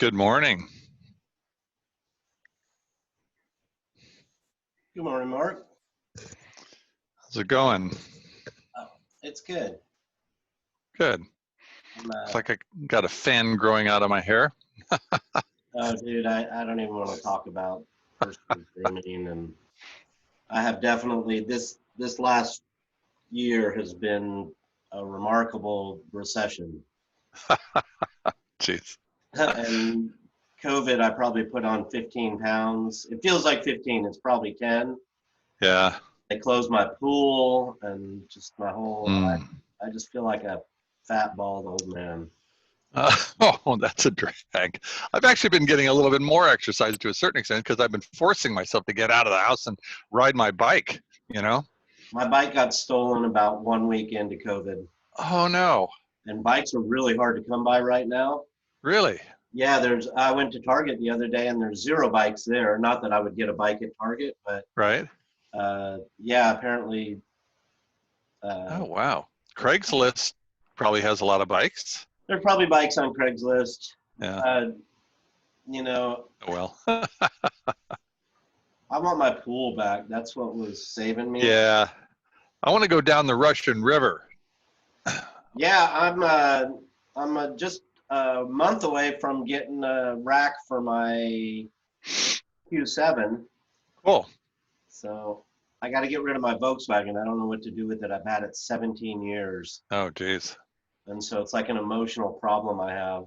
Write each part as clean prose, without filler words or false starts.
Good morning. Good morning, Mark. How's it going? Oh, it's good. Good. Looks like I got a fan growing out of my hair. Oh, dude, I don't even want to talk about personal grooming, and I have definitely this last year has been a remarkable recession. Jeez. And COVID, I probably put on 15 pounds. It feels like 15. It's probably 10. Yeah. I closed my pool and just my whole. I just feel like a fat, bald old man. Oh, that's a drag. I've actually been getting a little bit more exercise to a certain extent because I've been forcing myself to get out of the house and ride my bike, you know? My bike got stolen about 1 week into COVID. Oh, no. And bikes are really hard to come by right now. Really? Yeah, I went to Target the other day and there's 0 bikes there. Not that I would get a bike at Target, but right. Yeah, apparently. Oh, wow. Craigslist probably has a lot of bikes. There's probably bikes on Craigslist. Yeah. You know. Well. I want my pool back. That's what was saving me. Yeah. I want to go down the Russian River. Yeah, I'm just a month away from getting a rack for my Q7. Cool. So I got to get rid of my Volkswagen. I don't know what to do with it. I've had it 17 years. Oh, geez. And so it's like an emotional problem I have.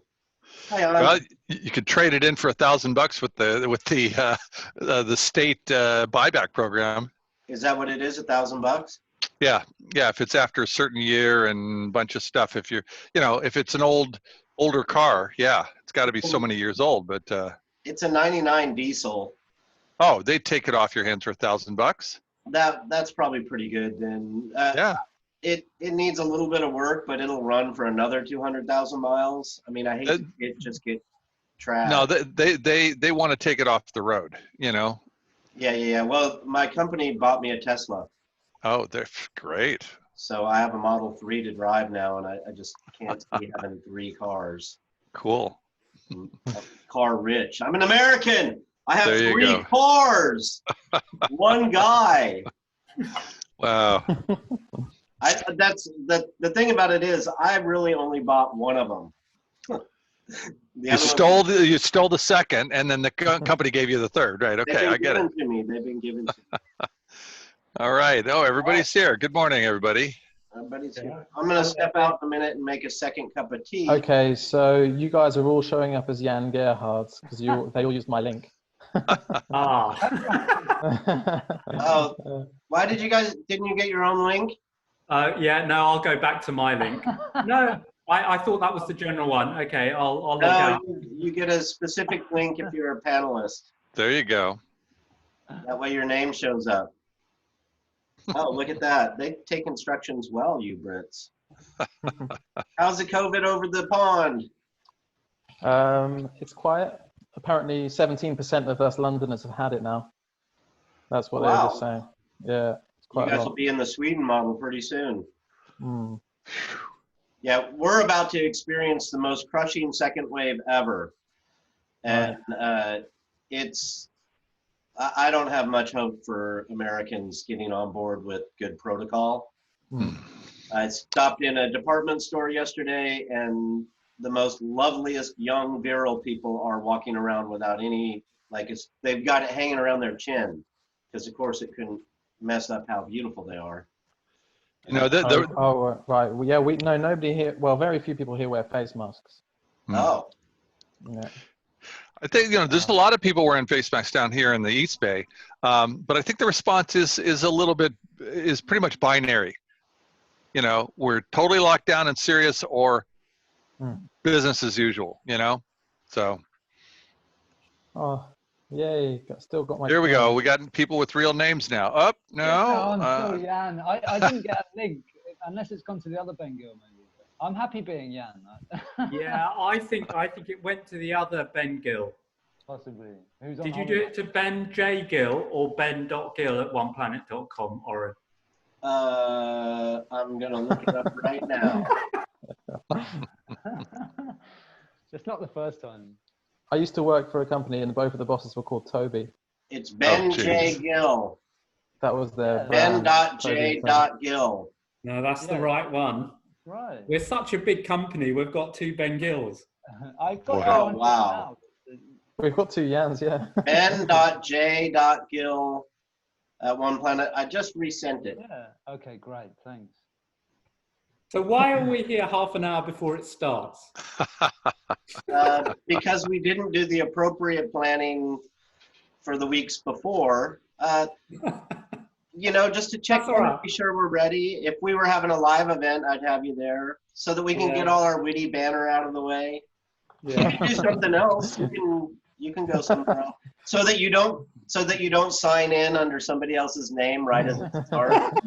Well, you could trade it in for $1,000 with the state buyback program. Is that what it is? $1,000? Yeah. If it's after a certain year and a bunch of stuff, if it's an older car, yeah, it's got to be so many years old. But it's a '99 diesel. Oh, they take it off your hands for $1,000. That's probably pretty good then. Yeah. It needs a little bit of work, but it'll run for another 200,000 miles. I mean, I hate to just get trashed. No, they want to take it off the road, Yeah. Well, my company bought me a Tesla. Oh, they're great. So I have a Model 3 to drive now, and I just can't see having 3 cars. Cool. Car rich. I'm an American. I have 3 go. cars. One guy. Wow. The thing about it is I really only bought one of them. You stole the second, and then the company gave you the third, right? Okay, I get it. To me. They've been given to me. All right. Oh, everybody's here. Good morning, everybody. Everybody's here. I'm going to step out in a minute and make a second cup of tea. Okay, so you guys are all showing up as Jan Gerhards because they all used my link. Oh, why didn't you get your own link? Yeah, no, I'll go back to my link. No, I thought that was the general one. Okay, I'll log out. You get a specific link if you're a panelist. There you go. That way your name shows up. Oh, look at that. They take instructions well, you Brits. How's the COVID over the pond? It's quiet. Apparently 17% of us Londoners have had it now. That's what they were just saying. Yeah. You guys will be in the Sweden model pretty soon. Mm. Yeah, we're about to experience the most crushing second wave ever. And I don't have much hope for Americans getting on board with good protocol. Mm. I stopped in a department store yesterday, and the most loveliest young virile people are walking around without any, they've got it hanging around their chin, because of course it couldn't mess up how beautiful they are. Right. Well, yeah, nobody here. Well, very few people here wear face masks. Oh. Yeah. I think there's a lot of people wearing face masks down here in the East Bay, but I think the response is pretty much binary. We're totally locked down and serious, or business as usual. So. Oh, yay! Still got my. Here we go. We got people with real names now. No. Yeah, I'm still Jan. I didn't get a link unless it's gone to the other Ben Gill maybe. I'm happy being Jan. Yeah, I think it went to the other Ben Gill. Possibly. Did you do it to Ben J Gill or ben.gill@oneplanet.com, Oren? I'm gonna look it up right now. Just not the first time. I used to work for a company, and both of the bosses were called Toby. It's Ben J. jeez. Gill. That was their Ben brand, J. Toby. Gill. No, that's the Yeah. right one. Right. We're such a big company. We've got 2 Ben Gills. I've got Wow. one Wow. We've got 2 Yans, yeah. Ben J. Gill at OnePlanet. I just resent it. Yeah. Okay. Great. Thanks. So why are we here half an hour before it starts? Because we didn't do the appropriate planning for the weeks before. You know, just to check That's in all and right. be sure we're ready. If we were having a live event, I'd have you there so that we can get all our witty banner out of the way. You Yeah. can do something else. You can go somewhere else. So that you don't sign in under somebody else's name right as it starts.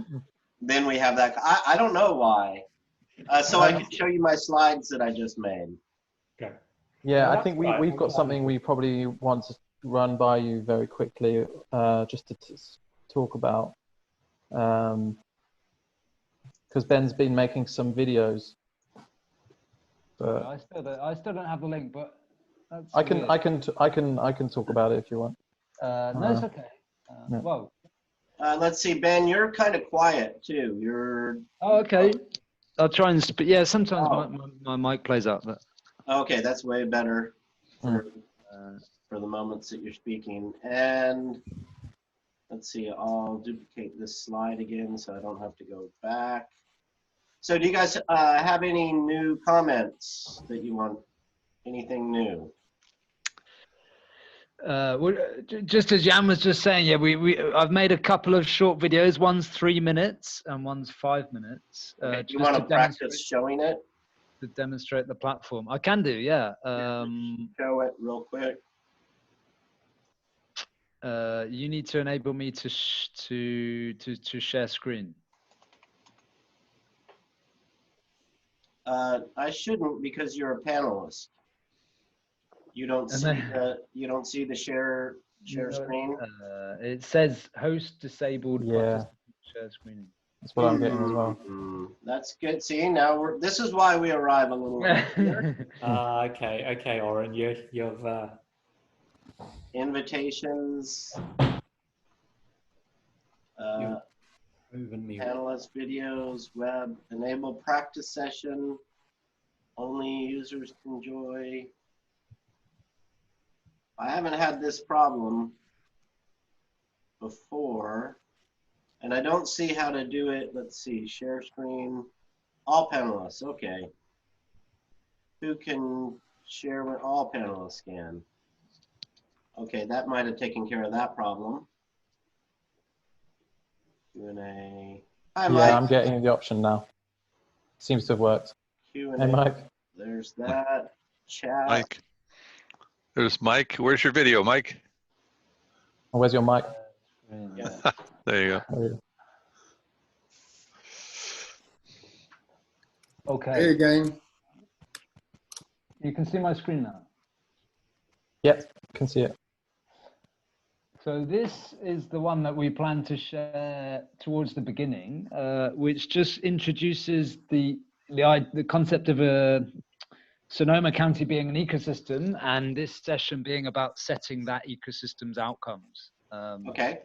Then we have that. I don't know why. So I can show you my slides that I just made. Okay. Yeah, Well, I think that's right. we've got something we probably want to run by you very quickly, just to talk about. Because Ben's been making some videos. But I still don't have the link, but that's I can weird. talk about it if you want. No, it's okay. Yeah. Well. Let's see, Ben, you're kind of quiet too. You're Oh, okay. I'll try and speak. Yeah, sometimes Oh. my mic plays up. But okay. That's way better for the moments that you're speaking. And let's see, I'll duplicate this slide again so I don't have to go back. So do you guys have any new comments that you want? Anything new? just as Jan was just saying, yeah, I've made a couple of short videos. One's 3 minutes and one's 5 minutes. Okay, do you want to practice showing it? To demonstrate the platform. I can do, yeah. Show it real quick. You need to enable me to share screen. I shouldn't because you're a panelist. You don't see the share screen. It says host disabled. Yeah. Share screen. That's what I'm getting as well. That's good. See, now this is why we arrive a little earlier. Okay, Oren, you've Invitations. Panelist videos, web, enable practice session. Only users can join. I haven't had this problem before, and I don't see how to do it. Let's see, share screen, all panelists, okay. Who can share when all panelists can? Okay, that might have taken care of that problem. Q&A. Hi, Mike. Yeah, I'm getting the option now. Seems to have worked. Q&A. Hey, Mike. There's that. Chat. Mike. There's Mike. Where's your video, Mike? Oh, where's your mic? Yeah. There you go. Oh, yeah. Okay. Hey again. You can see my screen now. Yep, can see it. So this is the one that we plan to share towards the beginning, which just introduces the concept of a Sonoma County being an ecosystem, and this session being about setting that ecosystem's outcomes. Okay.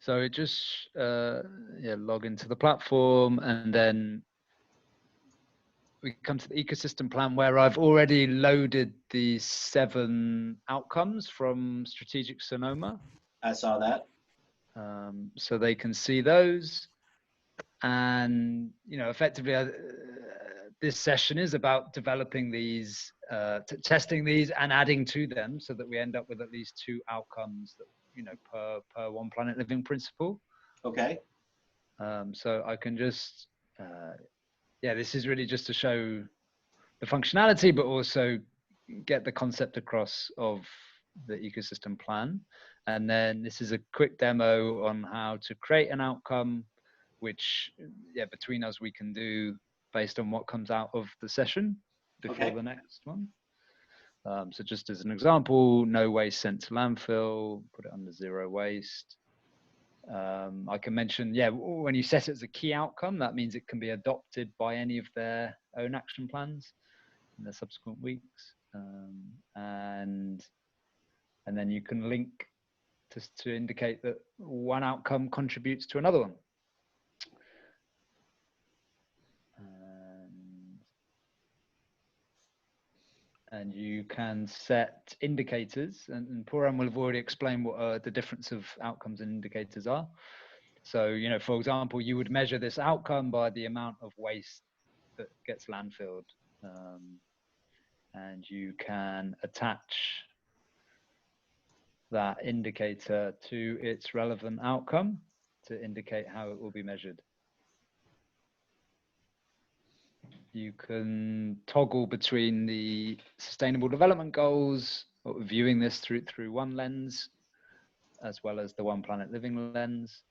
So it just log into the platform, and then we come to the ecosystem plan where I've already loaded the 7 outcomes from Strategic Sonoma. I saw that. So they can see those. And, you know, effectively, this session is about developing these, testing these and adding to them so that we end up with at least 2 outcomes that, you know, per One Planet Living principle. Okay. So I can just, this is really just to show the functionality, but also get the concept across of the ecosystem plan. And then this is a quick demo on how to create an outcome, which, between us, we can do based on what comes out of the session before the next one. So just as an example, no waste sent to landfill, put it under 0 waste. I can mention, when you set it as a key outcome, that means it can be adopted by any of their own action plans in the subsequent weeks. and then you can link to indicate that one outcome contributes to another one. And you can set indicators, and Pooran will have already explained what the difference of outcomes and indicators are. So, you know, for example, you would measure this outcome by the amount of waste that gets landfilled. And you can attach that indicator to its relevant outcome to indicate how it will be measured. You can toggle between the Sustainable Development Goals, viewing this through one lens, as well as the OnePlanet Living lens.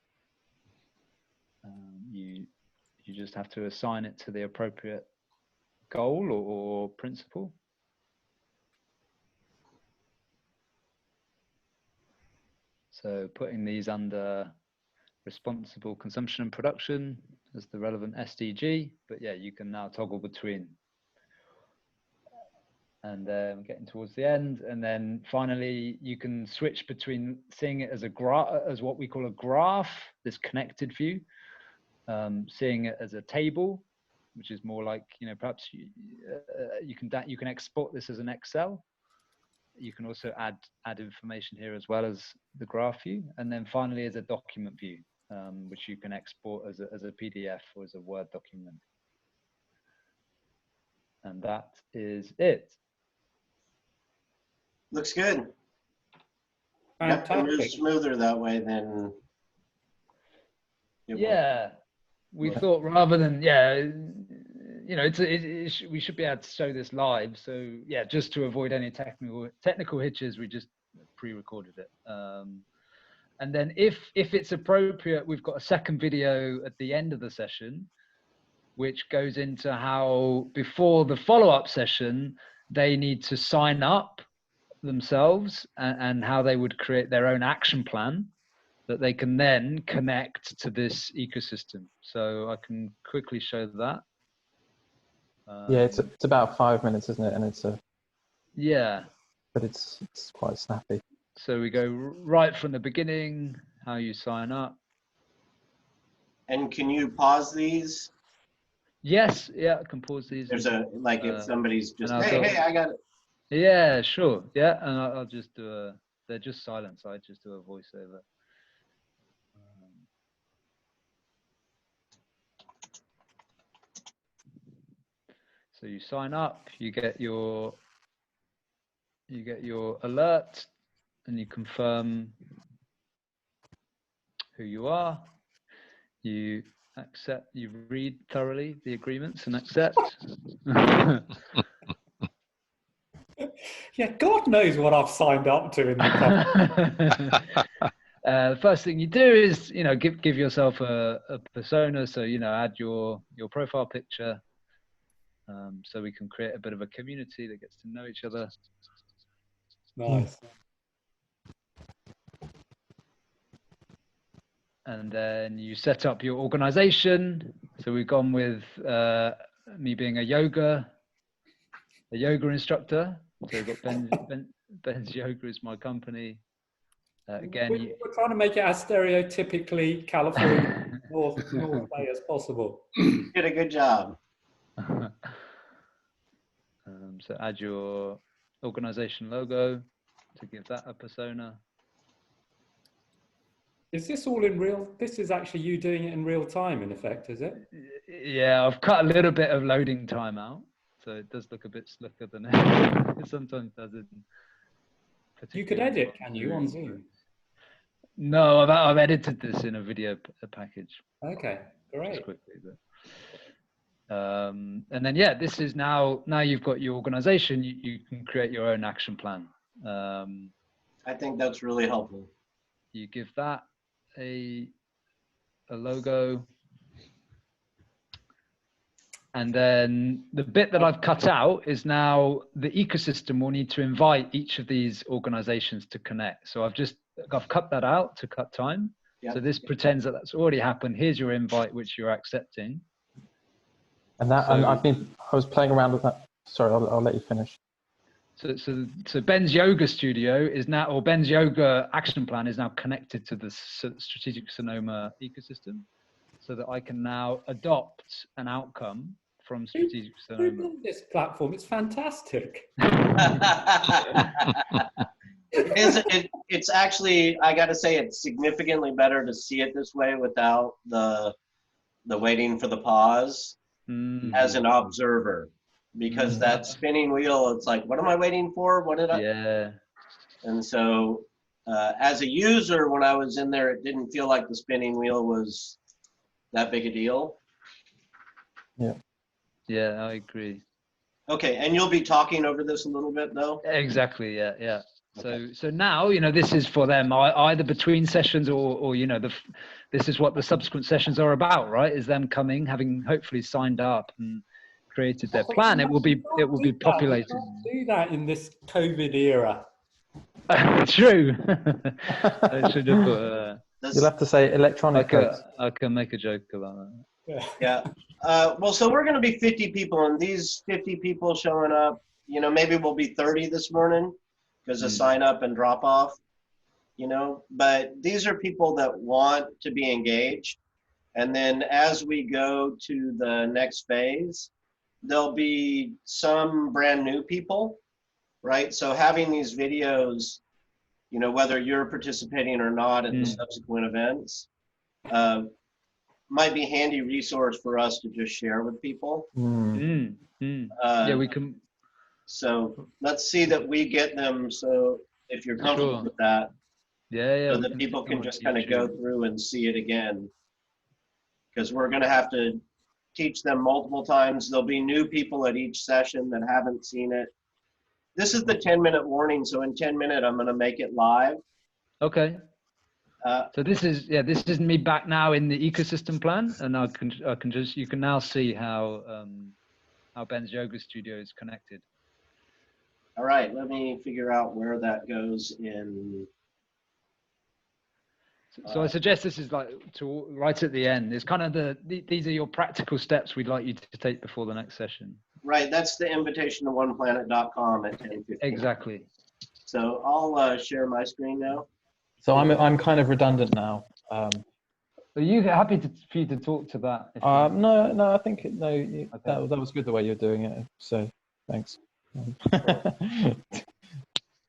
You just have to assign it to the appropriate goal or principle. So putting these under responsible consumption and production as the relevant SDG, but yeah, you can now toggle between. And then getting towards the end, and then finally you can switch between seeing it as a graph, as what we call a graph, this connected view, seeing it as a table, which is more like, you know, perhaps you can export this as an Excel. You can also add information here as well as the graph view, and then finally as a document view, which you can export as a PDF or as a Word document. And that is it. Looks good. Fantastic. It moves smoother that way than. Yeah, we thought rather than, you know, we should be able to show this live. So yeah, just to avoid any technical hitches, we just pre-recorded it. And then if it's appropriate, we've got a second video at the end of the session, which goes into how before the follow-up session, they need to sign up themselves and how they would create their own action plan that they can then connect to this ecosystem. So I can quickly show that. Yeah, it's about 5 minutes, isn't it? And it's but it's quite snappy. So we go right from the beginning, how you sign up. And can you pause these? Yes, yeah, I can pause these. There's if somebody's just, hey, I got it. Yeah, sure. Yeah, and I'll just do they're just silent, so I just do a voiceover. So you sign up, you get your alert, and you confirm who you are. You accept, you read thoroughly the agreements and accept. Yeah, God knows what I've signed up to in the past. The first thing you do is, you know, give yourself a persona. So, you know, add your profile picture. So we can create a bit of a community that gets to know each other. Nice. And then you set up your organization. So we've gone with me being a yoga instructor. So we've got Ben's Yoga is my company. Again, we're trying to make it as stereotypically California North Bay as possible. You did a good job. So add your organization logo to give that a persona. Is this all in real? This is actually you doing it in real time, in effect, is it? Yeah, I've cut a little bit of loading time out, so it does look a bit slicker than it sometimes doesn't. You could edit, can you, on Zoom? No, I've edited this in a video package. Okay, great. Just quickly, but, and then yeah, this is now you've got your organization. You can create your own action plan. I think that's really helpful. You give that a logo, and then the bit that I've cut out is now the ecosystem will need to invite each of these organizations to connect. So I've cut that out to cut time. Yep. So this pretends that that's already happened. Here's your invite, which you're accepting. And that, and I was playing around with that. Sorry, I'll let you finish. So Ben's yoga studio is now, or Ben's yoga action plan is now connected to the strategic Sonoma ecosystem, so that I can now adopt an outcome from strategic Who Sonoma. built this platform? It's fantastic. It's actually, I got to say, it's significantly better to see it this way without the waiting for the pause as an observer, because that spinning wheel, it's like, what am I waiting for? What did I? Yeah. And so as a user, when I was in there, it didn't feel like the spinning wheel was that big a deal. Yeah, I agree. Okay, and you'll be talking over this a little bit though? Exactly, yeah. Okay. So now, this is for them either between sessions or this is what the subsequent sessions are about, right? Is them coming, having hopefully signed up and created their plan. It will be populated. You can't do that in this COVID era. True. I should have put, You'll have to say electronic votes. I can make a joke about that. Yeah. Well, so we're going to be 50 people, and these 50 people showing up, maybe we'll be 30 this morning because of sign up and drop off, but these are people that want to be engaged. And then as we go to the next phase, there'll be some brand new people, right? So having these videos, whether you're participating or not at the subsequent events, might be a handy resource for us to just share with people. Yeah, we can. So let's see that we get them. So if you're comfortable with that, so that people can just kind of go through and see it again. Because we're going to have to teach them multiple times. There'll be new people at each session that haven't seen it. This is the 10-minute warning. So in 10 minutes, I'm going to make it live. Okay. So this is me back now in the ecosystem plan, and I can just, you can now see how Ben's yoga studio is connected. All right, let me figure out where that goes in. So I suggest this is like right at the end. It's kind of these are your practical steps we'd like you to take before the next session. Right, that's the invitation to OnePlanet.com at 10:15. Exactly. So I'll share my screen now. So I'm kind of redundant now. Are you happy for you to talk to that? No, I think that was good the way you're doing it. So thanks.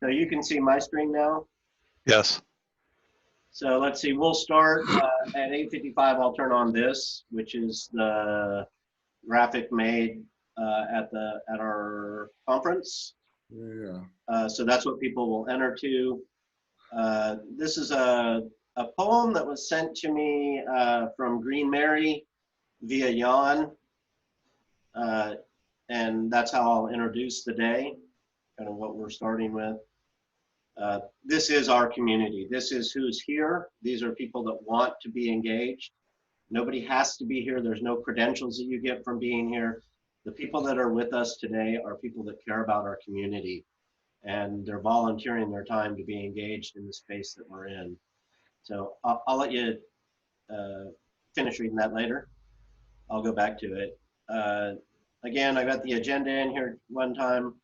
So you can see my screen now. Yes. So let's see. We'll start at 8:55. I'll turn on this, which is the graphic made at our conference. Yeah. So that's what people will enter to. This is a poem that was sent to me from Green Mary via Jan. And that's how I'll introduce the day, kind of what we're starting with. This is our community. This is who's here. These are people that want to be engaged. Nobody has to be here. There's no credentials that you get from being here. The people that are with us today are people that care about our community, and they're volunteering their time to be engaged in the space that we're in. So I'll let you finish reading that later. I'll go back to it. Again, I got the agenda in here one time.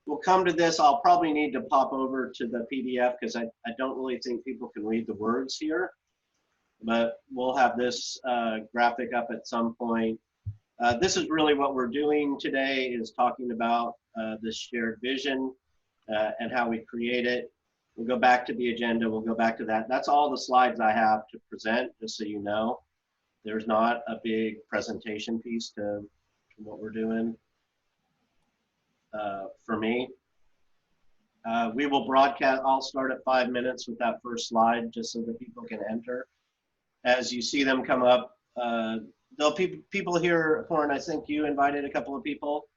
We'll come to this. I'll probably need to pop over to the PDF because I don't really think people can read the words here. But we'll have this graphic up at some point. This is really what we're doing today, is talking about this shared vision and how we create it. We'll go back to the agenda. We'll go back to that. That's all the slides I have to present, just so you know. There's not a big presentation piece to what we're doing for me. We will broadcast. I'll start at 5 minutes with that first slide, just so that people can enter. As you see them come up, there'll be people here. Pooran, I think you invited a couple of people.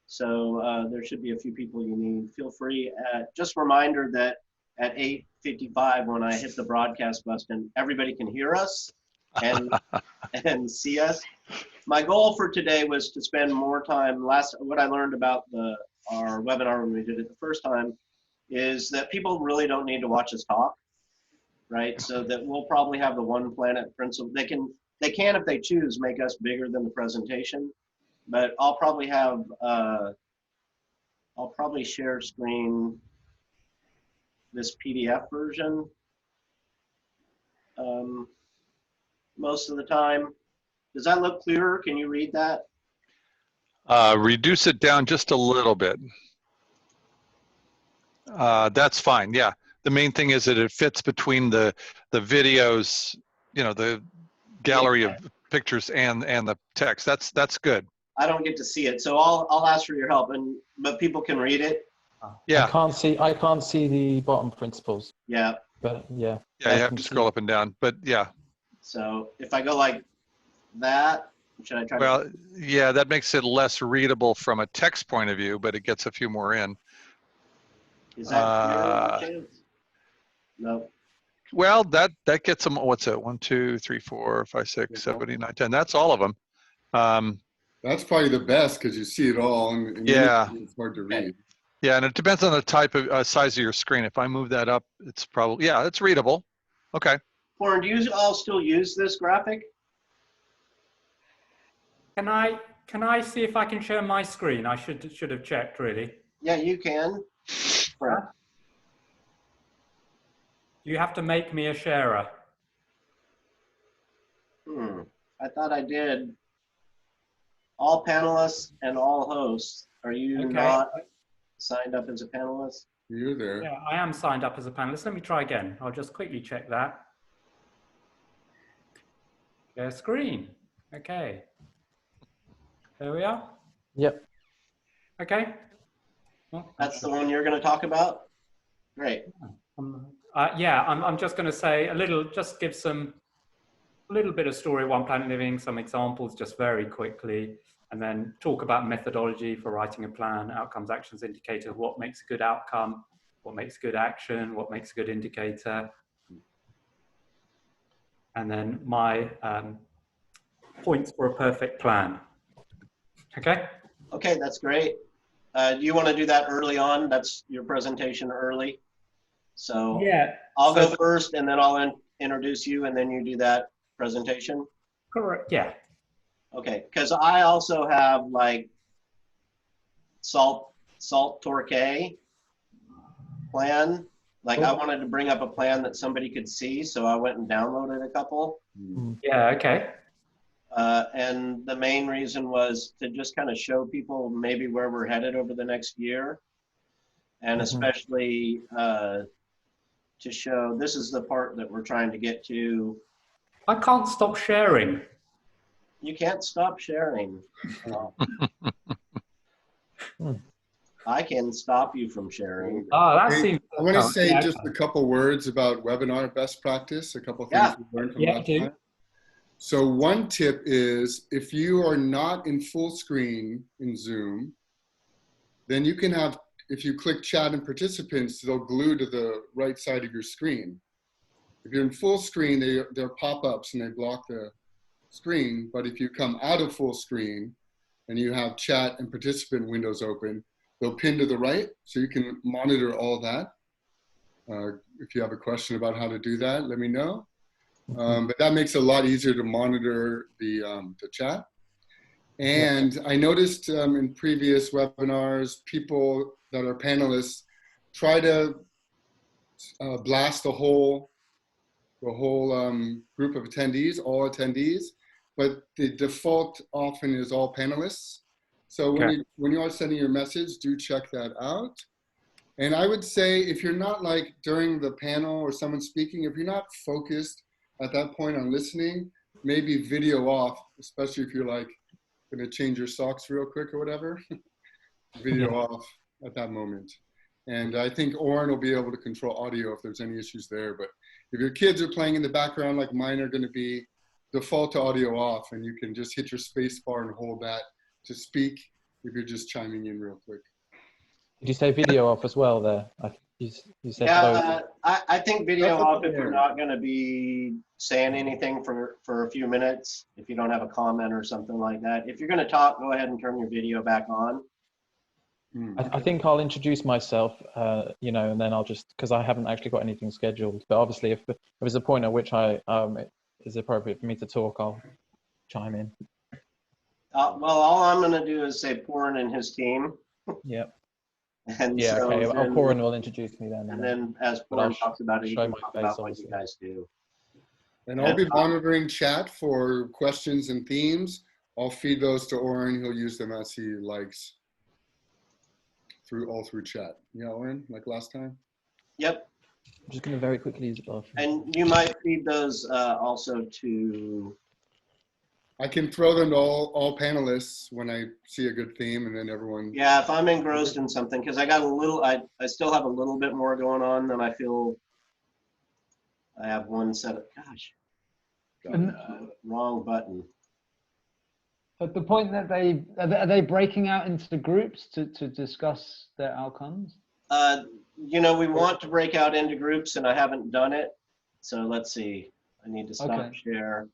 So there should be a few people you need. Feel free. Just a reminder that at 8:55, when I hit the broadcast button, everybody can hear us and see us. My goal for today was to spend more time. What I learned about our webinar when we did it the first time is that people really don't need to watch us talk, right? So that we'll probably have the OnePlanet principle. They can, if they choose, make us bigger than the presentation, but I'll probably have I'll probably share screen this PDF version most of the time. Does that look clearer? Can you read that? Reduce it down just a little bit. That's fine. Yeah. The main thing is that it fits between the videos, you know, the gallery of pictures and the text. That's good. I don't get to see it, so I'll ask for your help, but people can read it. Yeah. I can't see the bottom principles. Yeah. But yeah. Yeah, you have to scroll up and down. But yeah. So if I go like that, should I try? Well, yeah, that makes it less readable from a text point of view, but it gets a few more in. Is that clear? No. Well, that gets them. What's it? 1, 2, 3, 4, 5, 6, 7, 8, 9, 10. That's all of them. That's probably the best because you see it all, and Yeah. it's hard to read. Yeah, and it depends on the type of size of your screen. If I move that up, it's probably, yeah, it's readable. Okay. Pooran, do you all still use this graphic? Can I see if I can share my screen? I should have checked really. Yeah, you can. Right. You have to make me a sharer. I thought I did. All panelists and all hosts. Are you not signed up as a panelist? You're there. Yeah, I am signed up as a panelist. Let me try again. I'll just quickly check that. Share screen. Okay. There we are. Yep. Okay. That's the one you're going to talk about? Great. Yeah, I'm just going to say just give a little bit of story of OnePlanet Living, some examples just very quickly, and then talk about methodology for writing a plan, outcomes, actions, indicator, what makes a good outcome, what makes good action, what makes a good indicator. And then my points for a perfect plan. Okay? Okay, that's great. Do you want to do that early on? That's your presentation early. So yeah, I'll go first and then I'll introduce you and then you do that presentation. Correct, yeah. Okay, because I also have like salt torque plan. Like I wanted to bring up a plan that somebody could see, so I went and downloaded a couple. Yeah, okay. And the main reason was to just kind of show people maybe where we're headed over the next year. And especially to show, this is the part that we're trying to get to. I can't stop sharing. You can't stop sharing. I can stop you from sharing. Oh, that seems. I want to say just a couple words about webinar best practice, a couple things we learned from last time. So one tip is if you are not in full screen in Zoom, then you can have, if you click chat and participants, they'll glue to the right side of your screen. If you're in full screen, they're pop-ups and they block the screen. But if you come out of full screen and you have chat and participant windows open, they'll pin to the right, so you can monitor all that. If you have a question about how to do that, let me know. But that makes it a lot easier to monitor the chat. And I noticed in previous webinars, people that are panelists try to blast the whole group of attendees, all attendees, but the default often is all panelists. So when you are sending your message, do check that out. And I would say if you're not like during the panel or someone speaking, if you're not focused at that point on listening, maybe video off, especially if you're like gonna change your socks real quick or whatever, video off at that moment. And I think Oren will be able to control audio if there's any issues there. But if your kids are playing in the background like mine are gonna be, default to audio off, and you can just hit your space bar and hold that to speak if you're just chiming in real quick. Did you say video off as well there? You said I think video off if you're not going to be saying anything for a few minutes, if you don't have a comment or something like that. If you're going to talk, go ahead and turn your video back on. I think I'll introduce myself, you know, and then I'll just, because I haven't actually got anything scheduled. But obviously, if there's a point at which it is appropriate for me to talk, I'll chime in. Well, all I'm going to do is say Pooran and his team. Yep. And Yeah, so okay. then, Pooran will introduce me then. and then as But I'll Pooran talks about it, he show can my talk face, about what you obviously. guys do. And I'll be monitoring chat for questions and themes. I'll feed those to Oren. He'll use them as he likes all through chat. Yeah, Oren, like last time? Yep. I'm just going to very quickly use the bathroom. And you might feed those also to... I can throw them to all panelists when I see a good theme, and then everyone... Yeah, if I'm engrossed in something, because I got a little, I still have a little bit more going on than I feel I have one set of, gosh, wrong button. At the point that are they breaking out into groups to discuss their outcomes? You know, we want to break out into groups, and I haven't done it. So let's see. I need to stop share.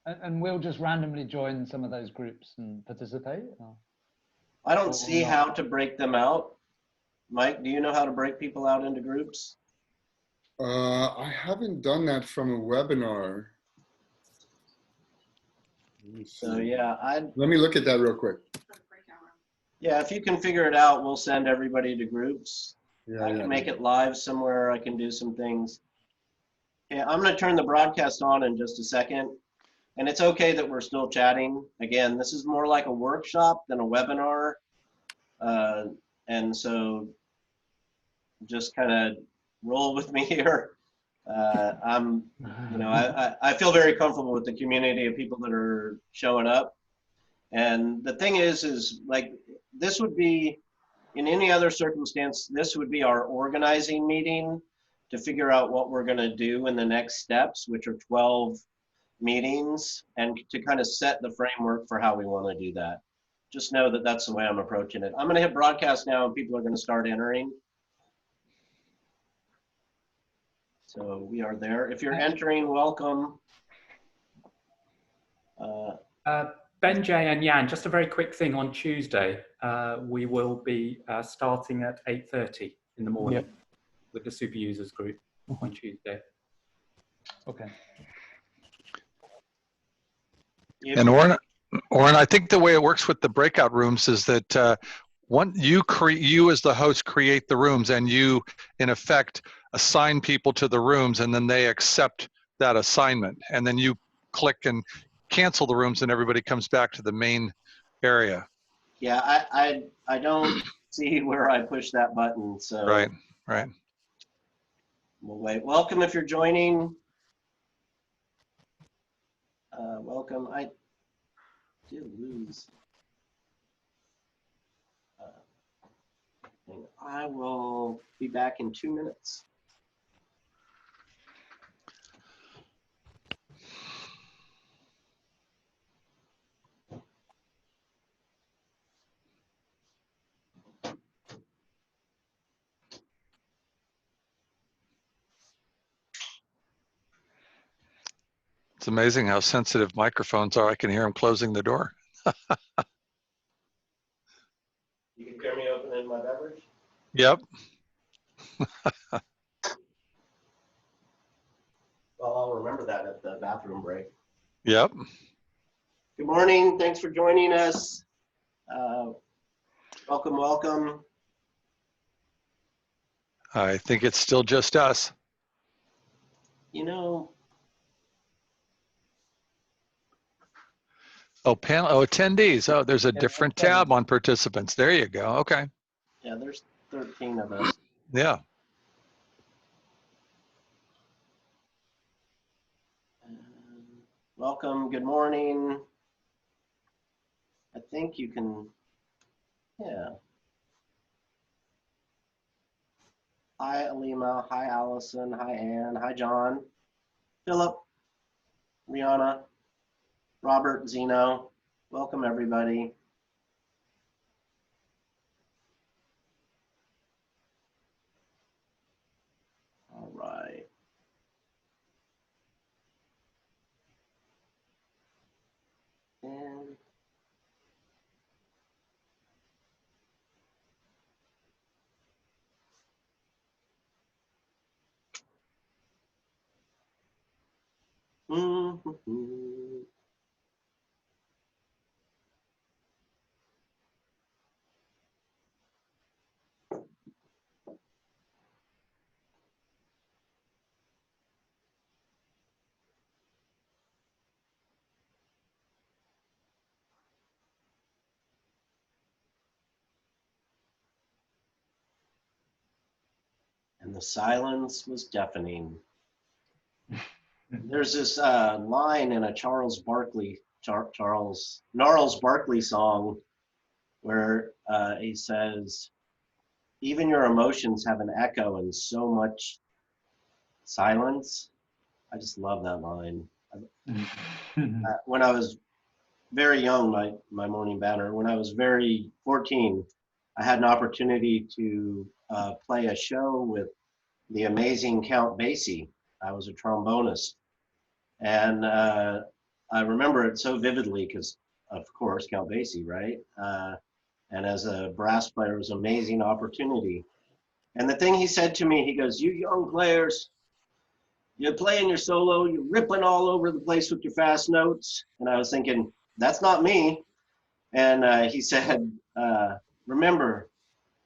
And we'll just randomly join some of those groups and participate? Or? I don't see how to break them out. Mike, do you know how to break people out into groups? I haven't done that from a webinar. So yeah, let me look at that real quick. Yeah, if you can figure it out, we'll send everybody to groups. Yeah, I can make it live somewhere. I can do some things. Yeah, I'm going to turn the broadcast on in just a second. And it's okay that we're still chatting. Again, this is more like a workshop than a webinar. And so just kind of roll with me here. I feel very comfortable with the community of people that are showing up. And the thing is like, this would be, in any other circumstance, this would be our organizing meeting to figure out what we're going to do in the next steps, which are 12 meetings, and to kind of set the framework for how we want to do that. Just know that that's the way I'm approaching it. I'm going to hit broadcast now, and people are going to start entering. So we are there. If you're entering, welcome. Ben, Jay, and Jan, just a very quick thing on Tuesday. We will be starting at 8:30 in the morning with the super users group on Tuesday. Okay. And Oren, I think the way it works with the breakout rooms is that you as the host create the rooms, and you, in effect, assign people to the rooms, and then they accept that assignment, and then you click and cancel the rooms, and everybody comes back to the main area. Yeah, I don't see where I push that button. So right. We'll wait. Welcome if you're joining. Welcome. I did lose. I will be back in 2 minutes. It's amazing how sensitive microphones are. I can hear them closing the door. You can hear me opening my beverage? Yep. Well, I'll remember that at the bathroom break. Yep. Good morning. Thanks for joining us. Welcome. I think it's still just us. You know. Oh, attendees. Oh, there's a different tab on participants. There you go. Okay. Yeah, there's 13 of us. Yeah. Welcome. Good morning. I think you can, yeah. Hi, Alima. Hi, Allison. Hi, Ann. Hi, John. Philip. Rihanna. Robert. Zeno. Welcome, everybody. All right. And And the silence was deafening. There's this line in a Gnarls Barkley song where he says, even your emotions have an echo in so much silence. I just love that line. When I was very young, my morning banner, when I was 14, I had an opportunity to play a show with the amazing Count Basie. I was a trombonist. And I remember it so vividly because, of course, Count Basie, right? And as a brass player, it was an amazing opportunity. And the thing he said to me, he goes, you young players, you're playing your solo, you're ripping all over the place with your fast notes. And I was thinking, that's not me. And he said, remember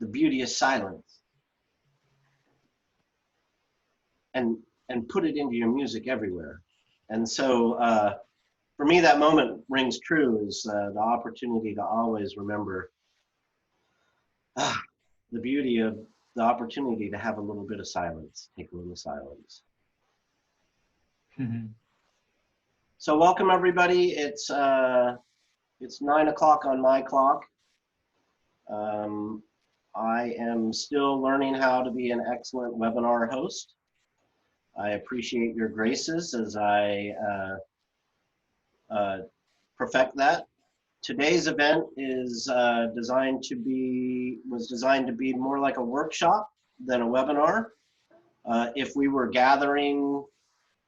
the beauty of silence. And put it into your music everywhere. And so for me, that moment rings true, is the opportunity to always remember the beauty of the opportunity to have a little bit of silence, take a little silence. So welcome everybody. It's 9 o'clock on my clock. I am still learning how to be an excellent webinar host. I appreciate your graces as I perfect that. Today's event is designed to be more like a workshop than a webinar. If we were gathering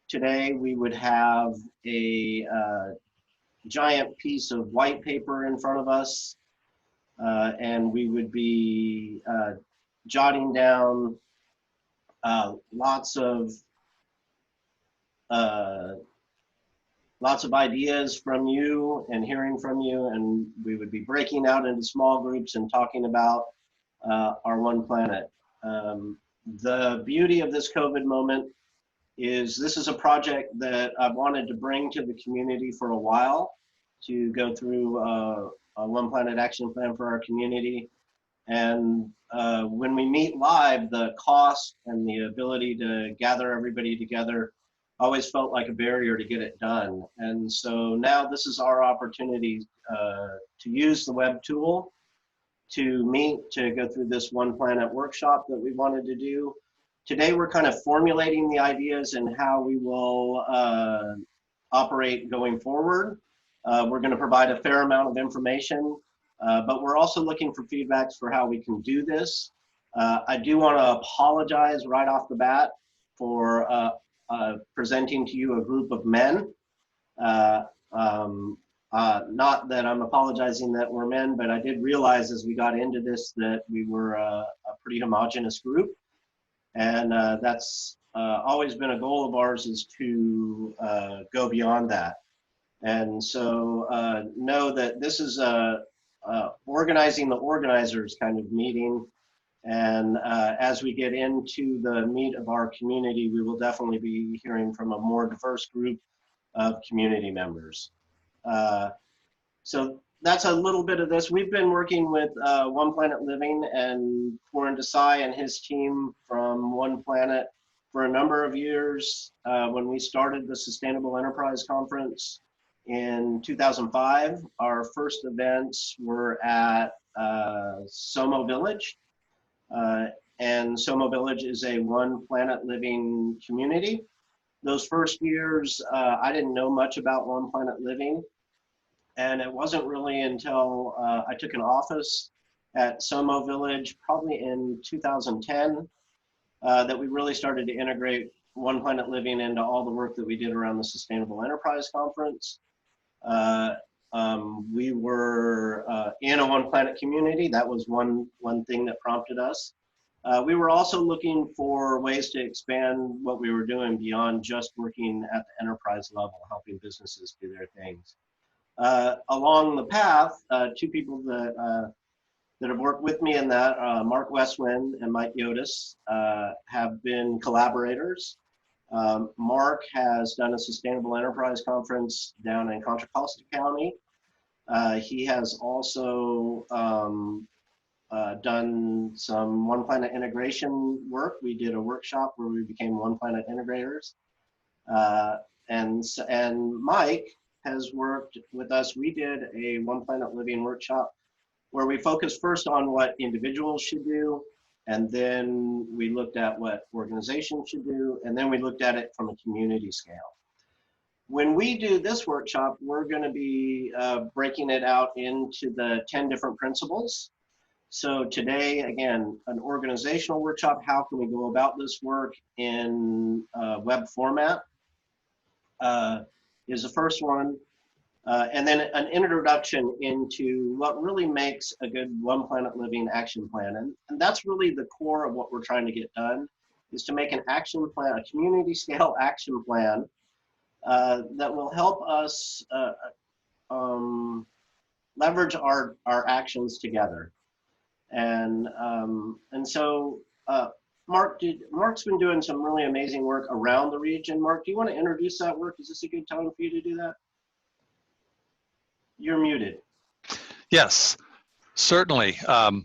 today, we would have a giant piece of white paper in front of us, and we would be jotting down lots of ideas from you and hearing from you, and we would be breaking out into small groups and talking about our OnePlanet. The beauty of this COVID moment is this is a project that I've wanted to bring to the community for a while, to go through a OnePlanet action plan for our community. And when we meet live, the cost and the ability to gather everybody together always felt like a barrier to get it done. And so now this is our opportunity to use the web tool to meet, to go through this OnePlanet workshop that we wanted to do. Today we're kind of formulating the ideas and how we will operate going forward. We're going to provide a fair amount of information, but we're also looking for feedbacks for how we can do this. I do want to apologize right off the bat for presenting to you a group of men. Not that I'm apologizing that we're men, but I did realize as we got into this that we were a pretty homogenous group. And that's always been a goal of ours, is to go beyond that. And so know that this is a organizing the organizers kind of meeting. And as we get into the meat of our community, we will definitely be hearing from a more diverse group of community members. So that's a little bit of this. We've been working with OnePlanet Living and Pooran and his team from OnePlanet for a number of years. When we started the Sustainable Enterprise Conference in 2005, our first events were at SOMO Village. And SOMO Village is a OnePlanet Living community. Those first years, I didn't know much about OnePlanet Living. And it wasn't really until I took an office at SOMO Village, probably in 2010, that we really started to integrate OnePlanet Living into all the work that we did around the Sustainable Enterprise Conference. We were in a OnePlanet community. That was one thing that prompted us. We were also looking for ways to expand what we were doing beyond just working at the enterprise level, helping businesses do their things. Along the path, two people that that have worked with me in that, Mark Westwind and Mike Yotis, have been collaborators. Mark has done a Sustainable Enterprise Conference down in Contra Costa County. He has also done some OnePlanet integration work. We did a workshop where we became OnePlanet integrators. And Mike has worked with us. We did a OnePlanet Living workshop where we focused first on what individuals should do, and then we looked at what organizations should do, and then we looked at it from a community scale. When we do this workshop, we're going to be breaking it out into the 10 different principles. So today, again, an organizational workshop, how can we go about this work in web format is the first one. And then an introduction into what really makes a good OnePlanet Living action plan. And that's really the core of what we're trying to get done, is to make an action plan, a community scale action plan that will help us leverage our actions together. And so Mark's been doing some really amazing work around the region. Mark, do you want to introduce that work? Is this a good time for you to do that? You're muted. Yes, certainly. I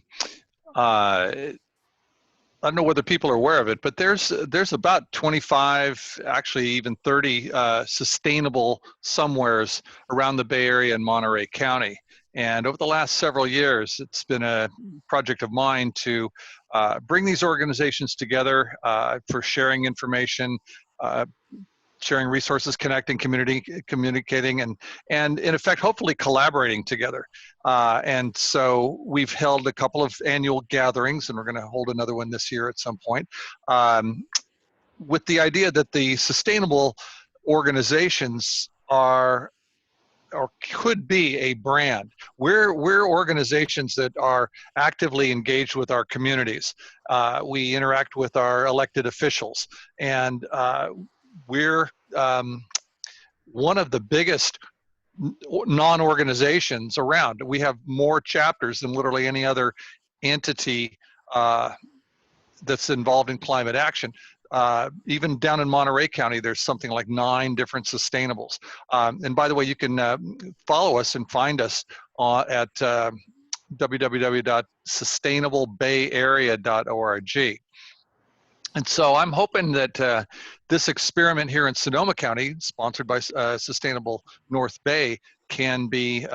don't know whether people are aware of it, but there's about 25, actually even 30 sustainable somewheres around the Bay Area and Monterey County. And over the last several years, it's been a project of mine to bring these organizations together for sharing information, sharing resources, connecting, communicating, and in effect, hopefully collaborating together. And so we've held a couple of annual gatherings, and we're going to hold another one this year at some point, with the idea that the sustainable organizations are or could be a brand. We're organizations that are actively engaged with our communities. We interact with our elected officials, and we're one of the biggest non-organizations around. We have more chapters than literally any other entity that's involved in climate action. Even down in Monterey County, there's something like 9 different sustainables. And by the way, you can follow us and find us at www.sustainablebayarea.org. And so I'm hoping that this experiment here in Sonoma County, sponsored by Sustainable North Bay, can be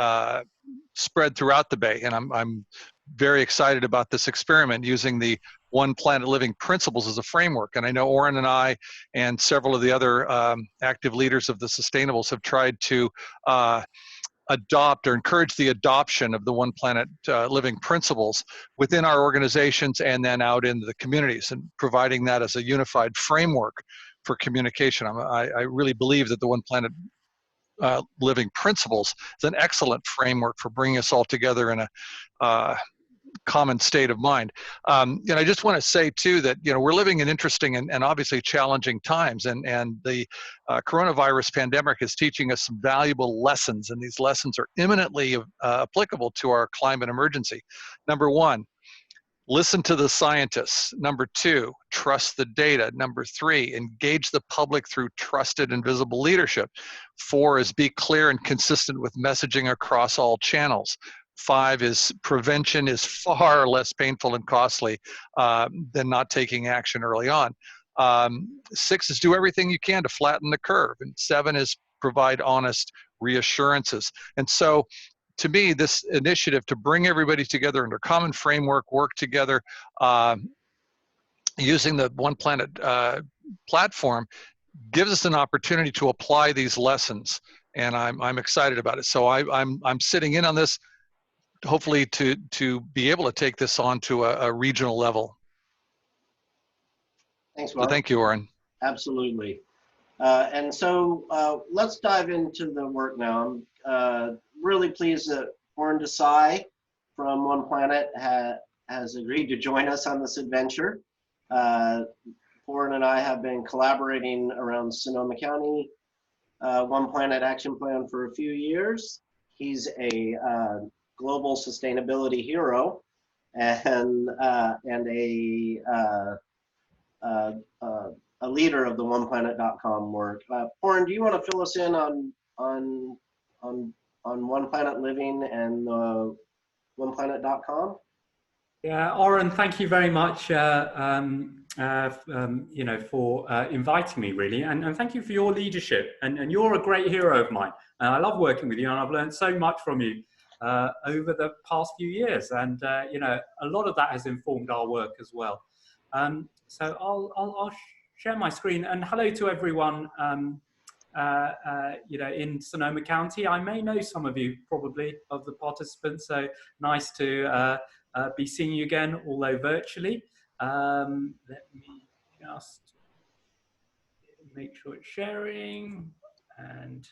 spread throughout the Bay. And I'm very excited about this experiment using the OnePlanet Living principles as a framework. And I know Oren and I and several of the other active leaders of the Sustainables have tried to adopt or encourage the adoption of the OnePlanet Living principles within our organizations and then out into the communities, and providing that as a unified framework for communication. I really believe that the OnePlanet Living principles is an excellent framework for bringing us all together in a common state of mind. And I just want to say too that, you know, we're living in interesting and obviously challenging times, and the coronavirus pandemic is teaching us some valuable lessons, and these lessons are imminently applicable to our climate emergency. Number 1, listen to the scientists. Number 2, trust the data. Number 3, engage the public through trusted and visible leadership. 4 is be clear and consistent with messaging across all channels. 5 is prevention is far less painful and costly than not taking action early on. 6 is do everything you can to flatten the curve. And 7 is provide honest reassurances. And so to me, this initiative to bring everybody together under common framework, work together, using the OnePlanet platform, gives us an opportunity to apply these lessons. And I'm excited about it. So I'm sitting in on this, hopefully to be able to take this on to a regional level. Thanks, Mark. So thank you, Oren. Absolutely. And so let's dive into the work now. I'm really pleased that Pooran Desai from OnePlanet has agreed to join us on this adventure. Pooran and I have been collaborating around Sonoma County OnePlanet action plan for a few years. He's a global sustainability hero, and a leader of the OnePlanet.com work. Pooran, do you want to fill us in on OnePlanet Living and OnePlanet.com? Yeah, Oren, thank you very much, for inviting me, really, and thank you for your leadership. And you're a great hero of mine. I love working with you, and I've learned so much from you over the past few years. And a lot of that has informed our work as well. So I'll share my screen. And hello to everyone. In Sonoma County. I may know some of you probably of the participants, so nice to be seeing you again, although virtually. Let me just make sure it's sharing. And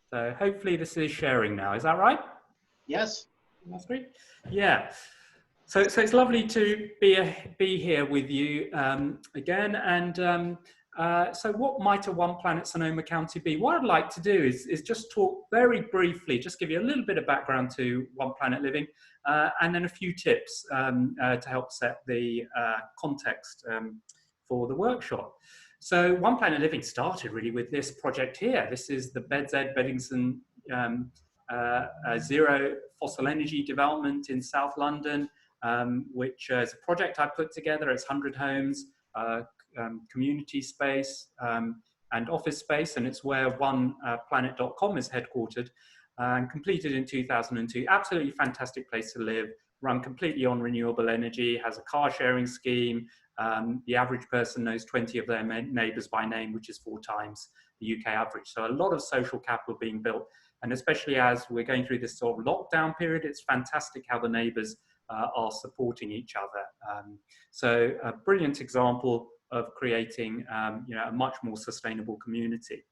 so hopefully this is sharing now. Is that right? Yes. That's great. Yeah. So it's lovely to be here with you again. And so what might a OnePlanet Sonoma County be? What I'd like to do is just talk very briefly, just give you a little bit of background to OnePlanet Living, and then a few tips to help set the context for the workshop. So OnePlanet Living started really with this project here. This is the Beddington Zero Fossil Energy Development in South London, which is a project I put together. It's 100 homes, community space and office space, and it's where OnePlanet.com is headquartered, and completed in 2002. Absolutely fantastic place to live, run completely on renewable energy, has a car sharing scheme. The average person knows 20 of their neighbours by name, which is 4 times the UK average. So a lot of social capital being built, and especially as we're going through this sort of lockdown period, it's fantastic how the neighbours are supporting each other. So a brilliant example of creating a much more sustainable community.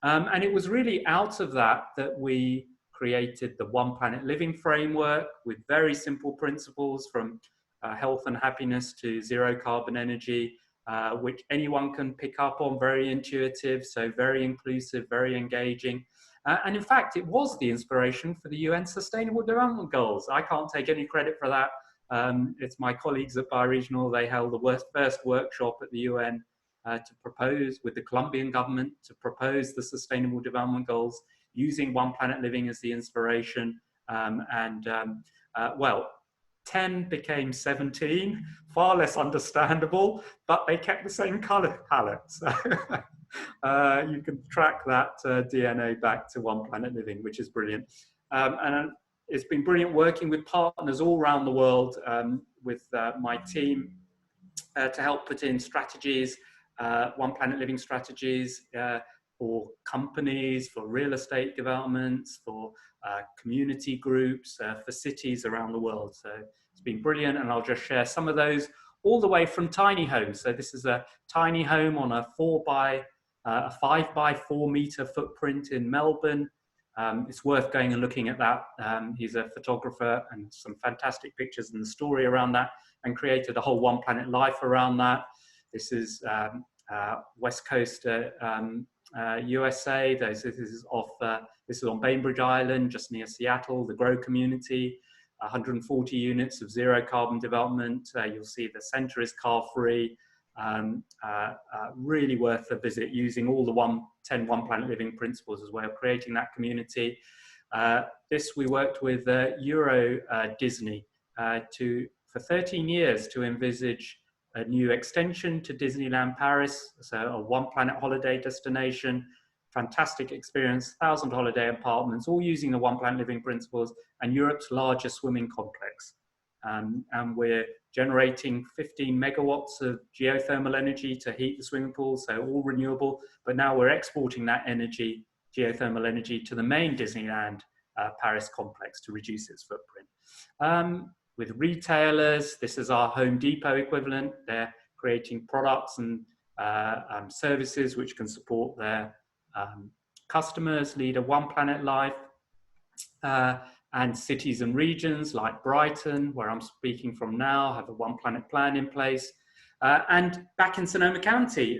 And it was really out of that we created the OnePlanet Living framework with very simple principles, from health and happiness to zero carbon energy, which anyone can pick up on, very intuitive, so very inclusive, very engaging. And in fact, it was the inspiration for the UN Sustainable Development Goals. I can't take any credit for that. It's my colleagues at Bioregional. They held the first workshop at the UN to propose, with the Colombian government, to propose the Sustainable Development Goals using OnePlanet Living as the inspiration. Well, 10 became 17, far less understandable, but they kept the same color palette. So you can track that DNA back to OnePlanet Living, which is brilliant. And it's been brilliant working with partners all around the world with my team to help put in strategies, OnePlanet Living strategies for companies, for real estate developments, for community groups, for cities around the world. So it's been brilliant, and I'll just share some of those, all the way from tiny homes. So this is a tiny home on a 5 by 4 meter footprint in Melbourne. It's worth going and looking at that. He's a photographer, and some fantastic pictures and the story around that, and created a whole OnePlanet life around that. This is West Coast USA. This is on Bainbridge Island, just near Seattle, the Grow community. 140 units of zero carbon development. You'll see the center is car free. Really worth a visit, using all the 10 OnePlanet Living principles as well, creating that community. This we worked with Euro Disney for 13 years to envisage a new extension to Disneyland Paris, so a OnePlanet holiday destination. Fantastic experience, 1,000 holiday apartments, all using the OnePlanet Living principles, and Europe's largest swimming complex. And we're generating 15 megawatts of geothermal energy to heat the swimming pool, so all renewable. But now we're exporting that energy, geothermal energy, to the main Disneyland Paris complex to reduce its footprint. With retailers, this is our Home Depot equivalent. They're creating products and services which can support their customers, lead a OnePlanet life. And cities and regions like Brighton, where I'm speaking from now, have a OnePlanet plan in place. And back in Sonoma County,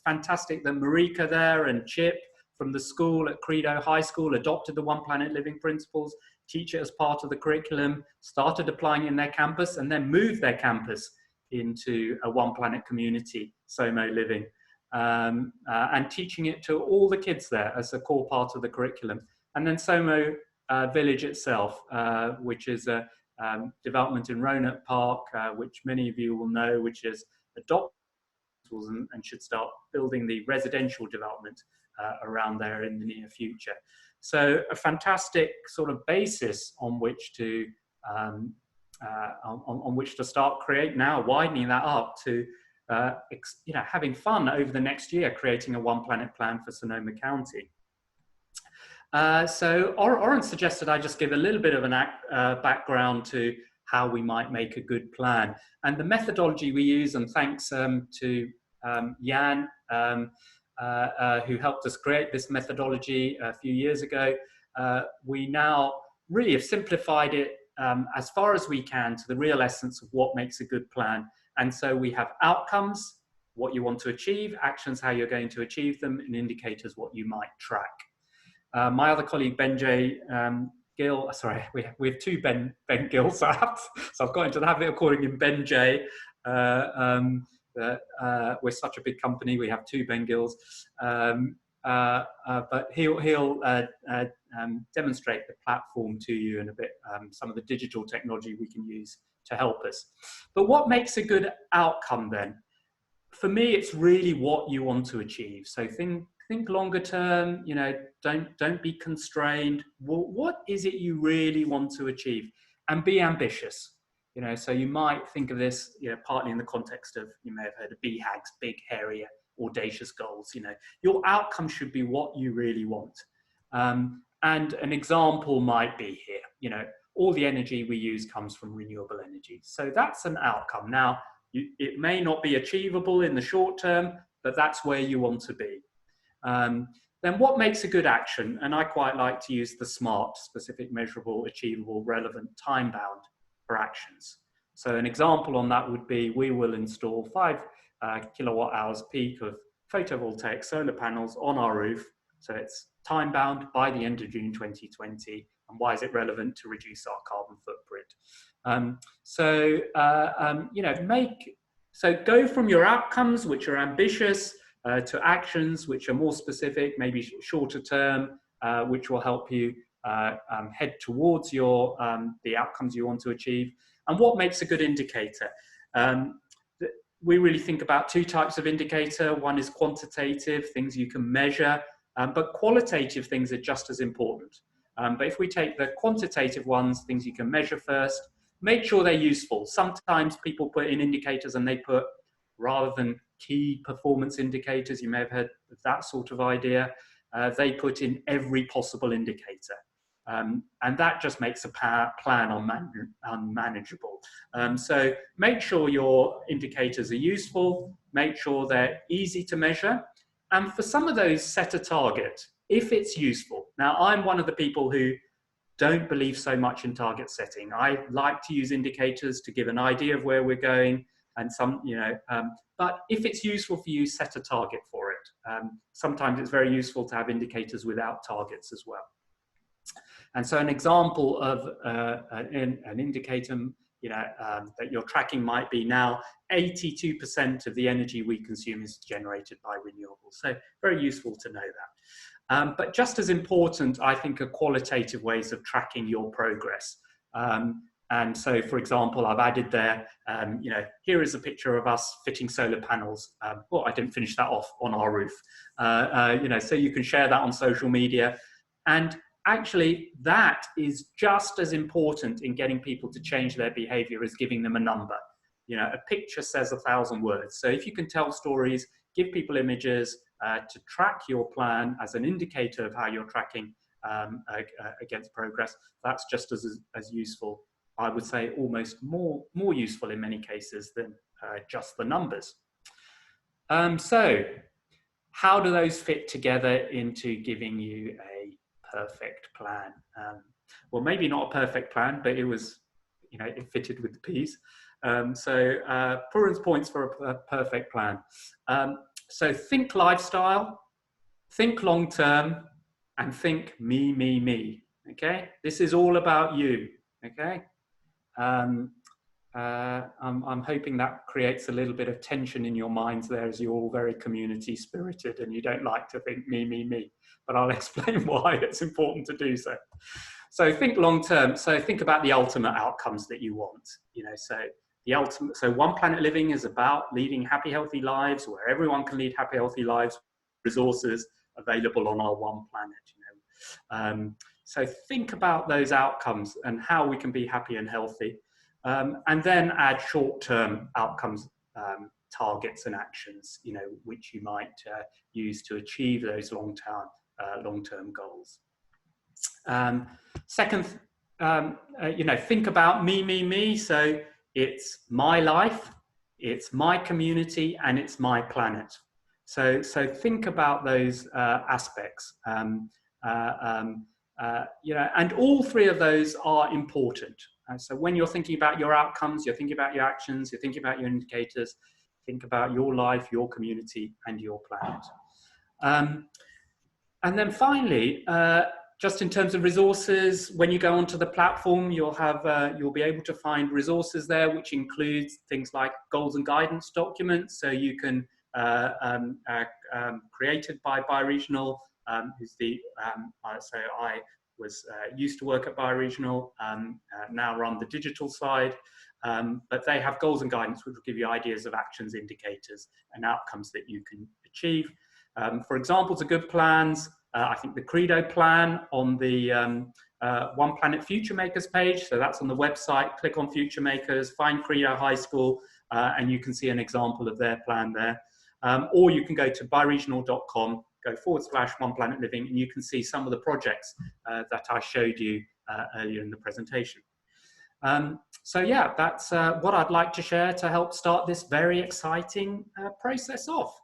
fantastic that Marika there and Chip from the school at Credo High School, adopted the OnePlanet living principles, teach it as part of the curriculum, started applying it in their campus, and then moved their campus into a OnePlanet community, SOMO Living, and teaching it to all the kids there as a core part of the curriculum. And then SOMO Village itself, which is a development in Roanoke Park, which many of you will know, which is adopted and should start building the residential development around there in the near future. So a fantastic sort of basis on which to start widening that up to having fun over the next year, creating a OnePlanet plan for Sonoma County. So Oren suggested I just give a little bit of an background to how we might make a good plan. And the methodology we use, and thanks to Jan, who helped us create this methodology a few years ago, we now really have simplified it as far as we can to the real essence of what makes a good plan. And so we have outcomes, what you want to achieve, actions, how you're going to achieve them, and indicators, what you might track. My other colleague, Ben J. Gill, sorry, we have two Ben Gills, so I've got into the habit of calling him Ben J. We're such a big company, we have two Ben Gills. But he'll demonstrate the platform to you in a bit, some of the digital technology we can use to help us. But what makes a good outcome then? For me, it's really what you want to achieve. So think longer term, don't be constrained. What is it you really want to achieve? And be ambitious. So you might think of this, partly in the context of, you may have heard of BHAG's, big, hairy, audacious goals. Your outcome should be what you really want. And an example might be here, all the energy we use comes from renewable energy. So that's an outcome. Now, it may not be achievable in the short term, but that's where you want to be. Then what makes a good action? And I quite like to use the SMART, specific, measurable, achievable, relevant, time-bound for actions. So an example on that would be, we will install 5 kilowatt hours peak of photovoltaic solar panels on our roof. So it's time-bound by the end of June 2020. And why is it relevant? To reduce our carbon footprint. So go from your outcomes, which are ambitious, to actions which are more specific, maybe shorter term, which will help you head towards your the outcomes you want to achieve. And what makes a good indicator? We really think about 2 types of indicator. One is quantitative, things you can measure, but qualitative things are just as important. But if we take the quantitative ones, things you can measure first, make sure they're useful. Sometimes people put in indicators and they put, rather than key performance indicators, you may have heard of that sort of idea, they put in every possible indicator. And that just makes a plan unmanageable. So make sure your indicators are useful, make sure they're easy to measure, and for some of those, set a target if it's useful. Now, I'm one of the people who don't believe so much in target setting. I like to use indicators to give an idea of where we're going, and but if it's useful for you, set a target for it. Sometimes it's very useful to have indicators without targets as well. And so an example of an indicator that you're tracking might be, now 82% of the energy we consume is generated by renewables. So very useful to know that. But just as important, I think, are qualitative ways of tracking your progress. And so, for example, I've added there, here is a picture of us fitting solar panels. Well, I didn't finish that off, on our roof. So you can share that on social media. And actually, that is just as important in getting people to change their behavior as giving them a number. A picture says 1,000 words. So if you can tell stories, give people images to track your plan as an indicator of how you're tracking against progress, that's just as useful. I would say almost more useful in many cases than just the numbers. So how do those fit together into giving you a perfect plan? Well, maybe not a perfect plan, but it was, it fitted with the P's. Pooran's points for a perfect plan. So think lifestyle, think long term, and think me, me, me. Okay, this is all about you. Okay, I'm hoping that creates a little bit of tension in your minds there, as you're all very community spirited and you don't like to think me, me, me. But I'll explain why it's important to do so. So think long term. So think about the ultimate outcomes that you want. You know, so the ultimate. So One Planet Living is about leading happy, healthy lives where everyone can lead happy, healthy lives. Resources available on our One Planet. You know, so think about those outcomes and how we can be happy and healthy, and then add short-term outcomes, targets and actions. You know, which you might use to achieve those long-term goals. Second, you know, think about me, me, me. So it's my life, it's my community, and it's my planet. So think about those aspects. You know, and all three of those are important. So when you're thinking about your outcomes, you're thinking about your actions, you're thinking about your indicators, think about your life, your community, and your planet. And then finally, just in terms of resources, when you go onto the platform, you'll be able to find resources there, which includes things like goals and guidance documents. So you can created by Bioregional, who's the so I was used to work at Bioregional, now run the digital side, but they have goals and guidance which will give you ideas of actions, indicators, and outcomes that you can achieve. For examples of good plans, I think the Credo plan on the One Planet Future Makers page. So that's on the website. Click on Future Makers, find Credo High School, and you can see an example of their plan there. Or you can go to bioregional.com, go /One Planet Living, and you can see some of the projects that I showed you earlier in the presentation. So yeah, that's what I'd like to share to help start this very exciting process off.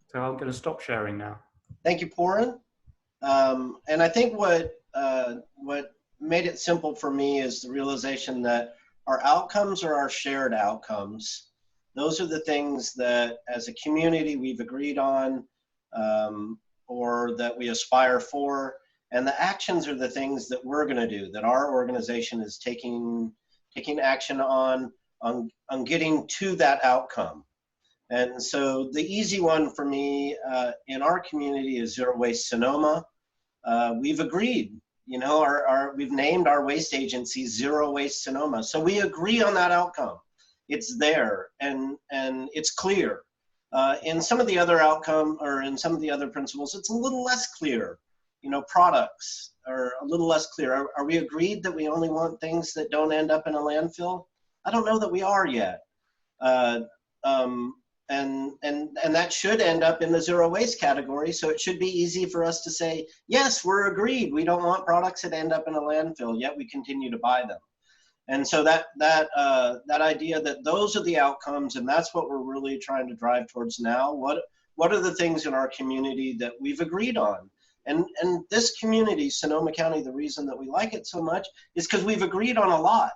So I'm going to stop sharing now. Thank you, Pooran. And I think what made it simple for me is the realization that our outcomes are our shared outcomes. Those are the things that as a community we've agreed on, or that we aspire for. And the actions are the things that we're going to do, that our organization is taking action on getting to that outcome. And so the easy one for me in our community is Zero Waste Sonoma. We've agreed, you know, we've named our waste agency Zero Waste Sonoma. So we agree on that outcome. It's there and it's clear. In some of the other outcome or in some of the other principles, it's a little less clear. You know, products are a little less clear. Are we agreed that we only want things that don't end up in a landfill? I don't know that we are yet. And that should end up in the zero waste category. So it should be easy for us to say, yes, we're agreed. We don't want products that end up in a landfill, yet we continue to buy them. And so that idea that those are the outcomes, and that's what we're really trying to drive towards now. What are the things in our community that we've agreed on? And this community, Sonoma County, the reason that we like it so much is because we've agreed on a lot.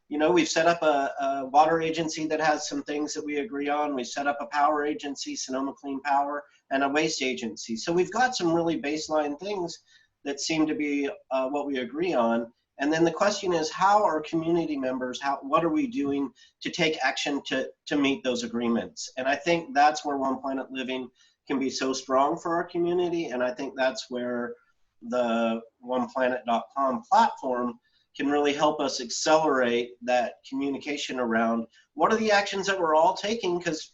You know, we've set up a water agency that has some things that we agree on. We've set up a power agency, Sonoma Clean Power, and a waste agency. So we've got some really baseline things that seem to be what we agree on. And then the question is, how are community members, what are we doing to take action to meet those agreements? And I think that's where One Planet Living can be so strong for our community. And I think that's where the OnePlanet.com platform can really help us accelerate that communication around what are the actions that we're all taking, because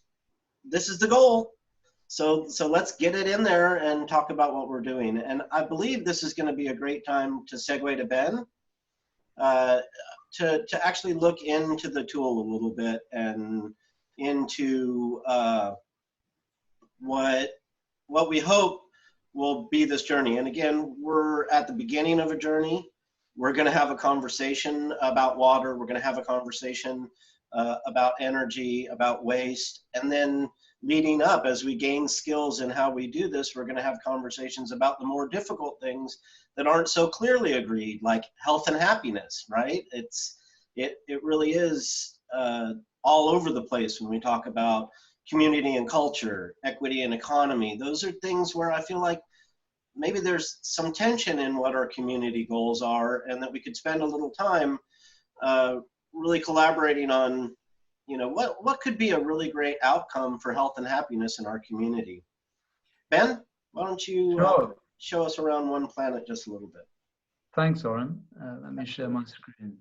this is the goal. So let's get it in there and talk about what we're doing. And I believe this is going to be a great time to segue to Ben, to actually look into the tool a little bit and into what we hope will be this journey. And again, we're at the beginning of a journey. We're going to have a conversation about water. We're going to have a conversation about energy, about waste. And then leading up, as we gain skills in how we do this, we're going to have conversations about the more difficult things that aren't so clearly agreed, like health and happiness, right? It really is all over the place when we talk about community and culture, equity and economy. Those are things where I feel like maybe there's some tension in what our community goals are, and that we could spend a little time really collaborating on, you know, what could be a really great outcome for health and happiness in our community. Ben, why don't you show us around OnePlanet just a little bit? Thanks, Oren. Let me share my screen.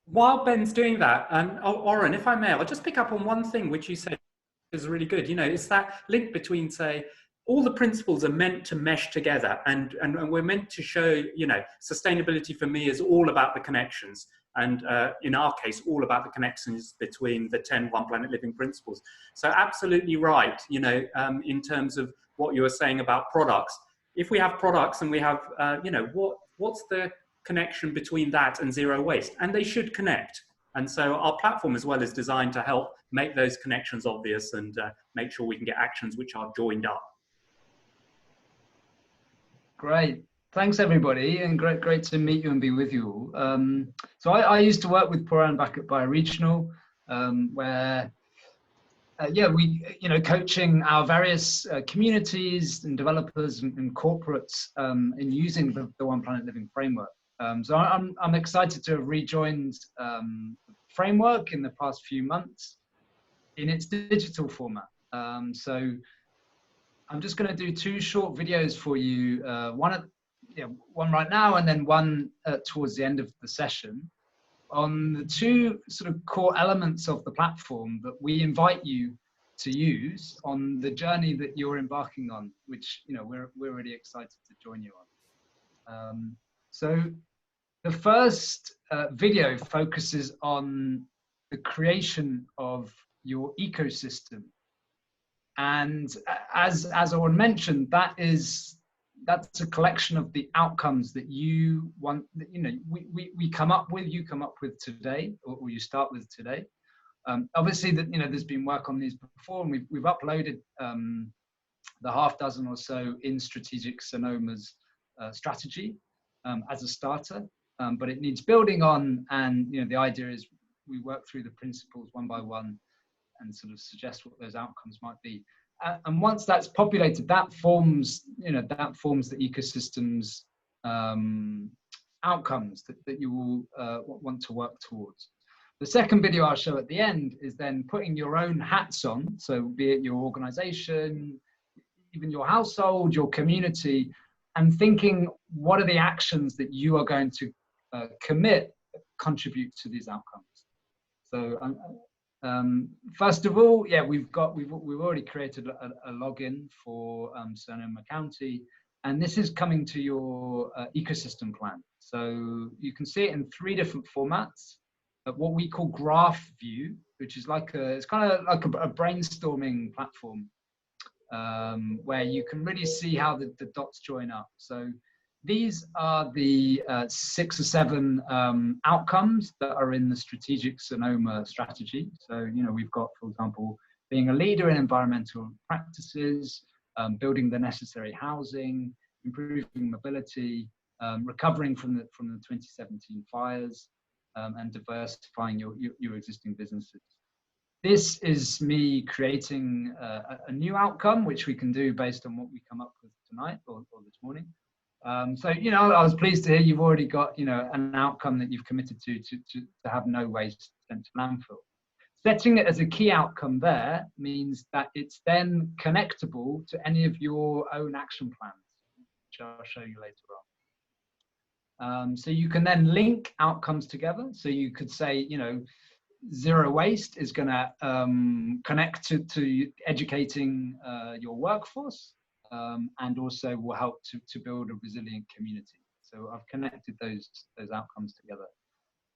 While Ben's doing that, and Oren, if I may, I'll just pick up on one thing which you said is really good. You know, it's that link between, say, all the principles are meant to mesh together, and we're meant to show, you know, sustainability for me is all about the connections, and in our case, all about the connections between the 10 OnePlanet Living principles. So absolutely right, you know, in terms of what you were saying about products. If we have products and we have, you know, what's the connection between that and zero waste? And they should connect. And so our platform as well is designed to help make those connections obvious and make sure we can get actions which are joined up. Great. Thanks, everybody, and great to meet you and be with you all. So I used to work with Pooran back at Bioregional, where, yeah, we, you know, coaching our various communities and developers and corporates in using the OnePlanet Living framework. So I'm excited to have rejoined the framework in the past few months in its digital format. So I'm just going to do 2 short videos for you, one right now and then one towards the end of the session, on the 2 sort of core elements of the platform that we invite you to use on the journey that you're embarking on, which, you know, we're really excited to join you on. So the first video focuses on the creation of your ecosystem. And as Oren mentioned, that's a collection of the outcomes that you want, you know, we come up with, you come up with today, or you start with today. Obviously, that, you know, there's been work on these before, and we've uploaded the half dozen or so in Strategic Sonoma's strategy as a starter, but it needs building on. And, you know, the idea is we work through the principles one by one and sort of suggest what those outcomes might be. And once that's populated, that forms, you know, that forms the ecosystem's outcomes that you will want to work towards. The second video I'll show at the end is then putting your own hats on, so be it your organization, even your household, your community, and thinking what are the actions that you are going to contribute to these outcomes. So first of all, yeah, we've already created a login for Sonoma County, and this is coming to your ecosystem plan. So you can see it in 3 different formats. What we call graph view, which is like it's kind of like a brainstorming platform where you can really see how the dots join up. So these are the 6 or 7 outcomes that are in the Strategic Sonoma strategy. So, you know, we've got, for example, being a leader in environmental practices, building the necessary housing, improving mobility, recovering from the 2017 fires, and diversifying your existing businesses. This is me creating a new outcome, which we can do based on what we come up with tonight or this morning. So, you know, I was pleased to hear you've already got, you know, an outcome that you've committed to have no waste sent to landfill. Setting it as a key outcome there means that it's then connectable to any of your own action plans, which I'll show you later on. So you can then link outcomes together. So you could say, you know, zero waste is going to connect to educating your workforce, and also will help to build a resilient community. So I've connected those outcomes together.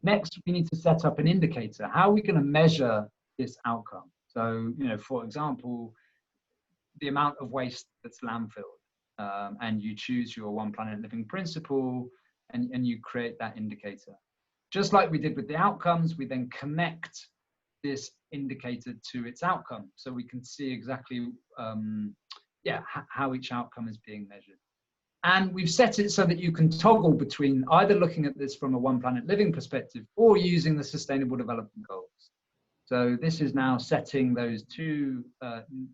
Next, we need to set up an indicator. How are we going to measure this outcome? So, you know, for example, the amount of waste that's landfilled, and you choose your OnePlanet Living principle, and you create that indicator. Just like we did with the outcomes, we then connect this indicator to its outcome, so we can see exactly how each outcome is being measured. And we've set it so that you can toggle between either looking at this from a OnePlanet Living perspective or using the Sustainable Development Goals. So this is now setting those two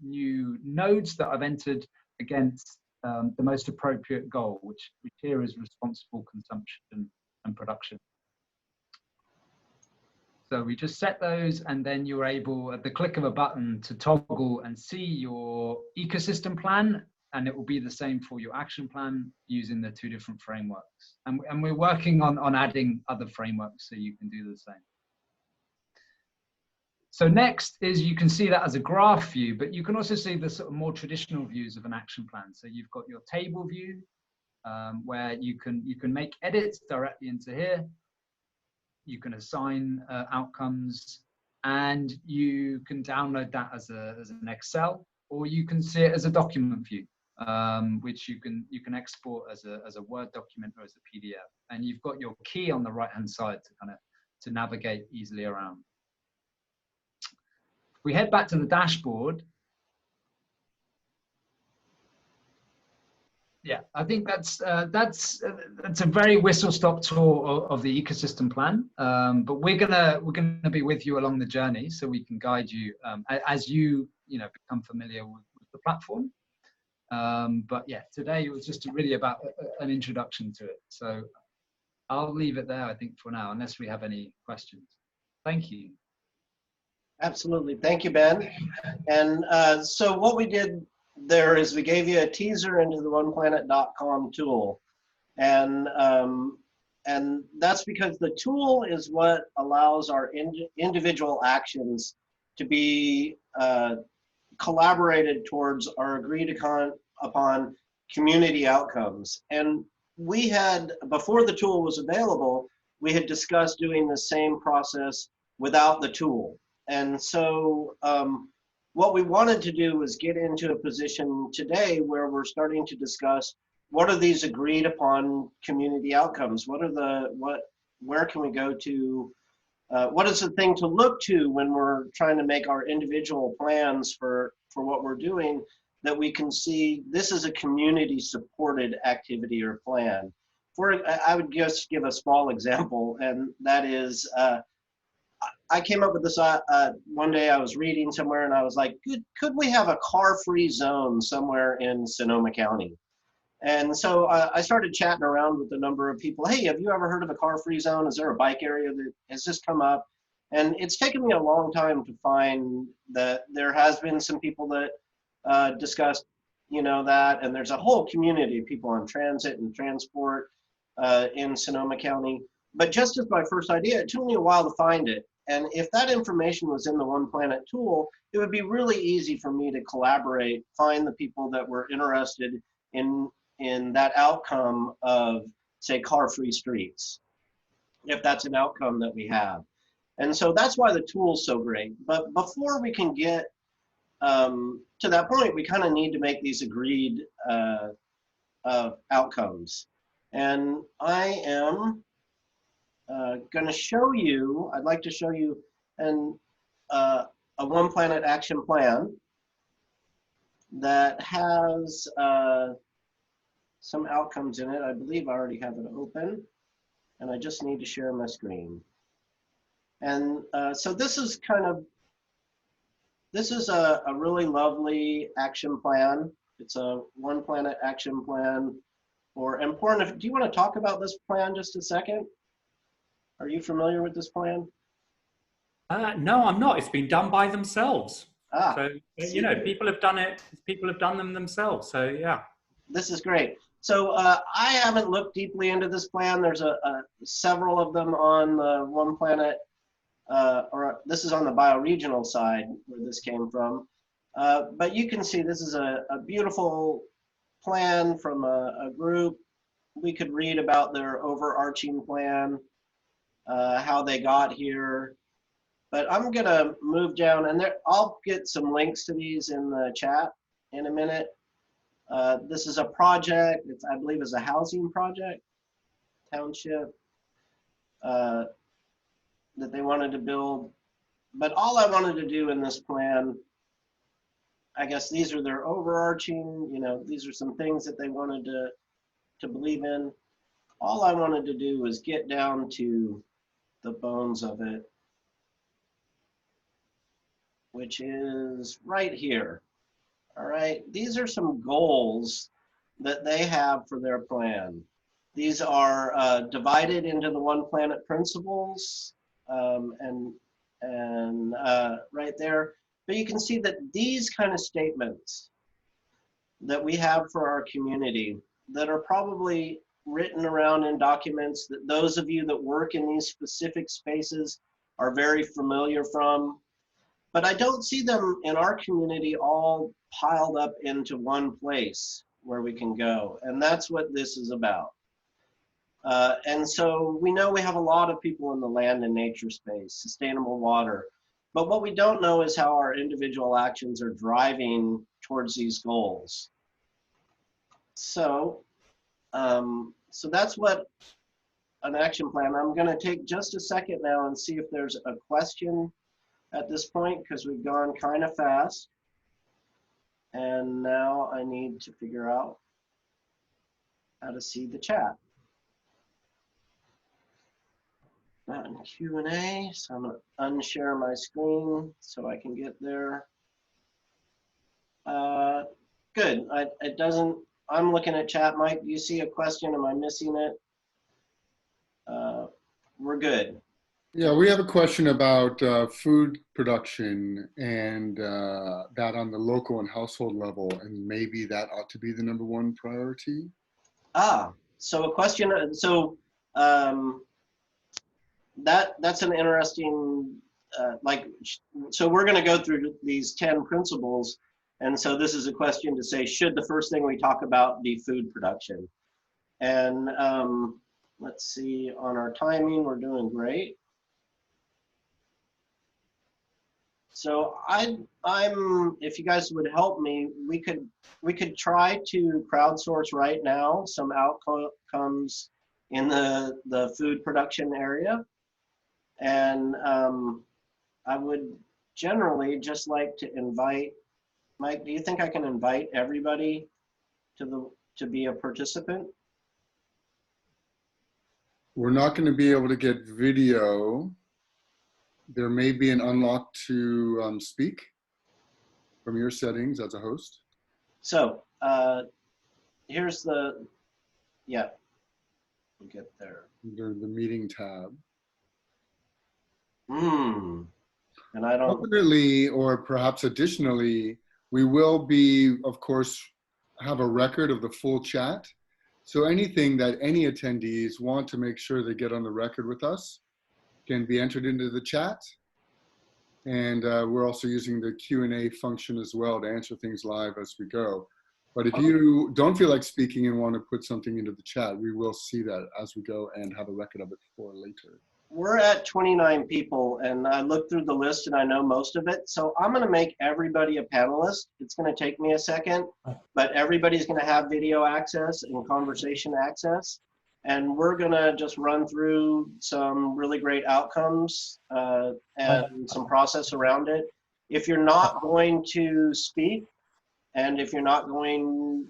new nodes that I've entered against the most appropriate goal, which here is responsible consumption and production. So we just set those, and then you're able, at the click of a button, to toggle and see your ecosystem plan, and it will be the same for your action plan using the two different frameworks. And we're working on adding other frameworks so you can do the same. So next is, you can see that as a graph view, but you can also see the sort of more traditional views of an action plan. So you've got your table view, where you can make edits directly into here. You can assign outcomes, and you can download that as an Excel, or you can see it as a document view, which you can export as a Word document or as a PDF. And you've got your key on the right-hand side to navigate easily around. We head back to the dashboard. Yeah, I think that's a very whistle-stop tour of the ecosystem plan. But we're gonna be with you along the journey, so we can guide you as you become familiar with the platform. But yeah, today it was just really about an introduction to it. So I'll leave it there, I think, for now, unless we have any questions. Thank you. Absolutely. Thank you, Ben. And so what we did there is we gave you a teaser into the OnePlanet.com tool. And that's because the tool is what allows our individual actions to be collaborated towards our agreed upon community outcomes. And we had, before the tool was available, we had discussed doing the same process without the tool. And so what we wanted to do was get into a position today where we're starting to discuss what are these agreed upon community outcomes? Where can we go to? What is the thing to look to when we're trying to make our individual plans for what we're doing, that we can see this is a community supported activity or plan? I would just give a small example, and that is, I came up with this one day. I was reading somewhere and I was like, could we have a car-free zone somewhere in Sonoma County? And so I started chatting around with a number of people. Hey, have you ever heard of a car-free zone? Is there a bike area that has this come up? And it's taken me a long time to find that there has been some people that discussed, that, and there's a whole community of people on transit and transport in Sonoma County. But just as my first idea, it took me a while to find it. And if that information was in the OnePlanet tool, it would be really easy for me to collaborate, find the people that were interested in that outcome of, say, car-free streets, if that's an outcome that we have. And so that's why the tool's so great. But before we can get to that point, we kind of need to make these agreed outcomes. And I am going to show you, I'd like to show you a OnePlanet action plan that has some outcomes in it. I believe I already have it open, and I just need to share my screen. And so this is a really lovely action plan. It's a OnePlanet action plan. And Pooran, do you want to talk about this plan just a second? Are you familiar with this plan? No, I'm not. It's been done by themselves. So, people have done it. People have done them themselves. So, yeah. This is great. So I haven't looked deeply into this plan. There's several of them on the OnePlanet, or this is on the bioregional side where this came from. But you can see this is a beautiful plan from a group. We could read about their overarching plan, how they got here. But I'm gonna move down, and I'll get some links to these in the chat in a minute. This is a project, I believe is a housing project, township, that they wanted to build. But all I wanted to do in this plan, I guess these are their overarching, these are some things that they wanted to believe in. All I wanted to do was get down to the bones of it. which is right here. All right, these are some goals that they have for their plan. These are divided into the OnePlanet principles and right there. But you can see that these kind of statements that we have for our community that are probably written around in documents that those of you that work in these specific spaces are very familiar from. But I don't see them in our community all piled up into one place where we can go. And that's what this is about. And so we know we have a lot of people in the land and nature space, sustainable water. But what we don't know is how our individual actions are driving towards these goals. So, so that's what an action plan. I'm going to take just a second now and see if there's a question at this point, because we've gone kind of fast. And now I need to figure out how to see the chat. Not in Q&A, so I'm going to unshare my screen so I can get there. Good. It doesn't. I'm looking at chat. Mike, do you see a question? Am I missing it? We're good. Yeah, we have a question about food production and that on the local and household level, and maybe that ought to be the #1 priority. So a question. So that's an interesting so we're going to go through these 10 principles, and so this is a question to say, should the first thing we talk about be food production? And let's see, on our timing, we're doing great. So I'm if you guys would help me, we could try to crowdsource right now some outcomes in the food production area. And I would generally just like to invite, Mike, do you think I can invite everybody to be a participant? We're not going to be able to get video. There may be an unlock to speak from your settings as a host. So here's the, yeah, we'll get there. Under the meeting tab. And I don't. Ultimately, or perhaps additionally, we will be, of course, have a record of the full chat. So anything that any attendees want to make sure they get on the record with us can be entered into the chat. And we're also using the Q&A function as well to answer things live as we go. But if you don't feel like speaking and want to put something into the chat, we will see that as we go and have a record of it for later. We're at 29 people, and I looked through the list and I know most of it. So I'm going to make everybody a panelist. It's going to take me a second, but everybody's going to have video access and conversation access. And we're going to just run through some really great outcomes and some process around it. If you're not going to speak, and if you're not going,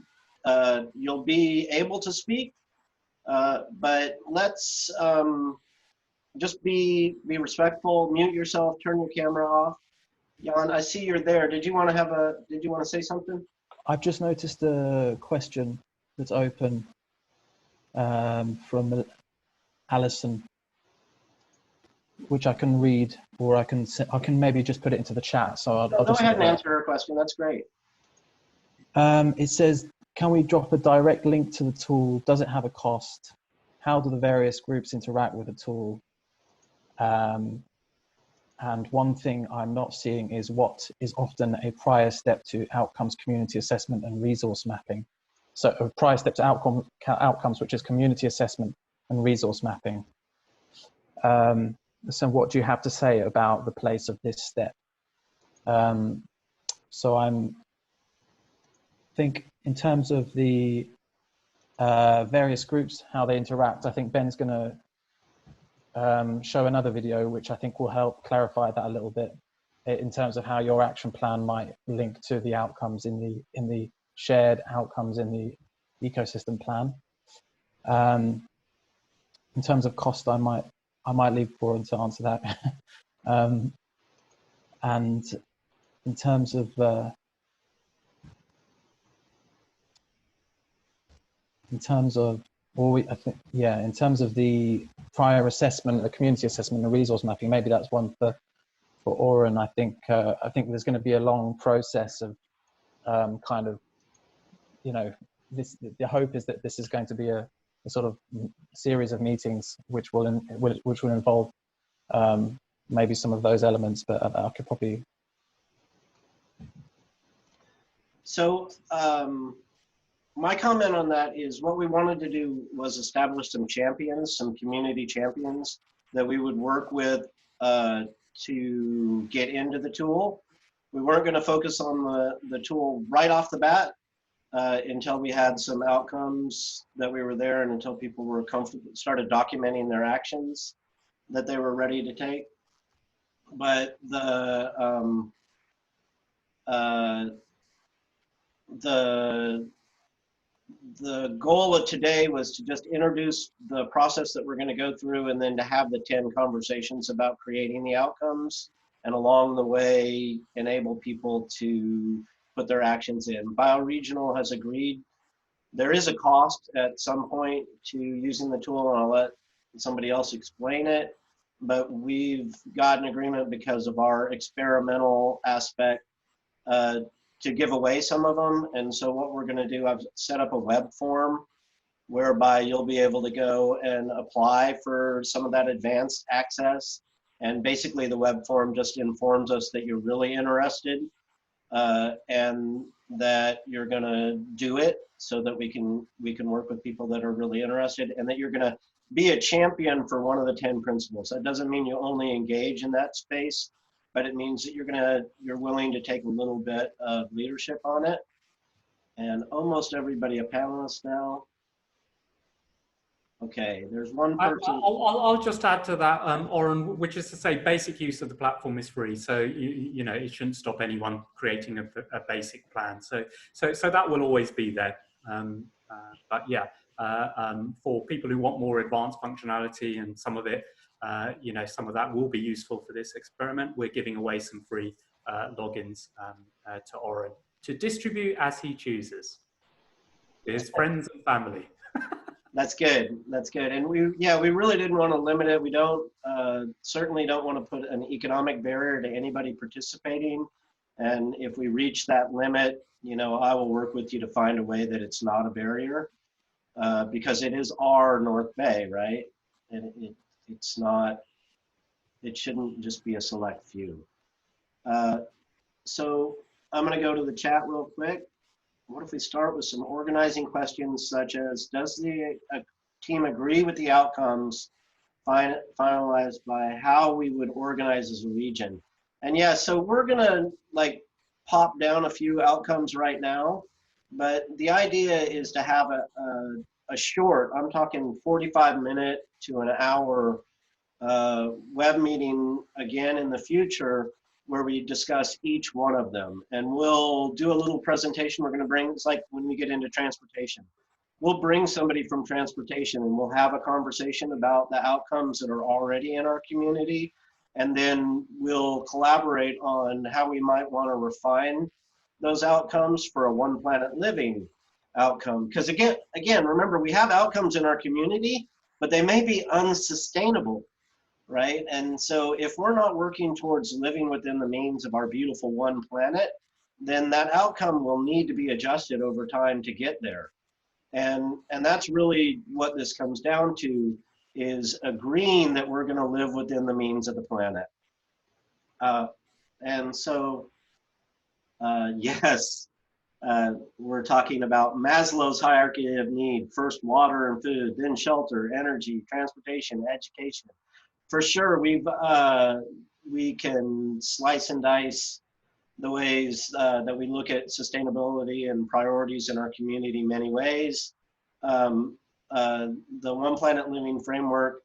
you'll be able to speak, but let's just be respectful, mute yourself, turn your camera off. Jan, I see you're there. Did you want to say something? I've just noticed a question that's open from Alison, which I can read, or I can maybe just put it into the chat. So I'll go just ahead and answer her question. That's great. It says, can we drop a direct link to the tool? Does it have a cost? How do the various groups interact with the tool? And one thing I'm not seeing is what is often a prior step to outcomes community assessment and resource mapping. So a prior step to outcomes, which is community assessment and resource mapping. So what do you have to say about the place of this step? So I'm think in terms of the various groups, how they interact, I think Ben's going to show another video, which I think will help clarify that a little bit in terms of how your action plan might link to the outcomes in the shared outcomes in the ecosystem plan. In terms of cost, I might leave Pooran to answer that. And in terms of I think, yeah, in terms of the prior assessment, the community assessment, the resource mapping, maybe that's one for Pooran. I think there's going to be a long process of kind of, you know, the hope is that this is going to be a sort of series of meetings which will involve maybe some of those elements, but I could probably. So my comment on that is what we wanted to do was establish some champions, some community champions that we would work with to get into the tool. We weren't going to focus on the tool right off the bat until we had some outcomes that we were there and until people were comfortable, started documenting their actions that they were ready to take. But the goal of today was to just introduce the process that we're going to go through and then to have the 10 conversations about creating the outcomes and along the way enable people to put their actions in. Bioregional has agreed there is a cost at some point to using the tool, and I'll let somebody else explain it, but we've got an agreement because of our experimental aspect to give away some of them. And so what we're going to do, I've set up a web form whereby you'll be able to go and apply for some of that advanced access. And basically the web form just informs us that you're really interested and that you're going to do it so that we can work with people that are really interested, and that you're going to be a champion for one of the 10 principles. That doesn't mean you only engage in that space, but it means that you're willing to take a little bit of leadership on it. And almost everybody a panelist now. Okay, there's one person. I'll just add to that, Oren, which is to say basic use of the platform is free. So, you know, it shouldn't stop anyone creating a basic plan. So that will always be there. But yeah, for people who want more advanced functionality and some of it, you know, some of that will be useful for this experiment. We're giving away some free logins to Oren to distribute as he chooses to his friends and family. That's good. That's good. And we really didn't want to limit it. We don't certainly don't want to put an economic barrier to anybody participating. And if we reach that limit, you know, I will work with you to find a way that it's not a barrier because it is our North Bay, right? And it's not, it shouldn't just be a select few. So I'm going to go to the chat real quick. What if we start with some organizing questions such as, does the team agree with the outcomes finalized by how we would organize as a region? And yeah, so we're going to like pop down a few outcomes right now, but the idea is to have a short, I'm talking 45-minute to an hour web meeting again in the future where we discuss each one of them. And we'll do a little presentation we're going to bring. It's like when we get into transportation. We'll bring somebody from transportation and we'll have a conversation about the outcomes that are already in our community. And then we'll collaborate on how we might want to refine those outcomes for a OnePlanet living outcome. Because again, remember, we have outcomes in our community, but they may be unsustainable. Right? And so if we're not working towards living within the means of our beautiful OnePlanet, then that outcome will need to be adjusted over time to get there. And that's really what this comes down to, is agreeing that we're going to live within the means of the planet. And so, yes, we're talking about Maslow's hierarchy of need: first water and food, then shelter, energy, transportation, education. For sure, we can slice and dice the ways that we look at sustainability and priorities in our community many ways. The OnePlanet Living framework,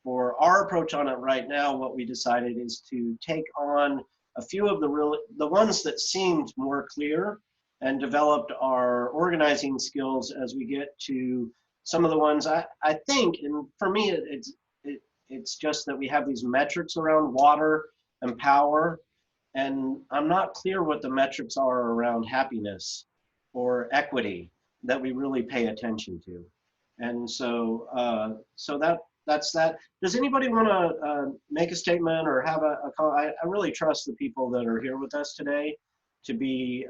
for our approach on it right now, what we decided is to take on a few of the ones that seemed more clear and developed our organizing skills as we get to some of the ones I think, and for me, it's just that we have these metrics around water and power And I'm not clear what the metrics are around happiness or equity that we really pay attention to. And so, that's that. Does anybody want to make a statement or have I really trust the people that are here with us today to be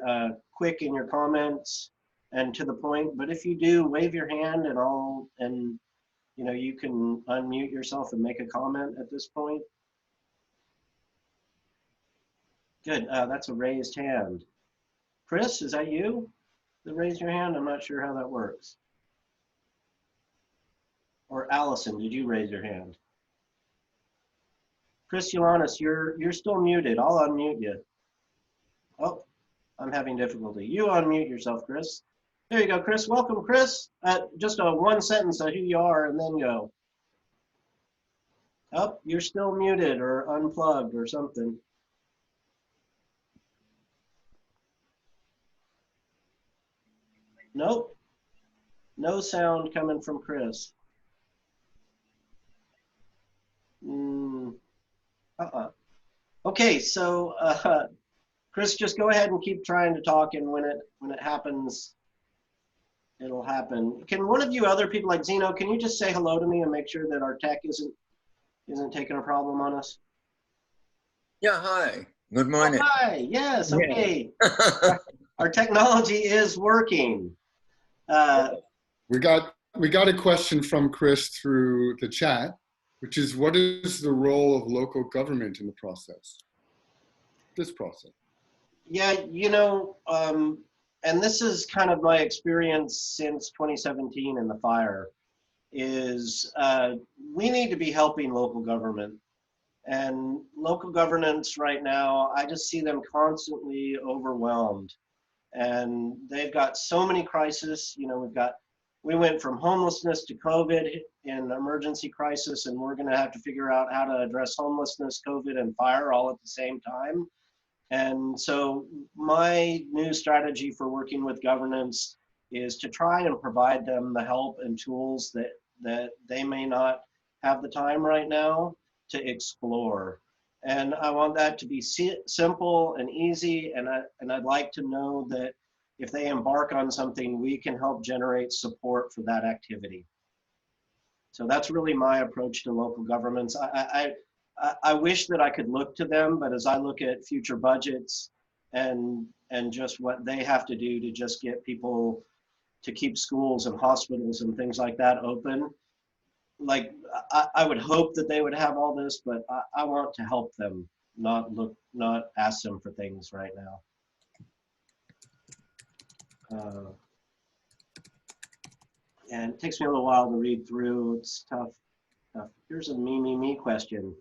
quick in your comments and to the point. But if you do, wave your hand and you know, you can unmute yourself and make a comment at this point. Good, that's a raised hand. Chris, is that you that raised your hand? I'm not sure how that works. Or Allison, did you raise your hand? Chris Ulanis, you're still muted. I'll unmute you. Oh, I'm having difficulty. You unmute yourself, Chris. There you go, Chris. Welcome, Chris. Just a one sentence of who you are and then go. Oh, you're still muted or unplugged or something. Nope. No sound coming from Chris. Okay, so Chris, just go ahead and keep trying to talk, and when it happens, it'll happen. Can one of you other people, like Zeno, can you just say hello to me and make sure that our tech isn't taking a problem on us? Yeah, hi. Good morning. Oh, hi. Yes. Okay. Yeah. Our technology is working. We got a question from Chris through the chat, which is, what is the role of local government in the process? This process. Yeah, you know, and this is kind of my experience since 2017 in the fire, is we need to be helping local government. And local governance right now, I just see them constantly overwhelmed. And they've got so many crises. You know, we went from homelessness to COVID in emergency crisis, and we're gonna have to figure out how to address homelessness, COVID, and fire all at the same time. And so my new strategy for working with governance is to try and provide them the help and tools that they may not have the time right now to explore. And I want that to be simple and easy, and I'd like to know that if they embark on something, we can help generate support for that activity. So that's really my approach to local governments. I wish that I could look to them, but as I look at future budgets and just what they have to do to just get people to keep schools and hospitals and things like that open, like I would hope that they would have all this, but I want to help them, not ask them for things right now. And it takes me a little while to read through. It's tough. Here's a me question.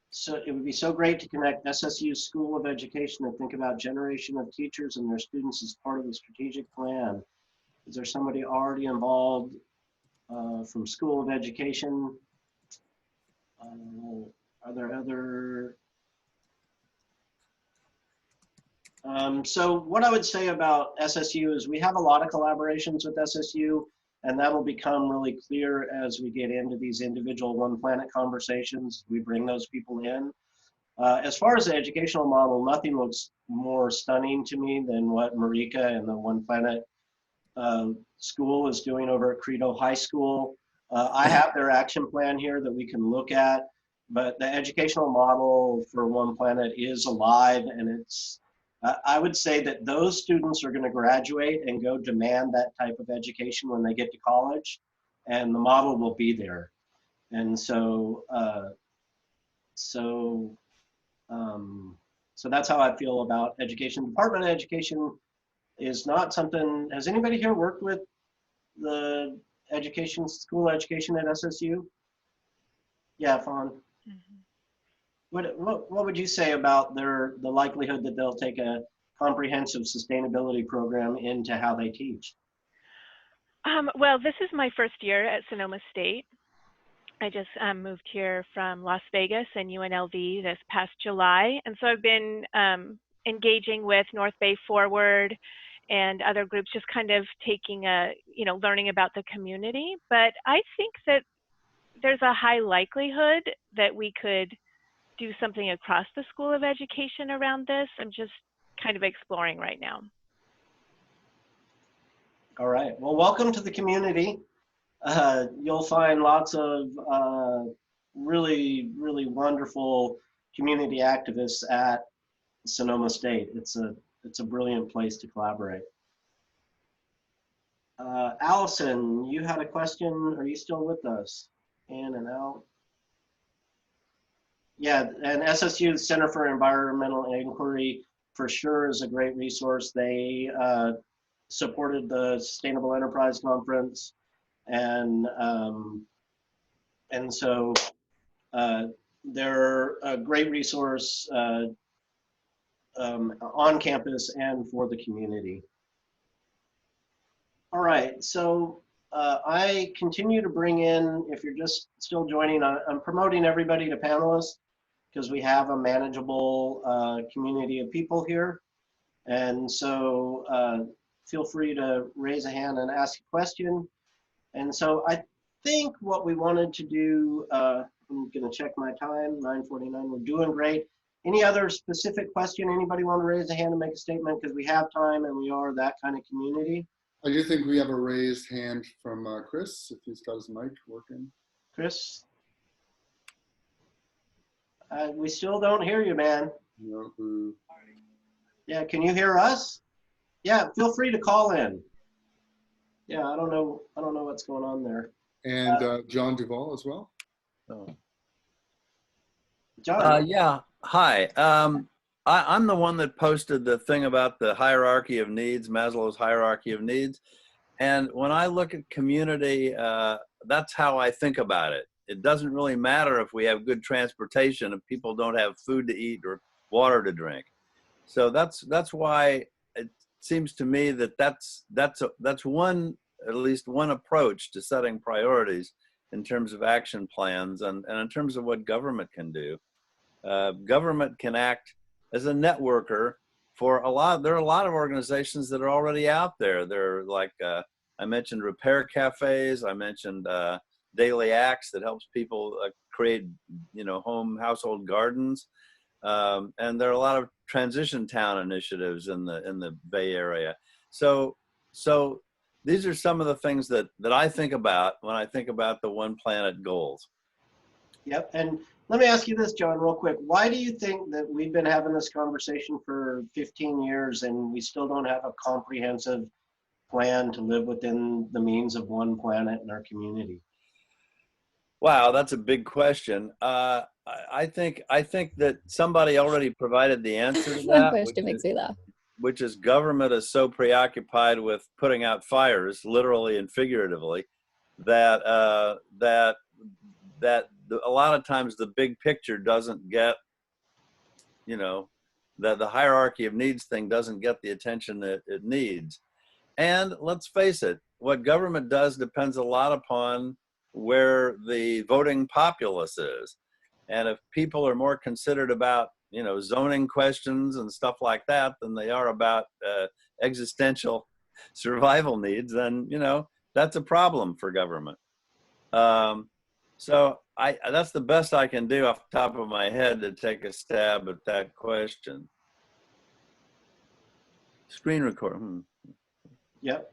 So it would be so great to connect SSU's School of Education and think about generation of teachers and their students as part of the strategic plan. Is there somebody already involved from School of Education? Are there other? So what I would say about SSU is we have a lot of collaborations with SSU, and that'll become really clear as we get into these individual OnePlanet conversations. We bring those people in. As far as the educational model, nothing looks more stunning to me than what Marika and the OnePlanet school is doing over at Credo High School. I have their action plan here that we can look at, but the educational model for OnePlanet is alive, and it's, I would say that those students are going to graduate and go demand that type of education when they get to college, and the model will be there. And so, so that's how I feel about education. Department of Education is not something, has anybody here worked with the education, school education at SSU? Yeah, Fawn. Mm-hmm. What would you say about the likelihood that they'll take a comprehensive sustainability program into how they teach? Well, this is my first year at Sonoma State. I just moved here from Las Vegas and UNLV this past July. And so I've been engaging with North Bay Forward and other groups, just kind of taking learning about the community. But I think that there's a high likelihood that we could do something across the School of Education around this. I'm just kind of exploring right now. All right. Well, welcome to the community. You'll find lots of really, really wonderful community activists at Sonoma State. It's a brilliant place to collaborate. Allison, you had a question. Are you still with us? In and out. Yeah, and SSU Center for Environmental Inquiry for sure is a great resource. They supported the Sustainable Enterprise Conference, and so they're a great resource on campus and for the community. All right, so I continue to bring in, if you're just still joining, I'm promoting everybody to panelists because we have a manageable community of people here. And so feel free to raise a hand and ask a question. And so I think what we wanted to do, I'm gonna check my time, 9:49, we're doing great. Any other specific question? Anybody want to raise a hand and make a statement? Because we have time and we are that kind of community. I do think we have a raised hand from Chris, if he's got his mic working. Chris? We still don't hear you, man. No. Yeah, can you hear us? Yeah, feel free to call in. Yeah, I don't know what's going on there. And John Duvall as well. Oh. John? Yeah, hi. I'm the one that posted the thing about the hierarchy of needs, Maslow's hierarchy of needs. And when I look at community, that's how I think about it. It doesn't really matter if we have good transportation if people don't have food to eat or water to drink. So that's why it seems to me that that's one, at least one approach to setting priorities in terms of action plans and in terms of what government can do. Government can act as a networker for there are a lot of organizations that are already out there. They're like, I mentioned repair cafes, I mentioned Daily Acts that helps people create, household gardens. And there are a lot of transition town initiatives in the Bay Area. So these are some of the things that I think about when I think about the OnePlanet goals. Yep, and let me ask you this, John, real quick. Why do you think that we've been having this conversation for 15 years and we still don't have a comprehensive plan to live within the means of OnePlanet in our community? Wow, that's a big question. I think that somebody already provided the answer to that, which is government is so preoccupied with putting out fires, literally and figuratively, that a lot of times the big picture doesn't get, that the hierarchy of needs thing doesn't get the attention that it needs. And let's face it, what government does depends a lot upon where the voting populace is. And if people are more considered about, zoning questions and stuff like that than they are about existential survival needs, then, that's a problem for government. So that's the best I can do off the top of my head to take a stab at that question. Screen record. Yep.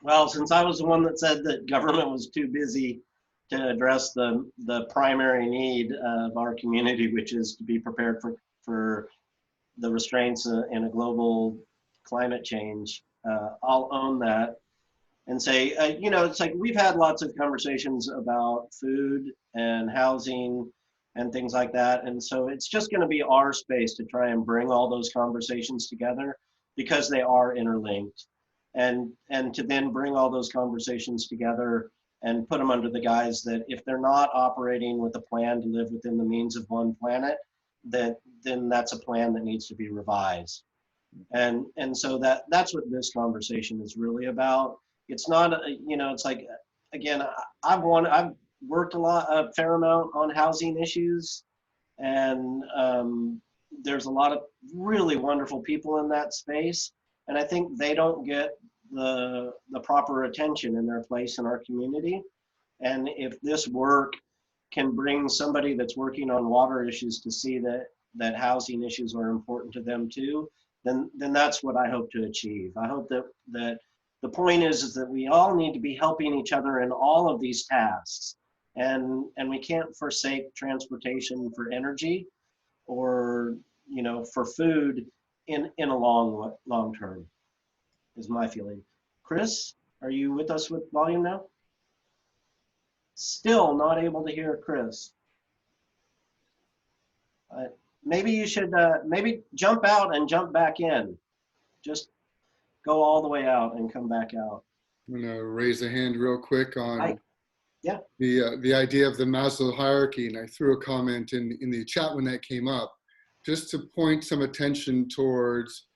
Well, since I was the one that said that government was too busy to address the primary need of our community, which is to be prepared for the restraints in a global climate change, I'll own that and say, it's like we've had lots of conversations about food and housing and things like that. And so it's just going to be our space to try and bring all those conversations together because they are interlinked. And to then bring all those conversations together and put them under the guise that if they're not operating with a plan to live within the means of OnePlanet, then that's a plan that needs to be revised. And so that's what this conversation is really about. It's not, it's like, again, I've worked a fair amount on housing issues, and there's a lot of really wonderful people in that space. And I think they don't get the proper attention in their place in our community. And if this work can bring somebody that's working on water issues to see that housing issues are important to them too, then that's what I hope to achieve. I hope that the point is that we all need to be helping each other in all of these tasks, and we can't forsake transportation for energy, or for food in a long term, is my feeling. Chris, are you with us with volume now? Still not able to hear Chris. Maybe you should maybe jump out and jump back in. Just go all the way out and come back out. I'm gonna raise a hand real quick on Yeah. the idea of the Maslow hierarchy, and I threw a comment in the chat when that came up, just to point some attention towards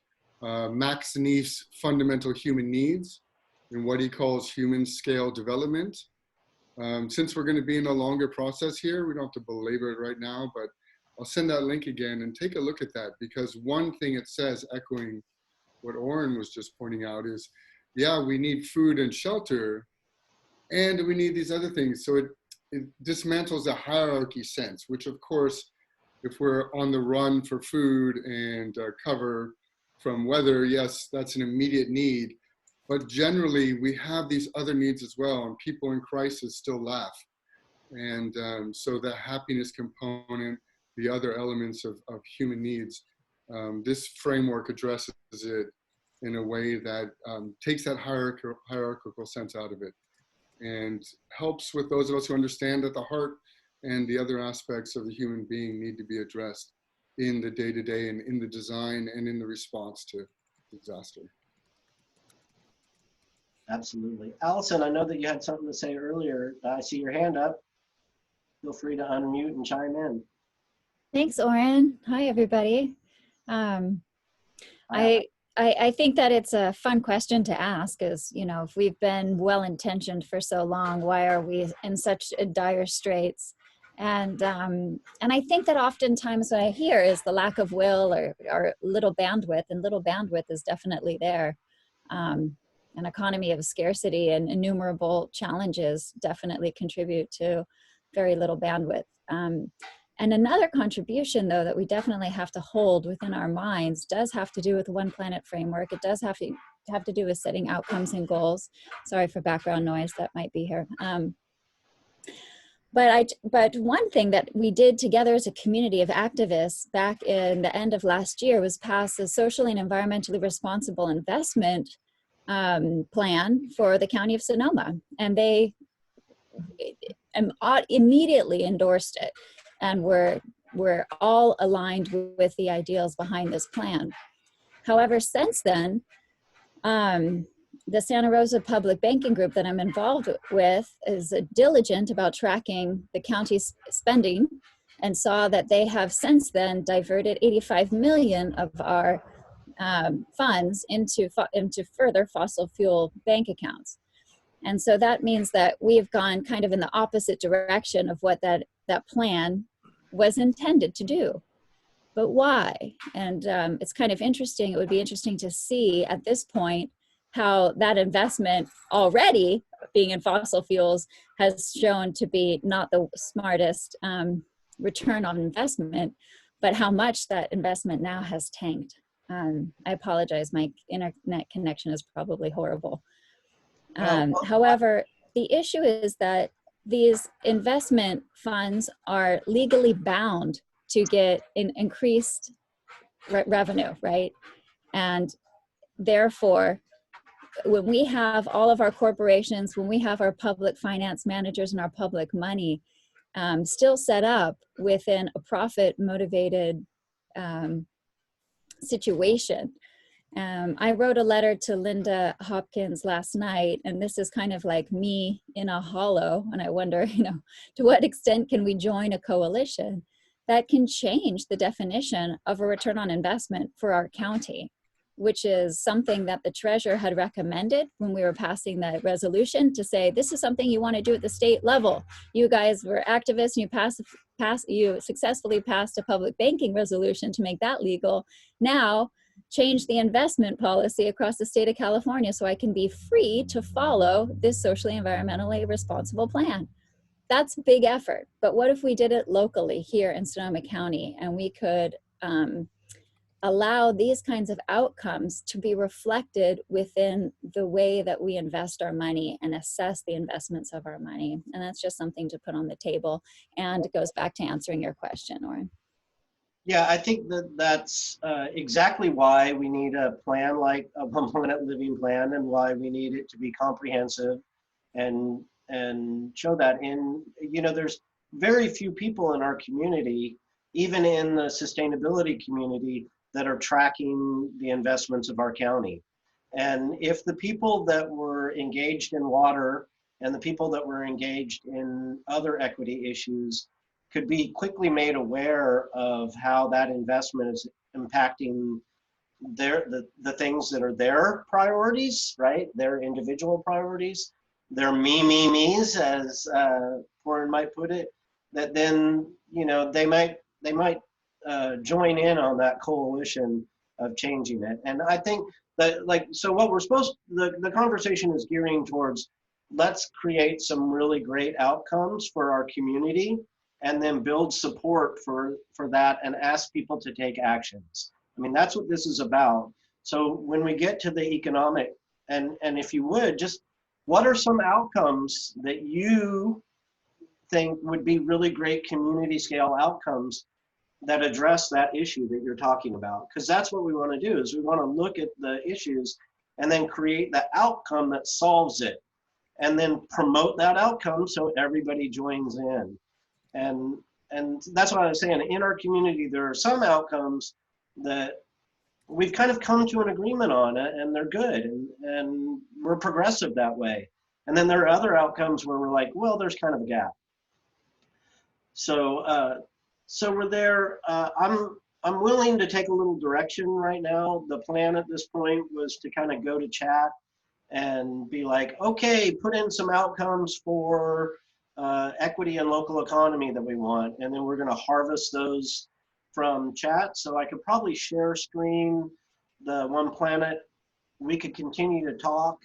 Max Neef's fundamental human needs and what he calls human scale development. Since we're going to be in a longer process here, we don't have to belabor it right now, but I'll send that link again and take a look at that, because one thing it says, echoing what Oren was just pointing out, is, yeah, we need food and shelter, and we need these other things. So it dismantles the hierarchy sense, which of course, if we're on the run for food and cover from weather, yes, that's an immediate need. But generally, we have these other needs as well, and people in crisis still laugh. And so the happiness component, the other elements of human needs, this framework addresses it in a way that takes that hierarchical sense out of it, and helps with those of us who understand that the heart and the other aspects of the human being need to be addressed in the day-to-day and in the design and in the response to disaster. Absolutely. Allison, I know that you had something to say earlier. I see your hand up. Feel free to unmute and chime in. Thanks, Oren. Hi, everybody. I think that it's a fun question to ask, is, if we've been well-intentioned for so long, why are we in such dire straits? And I think that oftentimes what I hear is the lack of will or little bandwidth, and little bandwidth is definitely there. An economy of scarcity and innumerable challenges definitely contribute to very little bandwidth. And another contribution, though, that we definitely have to hold within our minds does have to do with the OnePlanet framework. It does have to do with setting outcomes and goals. Sorry for background noise that might be here. But one thing that we did together as a community of activists back in the end of last year was pass a socially and environmentally responsible investment plan for the County of Sonoma. And they immediately endorsed it. And we're all aligned with the ideals behind this plan. However, since then, the Santa Rosa Public Banking Group that I'm involved with is diligent about tracking the county's spending, and saw that they have since then diverted 85 million of our funds into further fossil fuel bank accounts. And so that means that we have gone kind of in the opposite direction of what that plan was intended to do. But why? And it's kind of interesting. It would be interesting to see at this point how that investment, already being in fossil fuels, has shown to be not the smartest return on investment, but how much that investment now has tanked. I apologize, my internet connection is probably horrible. However, the issue is that these investment funds are legally bound to get increased revenue, right? And therefore, when we have all of our corporations, when we have our public finance managers and our public money still set up within a profit-motivated situation. I wrote a letter to Linda Hopkins last night, and this is kind of like me in a hollow, and I wonder, to what extent can we join a coalition that can change the definition of a return on investment for our county, which is something that the treasurer had recommended when we were passing the resolution, to say, this is something you want to do at the state level. You guys were activists, and you successfully passed a public banking resolution to make that legal. Now, change the investment policy across the state of California so I can be free to follow this socially environmentally responsible plan. that's a big effort. But what if we did it locally here in Sonoma County, and we could allow these kinds of outcomes to be reflected within the way that we invest our money and assess the investments of our money. And that's just something to put on the table. And it goes back to answering your question, Oren. Yeah, I think that's exactly why we need a plan like a OnePlanet Living Plan, and why we need it to be comprehensive and show that there's very few people in our community, even in the sustainability community, that are tracking the investments of our county. And if the people that were engaged in water and the people that were engaged in other equity issues could be quickly made aware of how that investment is impacting the things that are their priorities, right? Their individual priorities, their me's, as Pooran might put it, that then, they might join in on that coalition of changing it. And I think that, so what we're the conversation is gearing towards, let's create some really great outcomes for our community, and then build support for that and ask people to take actions. I mean, that's what this is about. So when we get to the economic, and if you would, just what are some outcomes that you think would be really great community scale outcomes that address that issue that you're talking about? Because that's what we want to do, is we want to look at the issues and then create the outcome that solves it, and then promote that outcome so everybody joins in. And that's what I was saying. In our community, there are some outcomes that we've kind of come to an agreement on, and they're good, and we're progressive that way. And then there are other outcomes where we're like, well, there's kind of a gap. So we're there. I'm willing to take a little direction right now. The plan at this point was to kind of go to chat and be like, okay, put in some outcomes for equity and local economy that we want, and then we're going to harvest those from chat. So I could probably share screen the OnePlanet. We could continue to talk,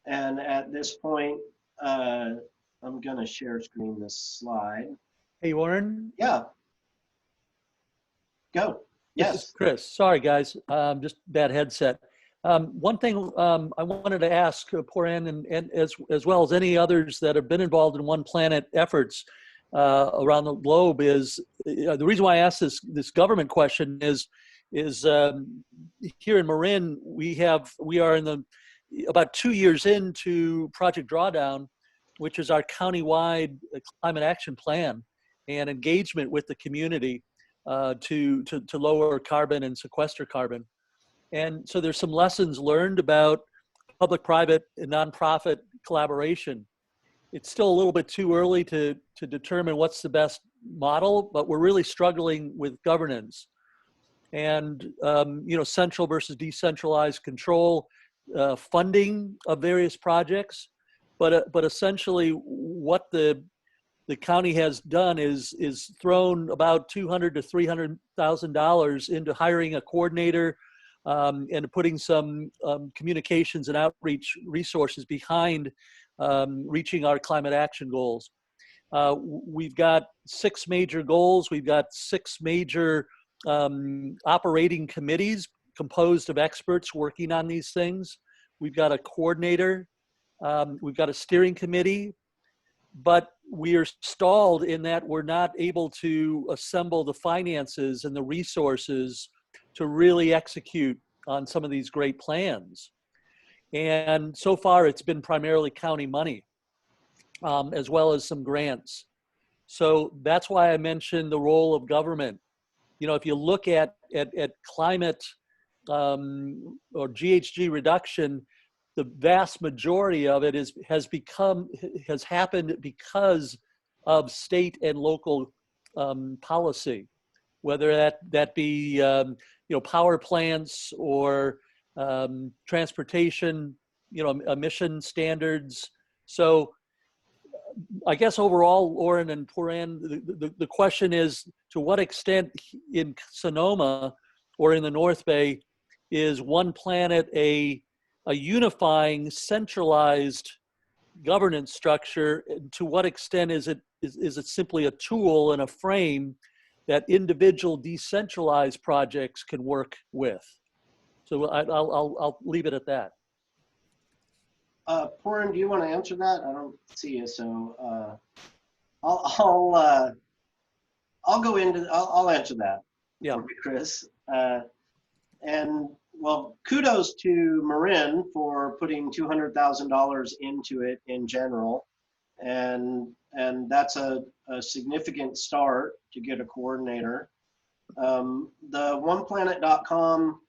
and at this point, I'm going to share screen this slide. Hey, Warren. Yeah. Go. Yes. This is Chris. Sorry, guys. Just bad headset. One thing I wanted to ask Pooran, and as well as any others that have been involved in OnePlanet efforts around the globe, is the reason why I asked this government question is here in Marin we are in about 2 years into Project Drawdown, which is our countywide climate action plan and engagement with the community to lower carbon and sequester carbon. And so there's some lessons learned about public-private and nonprofit collaboration. It's still a little bit too early to determine what's the best model, but we're really struggling with governance and central versus decentralized control, funding of various projects. But essentially, what the county has done is thrown about $200,000 to $300,000 into hiring a coordinator. And putting some communications and outreach resources behind reaching our climate action goals. We've got 6 major goals. We've got 6 major operating committees composed of experts working on these things. We've got a coordinator. We've got a steering committee. But we are stalled in that we're not able to assemble the finances and the resources to really execute on some of these great plans. And so far it's been primarily county money, as well as some grants. So that's why I mentioned the role of government. If you look at climate or GHG reduction, the vast majority of it has happened because of state and local policy, whether that be power plants or transportation, emission standards. So I guess overall, Oren and Pooran, the question is, to what extent in Sonoma or in the North Bay is OnePlanet a unifying, centralized governance structure. To what extent is it simply a tool and a frame that individual decentralized projects can work with? So I'll leave it at that. Pooran, do you want to answer that? I don't see you, so I'll go into, I'll answer that. Yeah. For you, Chris. And well, kudos to Marin for putting $200,000 into it in general. And that's a significant start to get a coordinator. The OnePlanet.com,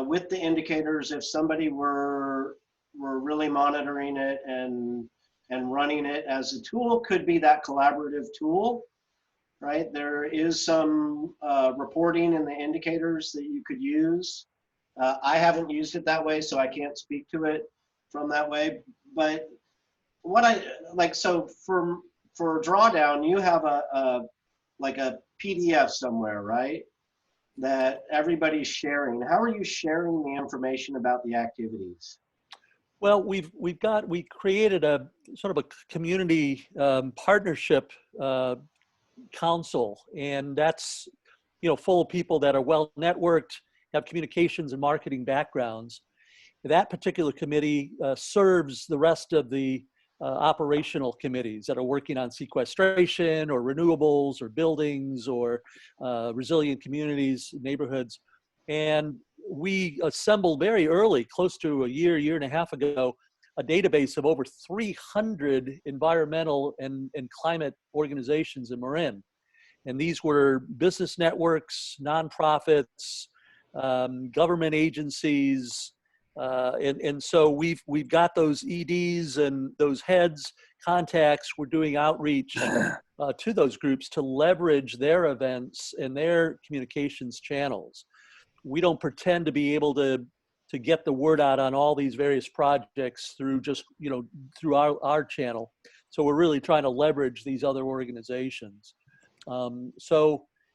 with the indicators, if somebody were really monitoring it and running it as a tool, could be that collaborative tool, right? There is some reporting in the indicators that you could use. I haven't used it that way, so I can't speak to it from that way. But what I like, so for drawdown, you have like a PDF somewhere, right? That everybody's sharing. How are you sharing the information about the activities? Well, we created a sort of a community partnership council, and that's, you know, full of people that are well networked, have communications and marketing backgrounds. That particular committee serves the rest of the operational committees that are working on sequestration or renewables or buildings or resilient communities, neighborhoods. And we assembled very early, close to a year and a half ago, a database of over 300 environmental and climate organizations in Marin. And these were business networks, nonprofits, government agencies, and so we've got those EDs and those heads, contacts. We're doing outreach to those groups to leverage their events and their communications channels. We don't pretend to be able to get the word out on all these various projects through just, you know, through our channel. So we're really trying to leverage these other organizations.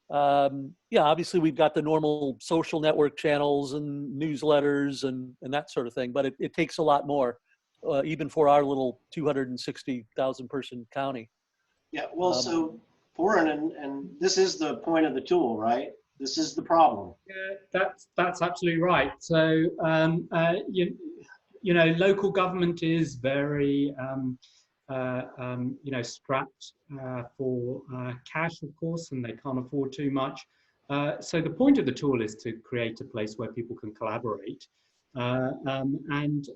Yeah, obviously we've got the normal social network channels and newsletters and that sort of thing, but it takes a lot more, even for our little 260,000 person county. Yeah, well, so Pooran, and this is the point of the tool, right? This is the problem. Yeah, that's absolutely right. So, you know, local government is very, you know, strapped for cash, of course, and they can't afford too much. So the point of the tool is to create a place where people can collaborate, and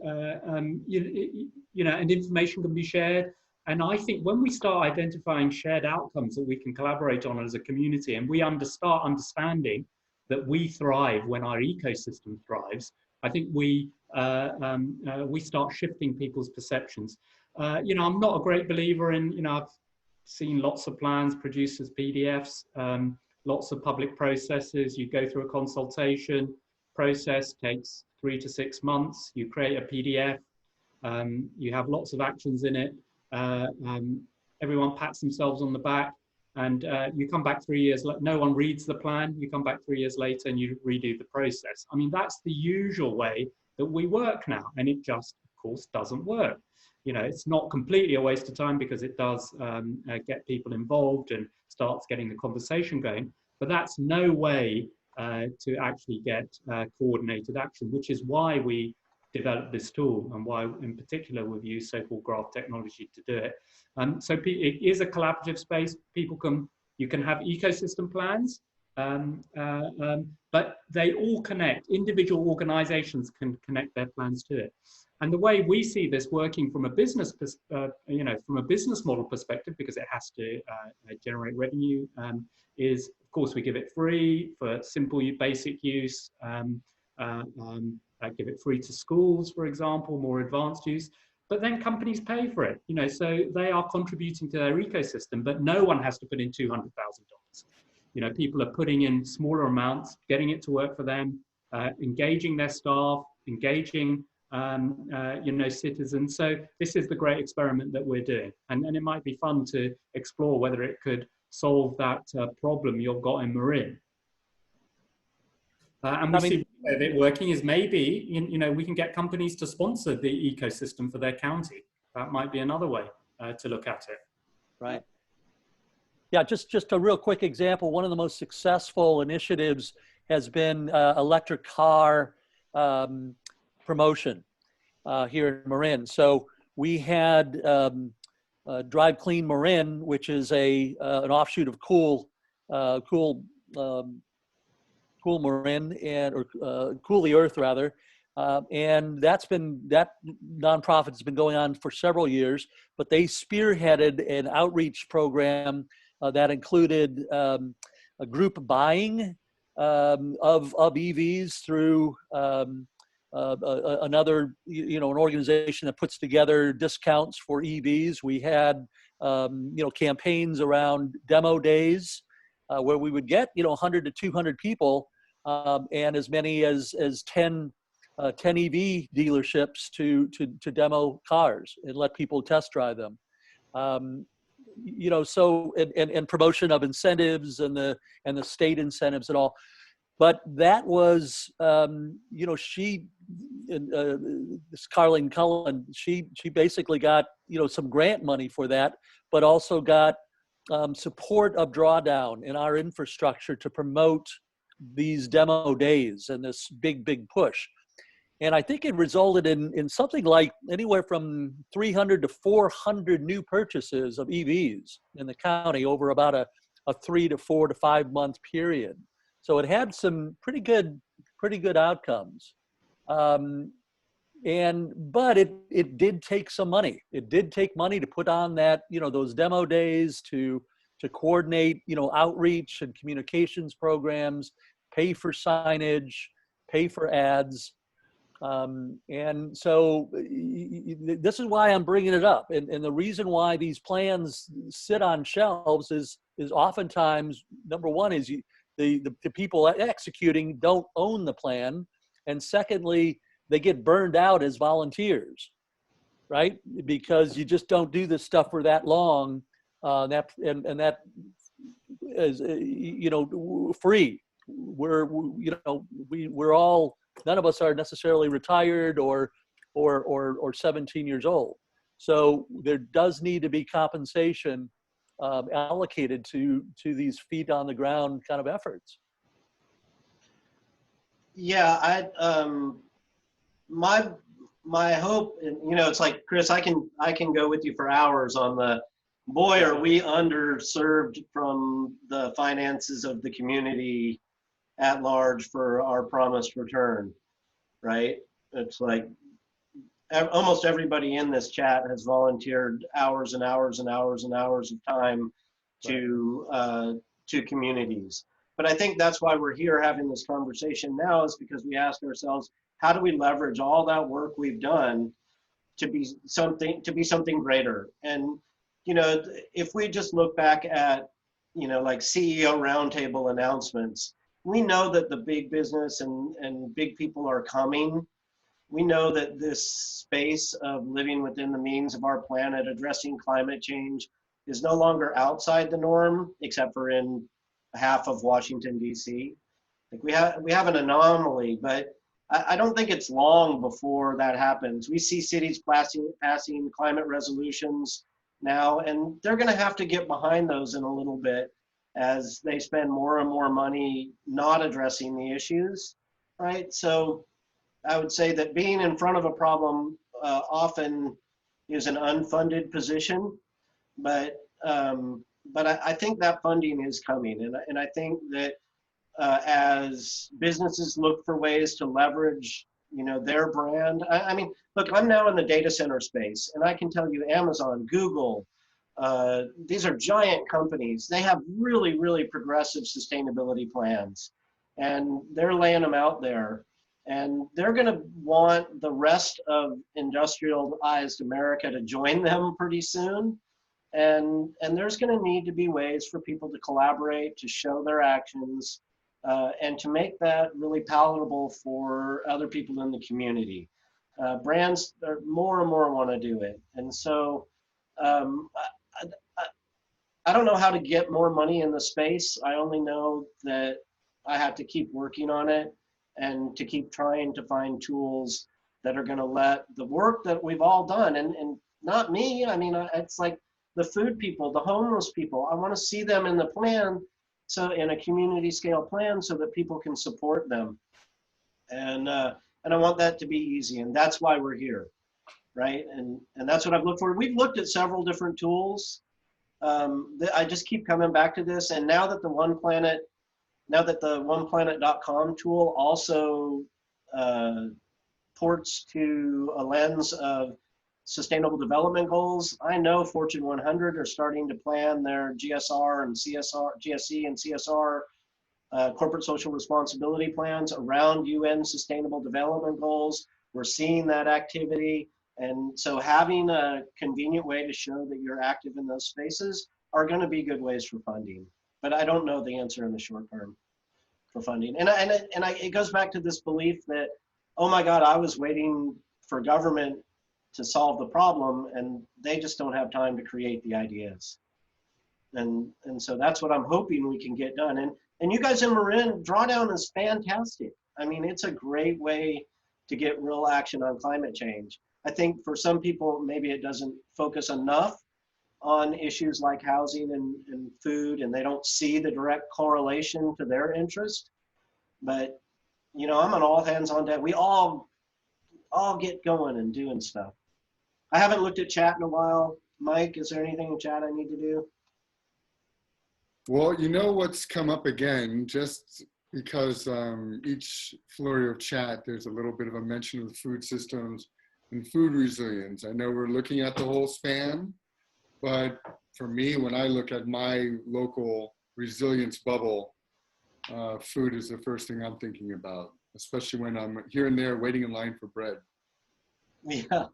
you know, and information can be shared. And I think when we start identifying shared outcomes that we can collaborate on as a community, and we start understanding that we thrive when our ecosystem thrives, I think we start shifting people's perceptions. You know, I'm not a great believer in, you know, I've seen lots of plans produced as PDFs, lots of public processes. You go through a consultation process, takes 3 to 6 months. You create a PDF. You have lots of actions in it. Everyone pats themselves on the back, and you come back 3 years, no one reads the plan. You come back 3 years later and you redo the process. I mean, that's the usual way that we work now, and it just, of course, doesn't work. You know, it's not completely a waste of time because it does get people involved and starts getting the conversation going, but that's no way to actually get coordinated action, which is why we developed this tool and why in particular we've used so-called graph technology to do it. So it is a collaborative space. You can have ecosystem plans, but they all connect. Individual organizations can connect their plans to it. And the way we see this working from a business, you know, from a business model perspective, because it has to generate revenue, is of course we give it free for simple basic use. Give it free to schools, for example, more advanced use. But then companies pay for it, you know, so they are contributing to their ecosystem, but no one has to put in $200,000. You know, people are putting in smaller amounts, getting it to work for them, engaging their staff, engaging you know, citizens. So this is the great experiment that we're doing, and it might be fun to explore whether it could solve that problem you've got in Marin. And we see it working is maybe, you know, we can get companies to sponsor the ecosystem for their county. that might be another way to look at it. Right. Yeah, just a real quick example. One of the most successful initiatives has been electric car promotion here in Marin. So we had Drive Clean Marin, which is an offshoot of Cool Marin or Cool the Earth rather. And that nonprofit's been going on for several years, but they spearheaded an outreach program that included a group buying of EVs through another, an organization that puts together discounts for EVs. We had, campaigns around demo days where we would get, 100 to 200 people and as many as 10 EV dealerships to demo cars and let people test drive them. So and promotion of incentives and the state incentives and all. But that was, this Carlene Cullen, she basically got, some grant money for that, but also got support of Drawdown in our infrastructure to promote these demo days and this big push. And I think it resulted in something like anywhere from 300 to 400 new purchases of EVs in the county over about a 3 to 4 to 5 month period. So it had some pretty good outcomes. But it did take some money. It did take money to put on that, those demo days, to coordinate, outreach and communications programs, pay for signage, pay for ads. And so this is why I'm bringing it up. And the reason why these plans sit on shelves is oftentimes, number one, is the people executing don't own the plan. And secondly, they get burned out as volunteers, right? Because you just don't do this stuff for that long. That is, free. We're all, none of us are necessarily retired or 17 years old. So there does need to be compensation allocated to these feet on the ground kind of efforts. Yeah, my hope, it's like, Chris, I can go with you for hours on the, boy, are we underserved from the finances of the community at large for our promised return, right? It's like almost everybody in this chat has volunteered hours and hours and hours and hours of time to communities. But I think that's why we're here having this conversation now, is because we ask ourselves, how do we leverage all that work we've done to be something greater? And, if we just look back at, like CEO roundtable announcements, we know that the big business and big people are coming. We know that this space of living within the means of our planet, addressing climate change, is no longer outside the norm, except for in half of Washington, D.C. Like we have an anomaly, but I don't think it's long before that happens. We see cities passing climate resolutions now, and they're going to have to get behind those in a little bit as they spend more and more money not addressing the issues, right? So I would say that being in front of a problem often is an unfunded position, but I think that funding is coming, and I think that as businesses look for ways to leverage, their brand. I mean, look, I'm now in the data center space, and I can tell you, Amazon, Google, these are giant companies. They have really, really progressive sustainability plans, and they're laying them out there. And they're going to want the rest of industrialized America to join them pretty soon. And there's going to need to be ways for people to collaborate, to show their actions, and to make that really palatable for other people in the community. Brands more and more want to do it. And so I don't know how to get more money in the space. I only know that I have to keep working on it and to keep trying to find tools that are going to let the work that we've all done, and not me. I mean, it's like the food people, the homeless people. I want to see them in the plan, so in a community scale plan, so that people can support them. And I want that to be easy, and that's why we're here, right? And that's what I've looked for. We've looked at several different tools. I just keep coming back to this, and now that the OnePlanet.com tool also ports to a lens of sustainable development goals, I know Fortune 100 are starting to plan their GSR and CSR, GSE and CSR corporate social responsibility plans around UN sustainable development goals. We're seeing that activity. And so having a convenient way to show that you're active in those spaces are going to be good ways for funding. But I don't know the answer in the short term for funding. And it goes back to this belief that, oh my God, I was waiting for government to solve the problem, and they just don't have time to create the ideas. And so that's what I'm hoping we can get done. And you guys in Marin, Drawdown is fantastic. I mean, it's a great way to get real action on climate change. I think for some people, maybe it doesn't focus enough on issues like housing and food, and they don't see the direct correlation to their interest. But, you know, I'm an all hands on deck. We all get going and doing stuff. I haven't looked at chat in a while. Mike, is there anything in chat I need to do? Well, you know what's come up again, just because each flurry of chat, there's a little bit of a mention of food systems and food resilience. I know we're looking at the whole span, but for me, when I look at my local resilience bubble, food is the first thing I'm thinking about, especially when I'm here and there waiting in line for bread. Yeah.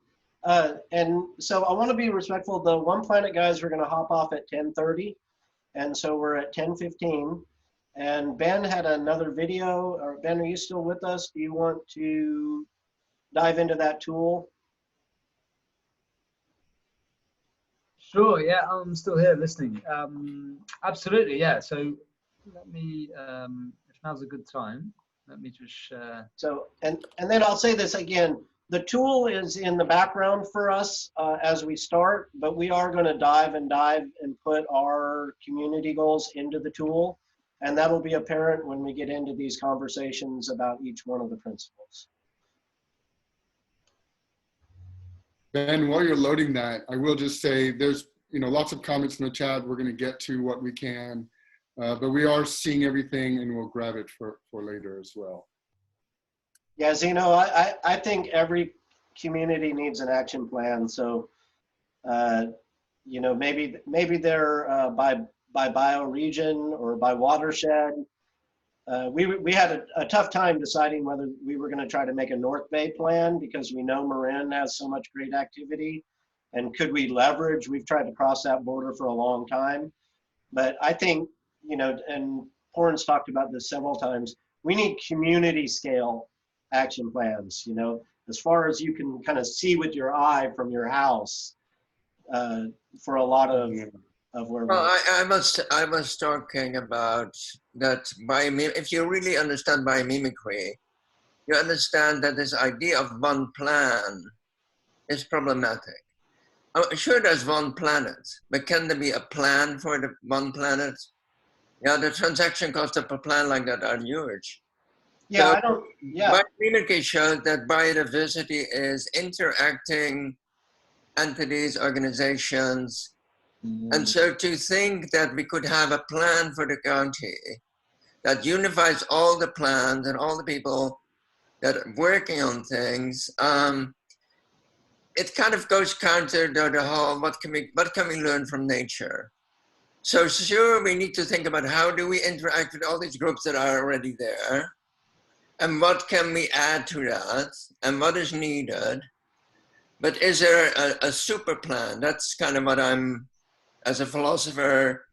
And so I want to be respectful. The OnePlanet guys are going to hop off at 10:30. And so we're at 10:15. And Ben had another video. Or Ben, are you still with us? Do you want to dive into that tool? Sure, yeah, I'm still here listening. Absolutely, yeah. So let me, if now's a good time, let me just share. So, and then I'll say this again. The tool is in the background for us as we start, but we are going to dive and put our community goals into the tool. And that'll be apparent when we get into these conversations about each one of the principles. Ben, while you're loading that, I will just say there's lots of comments in the chat. We're going to get to what we can, but we are seeing everything, and we'll grab it for later as well. Yeah, Zeno, I think every community needs an action plan. So, maybe they're by bioregion or by watershed. We had a tough time deciding whether we were going to try to make a North Bay plan because we know Marin has so much great activity, and could we leverage? We've tried to cross that border for a long time, but I think and Pooran's talked about this several times. We need community scale action plans, as far as you can kind of see with your eye from your house, for a lot of where well, I was talking about that if you really understand biomimicry, you understand that this idea of one plan is problematic. Sure, there's one planet, but can there be a plan for the one planet? Yeah, the transaction costs of a plan like that are huge. Yeah, so biomimicry shows that biodiversity is interacting entities, organizations, and so to think that we could have a plan for the county that unifies all the plans and all the people that are working on things, it kind of goes counter to the whole, what can we learn from nature? So sure, we need to think about how do we interact with all these groups that are already there, and what can we add to that, and what is needed. But is there a super plan? That's kind of what I'm, as a philosopher,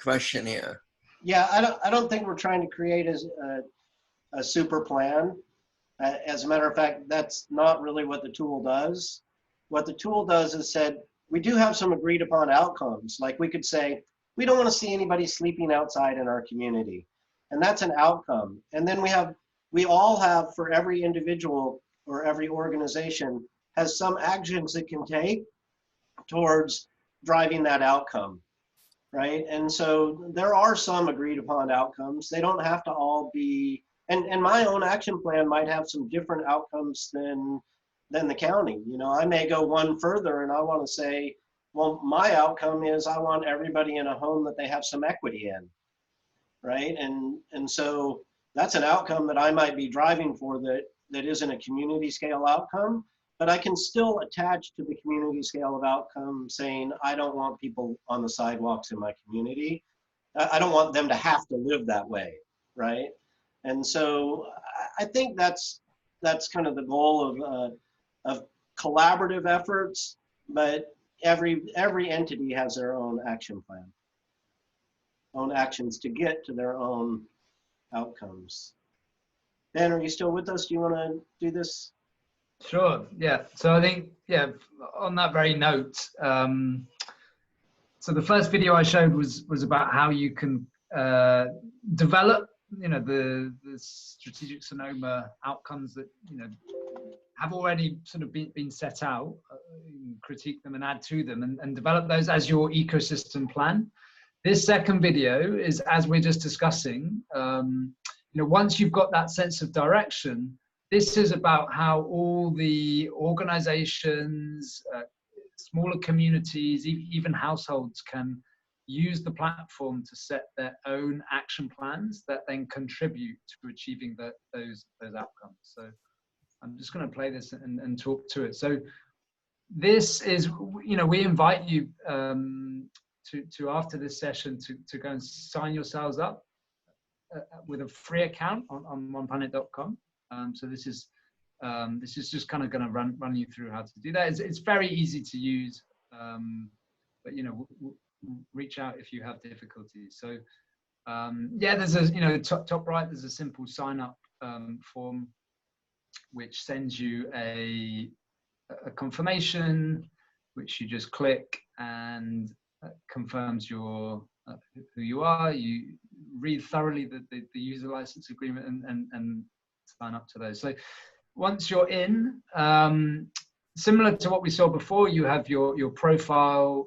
question here. Yeah, I don't think we're trying to create a super plan. As a matter of fact, that's not really what the tool does. What the tool does is said, we do have some agreed upon outcomes. Like we could say, we don't want to see anybody sleeping outside in our community. And that's an outcome. And then we all have, for every individual or every organization, has some actions it can take towards driving that outcome, right? And so there are some agreed upon outcomes. They don't have to all be, and my own action plan might have some different outcomes than the county. You know, I may go one further and I want to say, well, my outcome is I want everybody in a home that they have some equity in, right? And so that's an outcome that I might be driving for that isn't a community scale outcome, but I can still attach to the community scale of outcome saying, I don't want people on the sidewalks in my community. I don't want them to have to live that way, right? And so I think that's kind of the goal of collaborative efforts, but every entity has their own action plan, own actions to get to their own outcomes. Ben, are you still with us? Do you want to do this? Sure, yeah. So I think, yeah, on that very note, so the first video I showed was about how you can develop, you know, the strategic Sonoma outcomes that, you know, have already sort of been set out, critique them and add to them, and develop those as your ecosystem plan. This second video is, as we're just discussing, you know, once you've got that sense of direction, this is about how all the organizations, smaller communities, even households can use the platform to set their own action plans that then contribute to achieving those outcomes. So I'm just going to play this and talk to it. So this is, you know, we invite you to after this session to go and sign yourselves up with a free account on OnePlanet.com. So this is just kind of going to run you through how to do that. It's very easy to use, but you know, reach out if you have difficulties. So yeah, there's a, you know, top right, there's a simple sign up form which sends you a confirmation, which you just click and confirms your who you are. You read thoroughly the user license agreement and sign up to those. So once you're in, similar to what we saw before, you have your profile,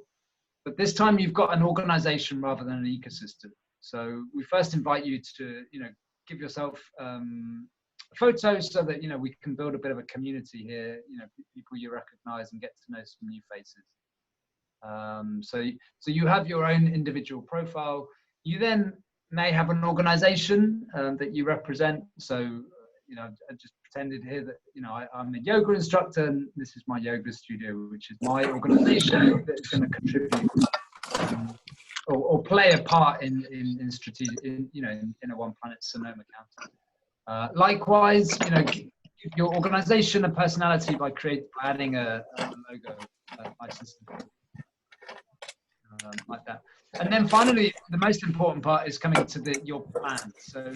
but this time you've got an organization rather than an ecosystem. So we first invite you to, you know, give yourself a photo so that, you know, we can build a bit of a community here, you know, people you recognize and get to know some new faces. So you have your own individual profile. You then may have an organization that you represent. So, you know, I just pretended here that, you know, I'm a yoga instructor and this is my yoga studio, which is my organization that is going to contribute or play a part in strategic, you know, in a OnePlanet Sonoma County. Likewise, you know, give your organization a personality by adding a logo license. Like that. And then finally, the most important part is coming to your plan. So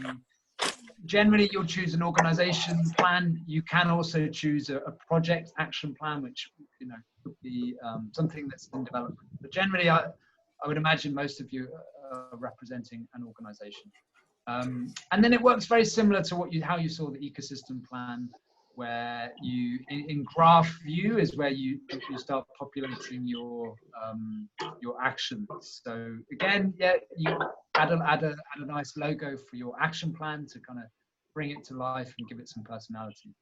generally you'll choose an organization plan. You can also choose a project action plan, which, you know, could be something that's in development. But generally, I would imagine most of you are representing an organization. And then it works very similar to how you saw the ecosystem plan, where you in graph view is where you start populating your actions. So again, yeah, you add a nice logo for your action plan to kind of bring it to life and give it some personality.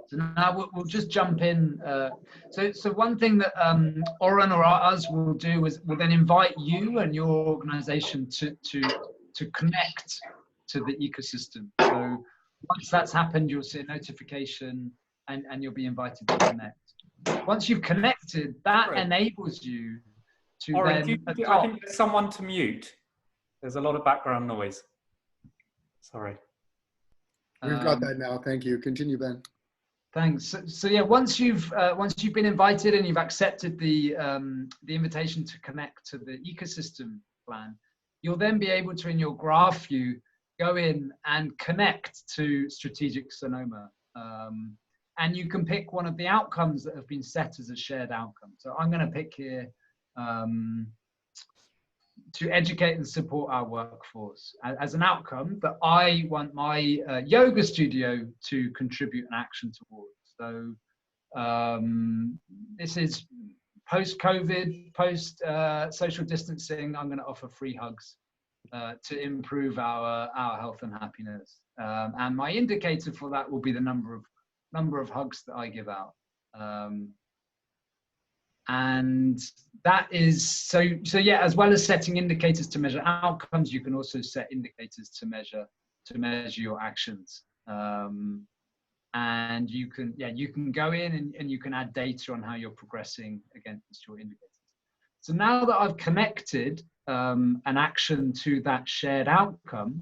So now we'll just jump in. So one thing that Pooran or us will do is we'll then invite you and your organization to connect to the ecosystem. So once that's happened, you'll see a notification and you'll be invited to connect. Once you've connected, that enables you to then I can get someone to mute. There's a lot of background noise. Sorry. We've got that now. Thank you. Continue, Ben. Thanks. So yeah, once you've been invited and you've accepted the invitation to connect to the ecosystem plan, you'll then be able to, in your graph view, go in and connect to strategic Sonoma. And you can pick one of the outcomes that have been set as a shared outcome. So I'm going to pick here to educate and support our workforce as an outcome that I want my yoga studio to contribute an action towards. So this is post-COVID, post-social distancing. I'm going to offer free hugs to improve our health and happiness. And my indicator for that will be the number of hugs that I give out. And that is so yeah, as well as setting indicators to measure outcomes, you can also set indicators to measure your actions. And you can go in and you can add data on how you're progressing against your indicators. So now that I've connected an action to that shared outcome,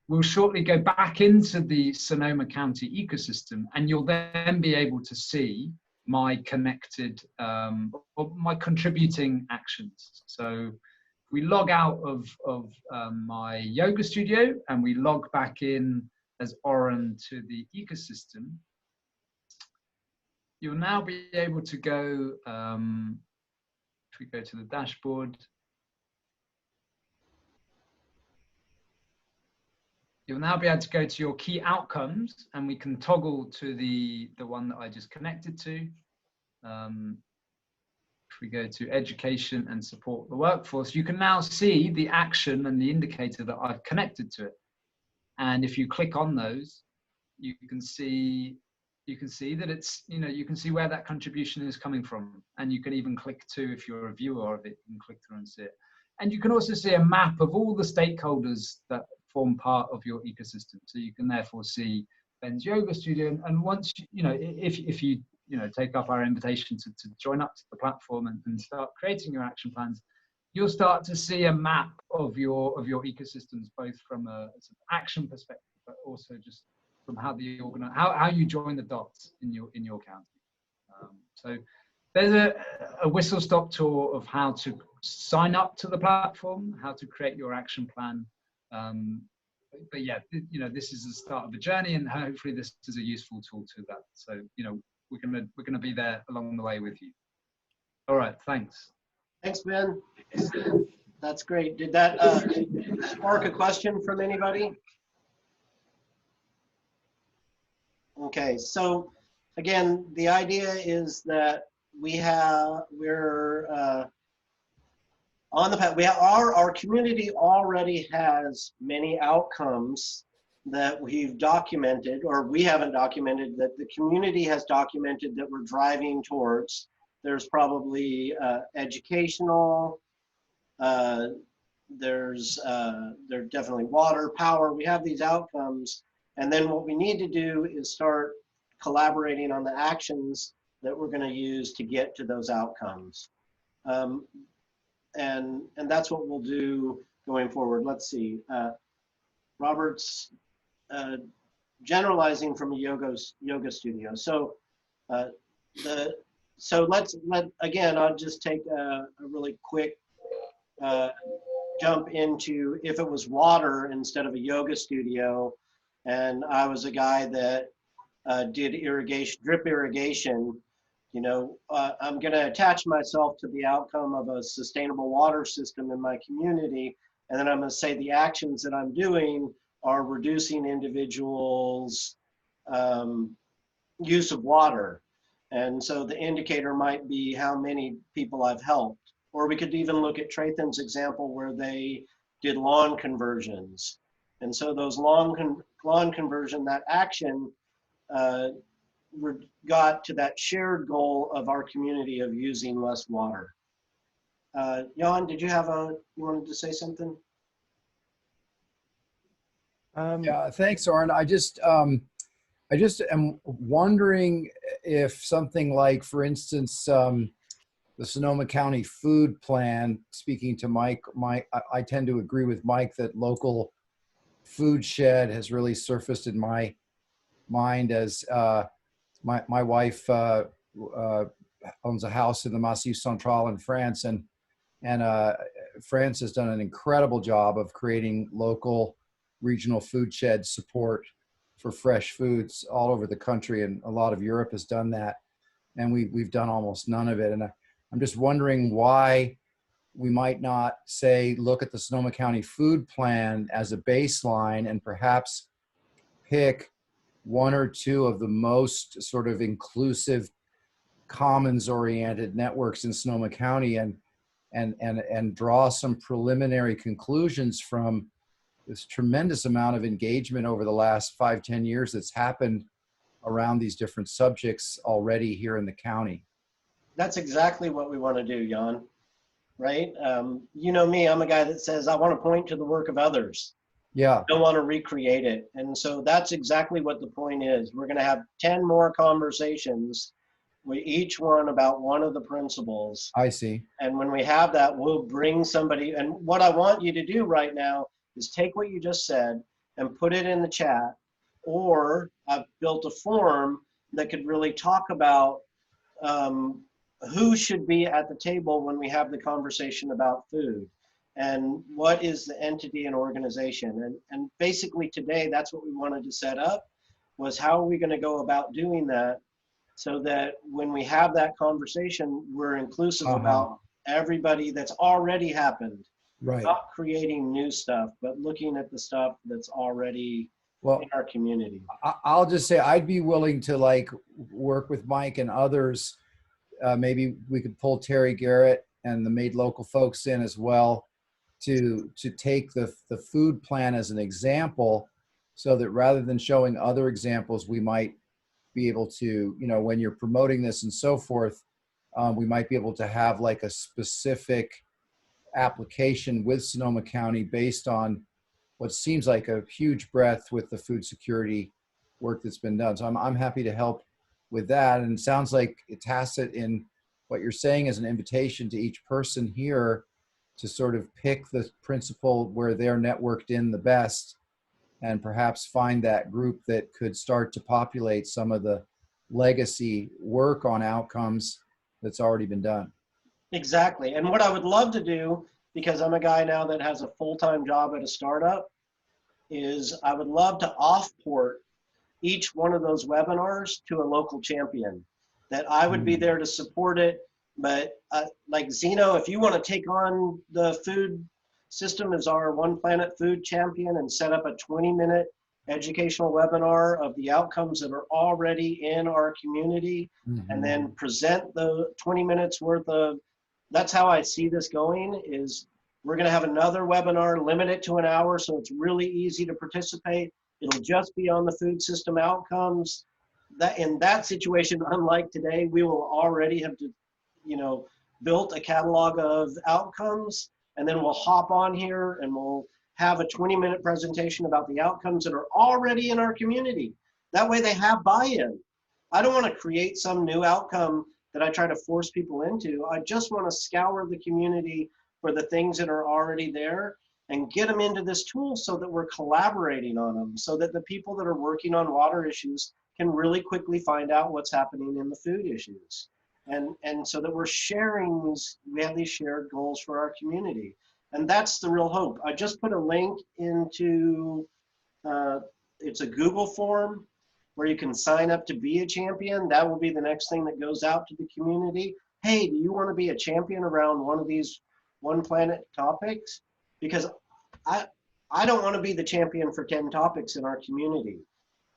we'll shortly go back into the Sonoma County ecosystem, and you'll then be able to see my connected or my contributing actions. So we log out of my yoga studio and we log back in as Pooran to the ecosystem. You'll now be able to go, if we go to the dashboard, you'll now be able to go to your key outcomes, and we can toggle to the one that I just connected to. If we go to education and support the workforce, you can now see the action and the indicator that I've connected to it. And if you click on those, you can see that it's, you can see where that contribution is coming from. And you can even click to, if you're a viewer of it, you can click through and see it. And you can also see a map of all the stakeholders that form part of your ecosystem. So you can therefore see Ben's yoga studio. And once, if you take up our invitation to join up to the platform and start creating your action plans, you'll start to see a map of your ecosystems, both from a sort of action perspective, but also just from how how you join the dots in your county. So there's a whistle-stop tour of how to sign up to the platform, how to create your action plan. But yeah, this is the start of a journey, and hopefully this is a useful tool to that. So we're gonna be there along the way with you. All right, thanks. Thanks, Ben. That's great. Did that spark a question from anybody? Okay, so again, the idea is that we're on the path. Our community already has many outcomes that we've documented, or we haven't documented, that the community has documented that we're driving towards. There's probably educational, there's definitely water, power. We have these outcomes. And then what we need to do is start collaborating on the actions that we're going to use to get to those outcomes. And that's what we'll do going forward. Let's see. Robert's generalizing from a yoga studio. So again, I'll just take a really quick jump into, if it was water instead of a yoga studio, and I was a guy that did drip irrigation, I'm going to attach myself to the outcome of a sustainable water system in my community, and then I'm going to say the actions that I'm doing are reducing individuals' use of water. And so the indicator might be how many people I've helped. Or we could even look at Trathan's example where they did lawn conversions. And so those lawn conversion, that action got to that shared goal of our community of using less water. Jan, did you wanted to say something? Yeah, thanks, Oren. I just am wondering if something like, for instance, the Sonoma County food plan, speaking to Mike, I tend to agree with Mike that local food shed has really surfaced in my mind as my wife owns a house in the Massif Central in France, and France has done an incredible job of creating local regional food shed support for fresh foods all over the country, and a lot of Europe has done that, and we've done almost none of it. And I'm just wondering why we might not say, look at the Sonoma County food plan as a baseline and perhaps pick one or two of the most sort of inclusive, commons-oriented networks in Sonoma County and draw some preliminary conclusions from this tremendous amount of engagement over the last 5-10 years that's happened around these different subjects already here in the county. That's exactly what we want to do, Jan, right? You know me, I'm a guy that says I want to point to the work of others. Yeah. I don't want to recreate it. And so that's exactly what the point is. We're going to have 10 more conversations with each one about one of the principles. I see. And when we have that, we'll bring somebody. And what I want you to do right now is take what you just said and put it in the chat. Or I've built a form that could really talk about who should be at the table when we have the conversation about food, and what is the entity and organization. And basically today, that's what we wanted to set up, was how are we going to go about doing that so that when we have that conversation, we're inclusive about everybody that's already happened. Right. Not creating new stuff, but looking at the stuff that's already in our community. I'll just say I'd be willing to like work with Mike and others. Maybe we could pull Terry Garrett and the Made Local folks in as well to take the food plan as an example, so that rather than showing other examples, we might be able to, you know, when you're promoting this and so forth, we might be able to have like a specific application with Sonoma County based on what seems like a huge breadth with the food security work that's been done. So I'm happy to help with that. And it sounds like tacit in what you're saying is an invitation to each person here to sort of pick the principle where they're networked in the best, and perhaps find that group that could start to populate some of the legacy work on outcomes that's already been done. Exactly. And what I would love to do, because I'm a guy now that has a full-time job at a startup, is I would love to off-port each one of those webinars to a local champion, that I would be there to support it. But like Zeno, if you want to take on the food system as our OnePlanet food champion and set up a 20-minute educational webinar of the outcomes that are already in our community, and then present the 20 minutes worth of, that's how I see this going, is we're going to have another webinar, limit it to an hour so it's really easy to participate. It'll just be on the food system outcomes. That in that situation, unlike today, we will already have to, you know, built a catalog of outcomes, and then we'll hop on here and we'll have a 20-minute presentation about the outcomes that are already in our community. That way they have buy-in. I don't want to create some new outcome that I try to force people into. I just want to scour the community for the things that are already there and get them into this tool so that we're collaborating on them, so that the people that are working on water issues can really quickly find out what's happening in the food issues. And so that we're sharing these, we have these shared goals for our community. And that's the real hope. I just put a link into, it's a Google form where you can sign up to be a champion. That will be the next thing that goes out to the community. Hey, do you want to be a champion around one of these OnePlanet topics? Because I don't want to be the champion for 10 topics in our community,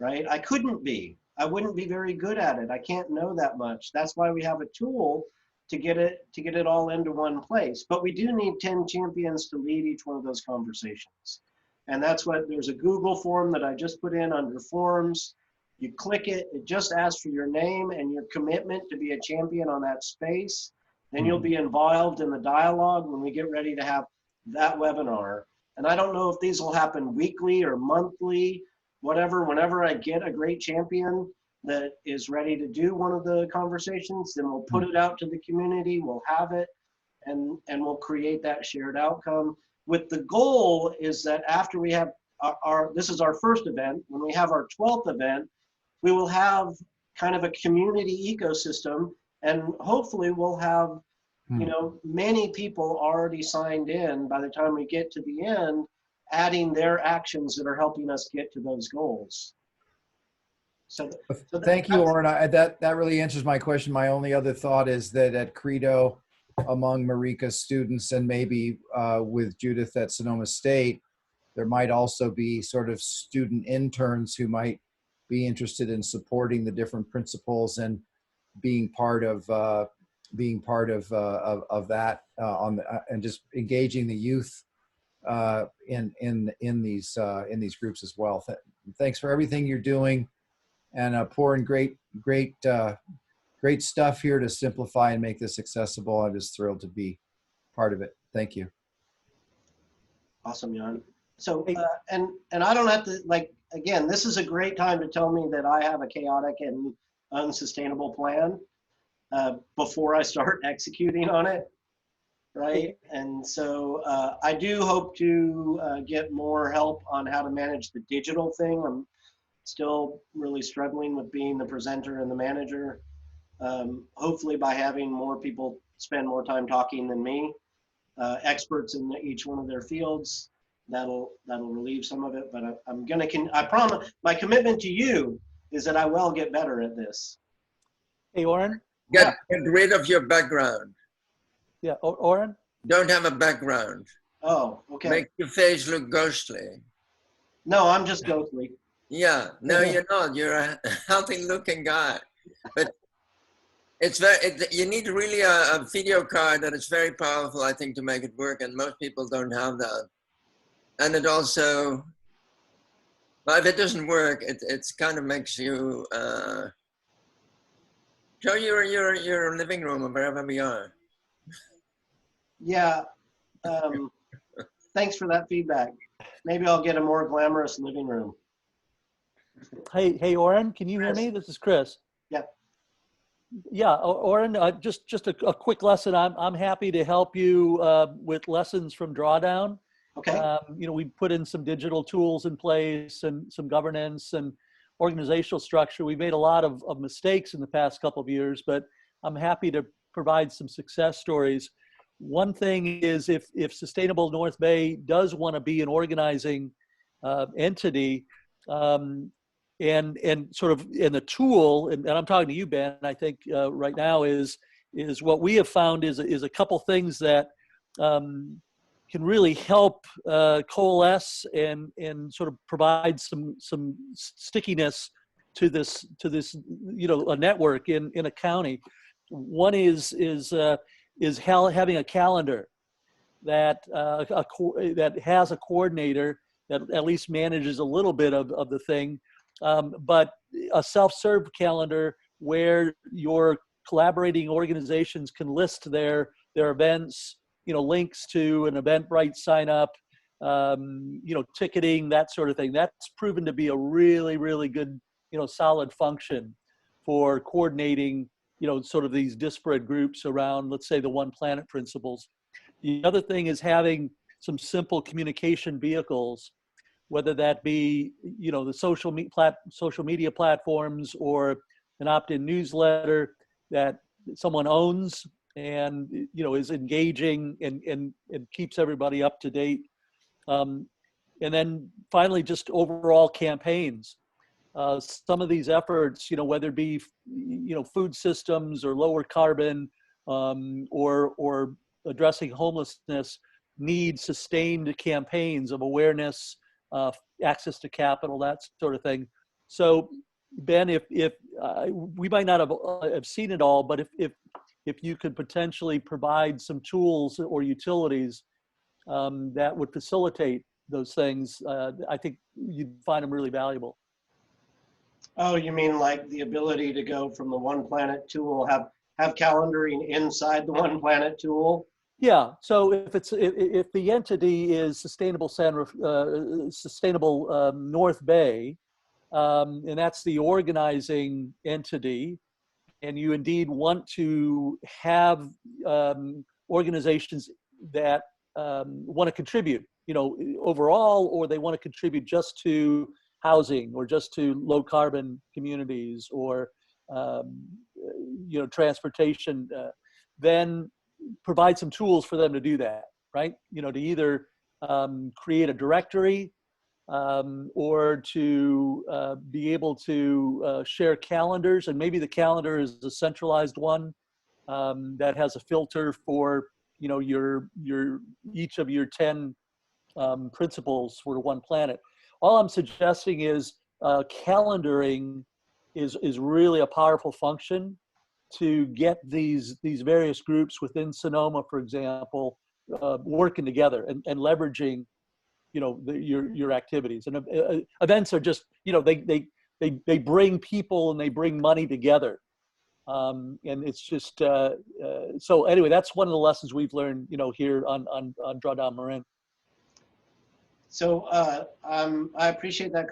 right? I couldn't be. I wouldn't be very good at it. I can't know that much. That's why we have a tool to get it all into one place. But we do need 10 champions to lead each one of those conversations. And that's what, there's a Google form that I just put in under forms. You click it, it just asks for your name and your commitment to be a champion on that space. Then you'll be involved in the dialogue when we get ready to have that webinar. And I don't know if these will happen weekly or monthly, whatever. Whenever I get a great champion that is ready to do one of the conversations, then we'll put it out to the community, we'll have it, and we'll create that shared outcome. With the goal is that after we have this is our first event, when we have our 12th event, we will have kind of a community ecosystem, and hopefully we'll have, you know, many people already signed in by the time we get to the end, adding their actions that are helping us get to those goals. So thank you, Oren. That really answers my question. My only other thought is that at Credo, among Marika's students, and maybe with Judith at Sonoma State, there might also be sort of student interns who might be interested in supporting the different principals and being part of that and just engaging the youth in these groups as well. Thanks for everything you're doing, and Pooran, great stuff here to simplify and make this accessible. I'm just thrilled to be part of it. Thank you. Awesome, Jan. So and I don't have to, like, again, this is a great time to tell me that I have a chaotic and unsustainable plan before I start executing on it, right? And so I do hope to get more help on how to manage the digital thing. I'm still really struggling with being the presenter and the manager. Hopefully by having more people spend more time talking than me, experts in each one of their fields, that'll relieve some of it. But I promise, my commitment to you is that I will get better at this. Hey, Oren? Get rid of your background. Yeah, Oren? Don't have a background. Oh, okay. Make your face look ghostly. No, I'm just ghostly. Yeah, no, you're not. You're a healthy looking guy. But it's you need really a video card that is very powerful, I think, to make it work. And most people don't have that. And it also, well, if it doesn't work, it kind of makes you show your living room or wherever we are. Yeah. Thanks for that feedback. Maybe I'll get a more glamorous living room. Hey, Oren, can you hear me? This is Chris. Yeah. Yeah, Oren, just a quick lesson. I'm happy to help you with lessons from Drawdown. Okay. We put in some digital tools in place and some governance and organizational structure. We made a lot of mistakes in the past couple of years, but I'm happy to provide some success stories. One thing is if Sustainable North Bay does want to be an organizing entity, and sort of in the tool, and I'm talking to you, Ben, I think right now is what we have found is a couple things that can really help coalesce and sort of provide some stickiness to this a network in a county. One is having a calendar that that has a coordinator that at least manages a little bit of the thing, but a self-serve calendar where your collaborating organizations can list their events, links to an Eventbrite sign up, ticketing, that sort of thing. That's proven to be a really, really good, solid function for coordinating, sort of these disparate groups around, let's say, the OnePlanet principles. The other thing is having some simple communication vehicles, whether that be, the social media platforms or an opt-in newsletter that someone owns and, is engaging and keeps everybody up to date. And then finally, just overall campaigns. Some of these efforts, whether it be, food systems or lower carbon or addressing homelessness, need sustained campaigns of awareness, access to capital, that sort of thing. So, Ben, if we might not have seen it all, but if you could potentially provide some tools or utilities that would facilitate those things, I think you'd find them really valuable. Oh, you mean like the ability to go from the OnePlanet tool, have calendaring inside the OnePlanet tool? Yeah. So if the entity is Sustainable North Bay, and that's the organizing entity, and you indeed want to have organizations that want to contribute, overall, or they want to contribute just to housing or just to low carbon communities or transportation, then provide some tools for them to do that, right? To either create a directory or to be able to share calendars, and maybe the calendar is a centralized one that has a filter for your each of your 10 principles for OnePlanet. All I'm suggesting is calendaring is really a powerful function to get these various groups within Sonoma, for example, working together and leveraging, your activities. And events are just, they bring people and they bring money together. And it's just, so anyway, that's one of the lessons we've learned, here on Drawdown Marin. So I appreciate that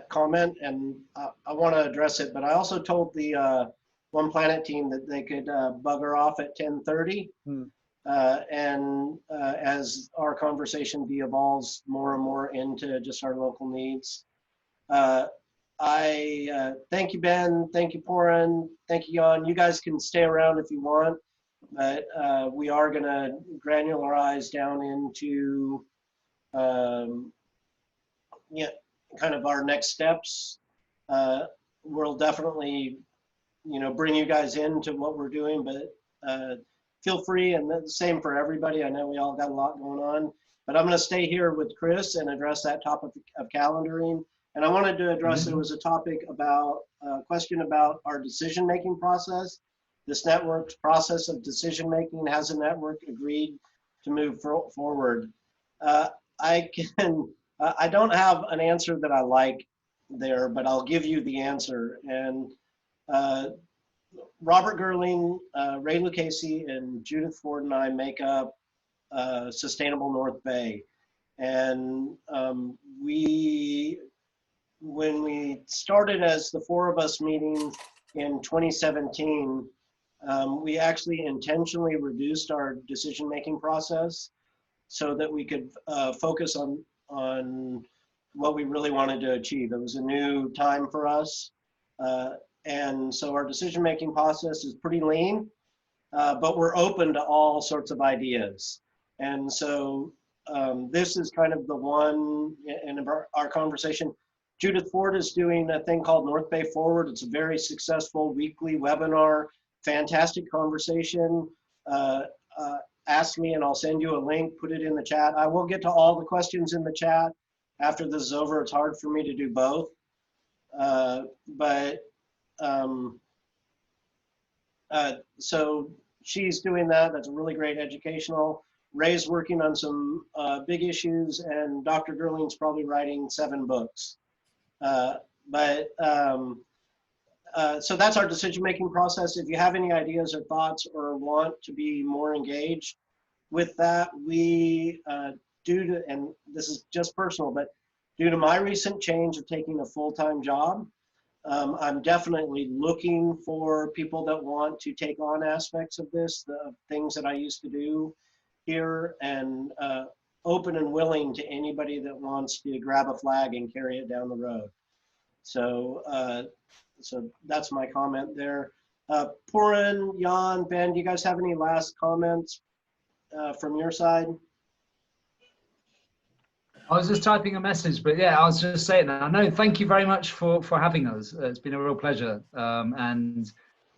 comment, and I want to address it, but I also told the OnePlanet team that they could bugger off at 10:30. And as our conversation evolves more and more into just our local needs. I thank you, Ben. Thank you, Pooran. Thank you, Jan. You guys can stay around if you want, but we are going to granularize down into kind of our next steps. We'll definitely, bring you guys into what we're doing, but feel free, and the same for everybody. I know we all got a lot going on, but I'm going to stay here with Chris and address that topic of calendaring. And I wanted to address, there was a topic about, a question about our decision-making process. This network's process of decision-making, has a network agreed to move forward? I don't have an answer that I like there, but I'll give you the answer. And Robert Gerling, Ray Lucchese, and Judith Ford and I make up Sustainable North Bay. And when we started as the four of us meeting in 2017, we actually intentionally reduced our decision-making process so that we could focus on what we really wanted to achieve. It was a new time for us. And so our decision-making process is pretty lean, but we're open to all sorts of ideas. And so this is kind of the one in our conversation. Judith Ford is doing a thing called North Bay Forward. It's a very successful weekly webinar, fantastic conversation. Ask me and I'll send you a link, put it in the chat. I will get to all the questions in the chat after this is over. It's hard for me to do both. So she's doing that. That's a really great educational. Ray's working on some big issues, and Dr. Gerling's probably writing 7 books. So that's our decision-making process. If you have any ideas or thoughts or want to be more engaged with that, we, and this is just personal, but due to my recent change of taking a full-time job, I'm definitely looking for people that want to take on aspects of this, the things that I used to do here, and open and willing to anybody that wants to grab a flag and carry it down the road. So, so that's my comment there. Pooran, Jan, Ben, do you guys have any last comments from your side? I was just typing a message, but yeah, I was just saying that. No, thank you very much for having us. It's been a real pleasure. And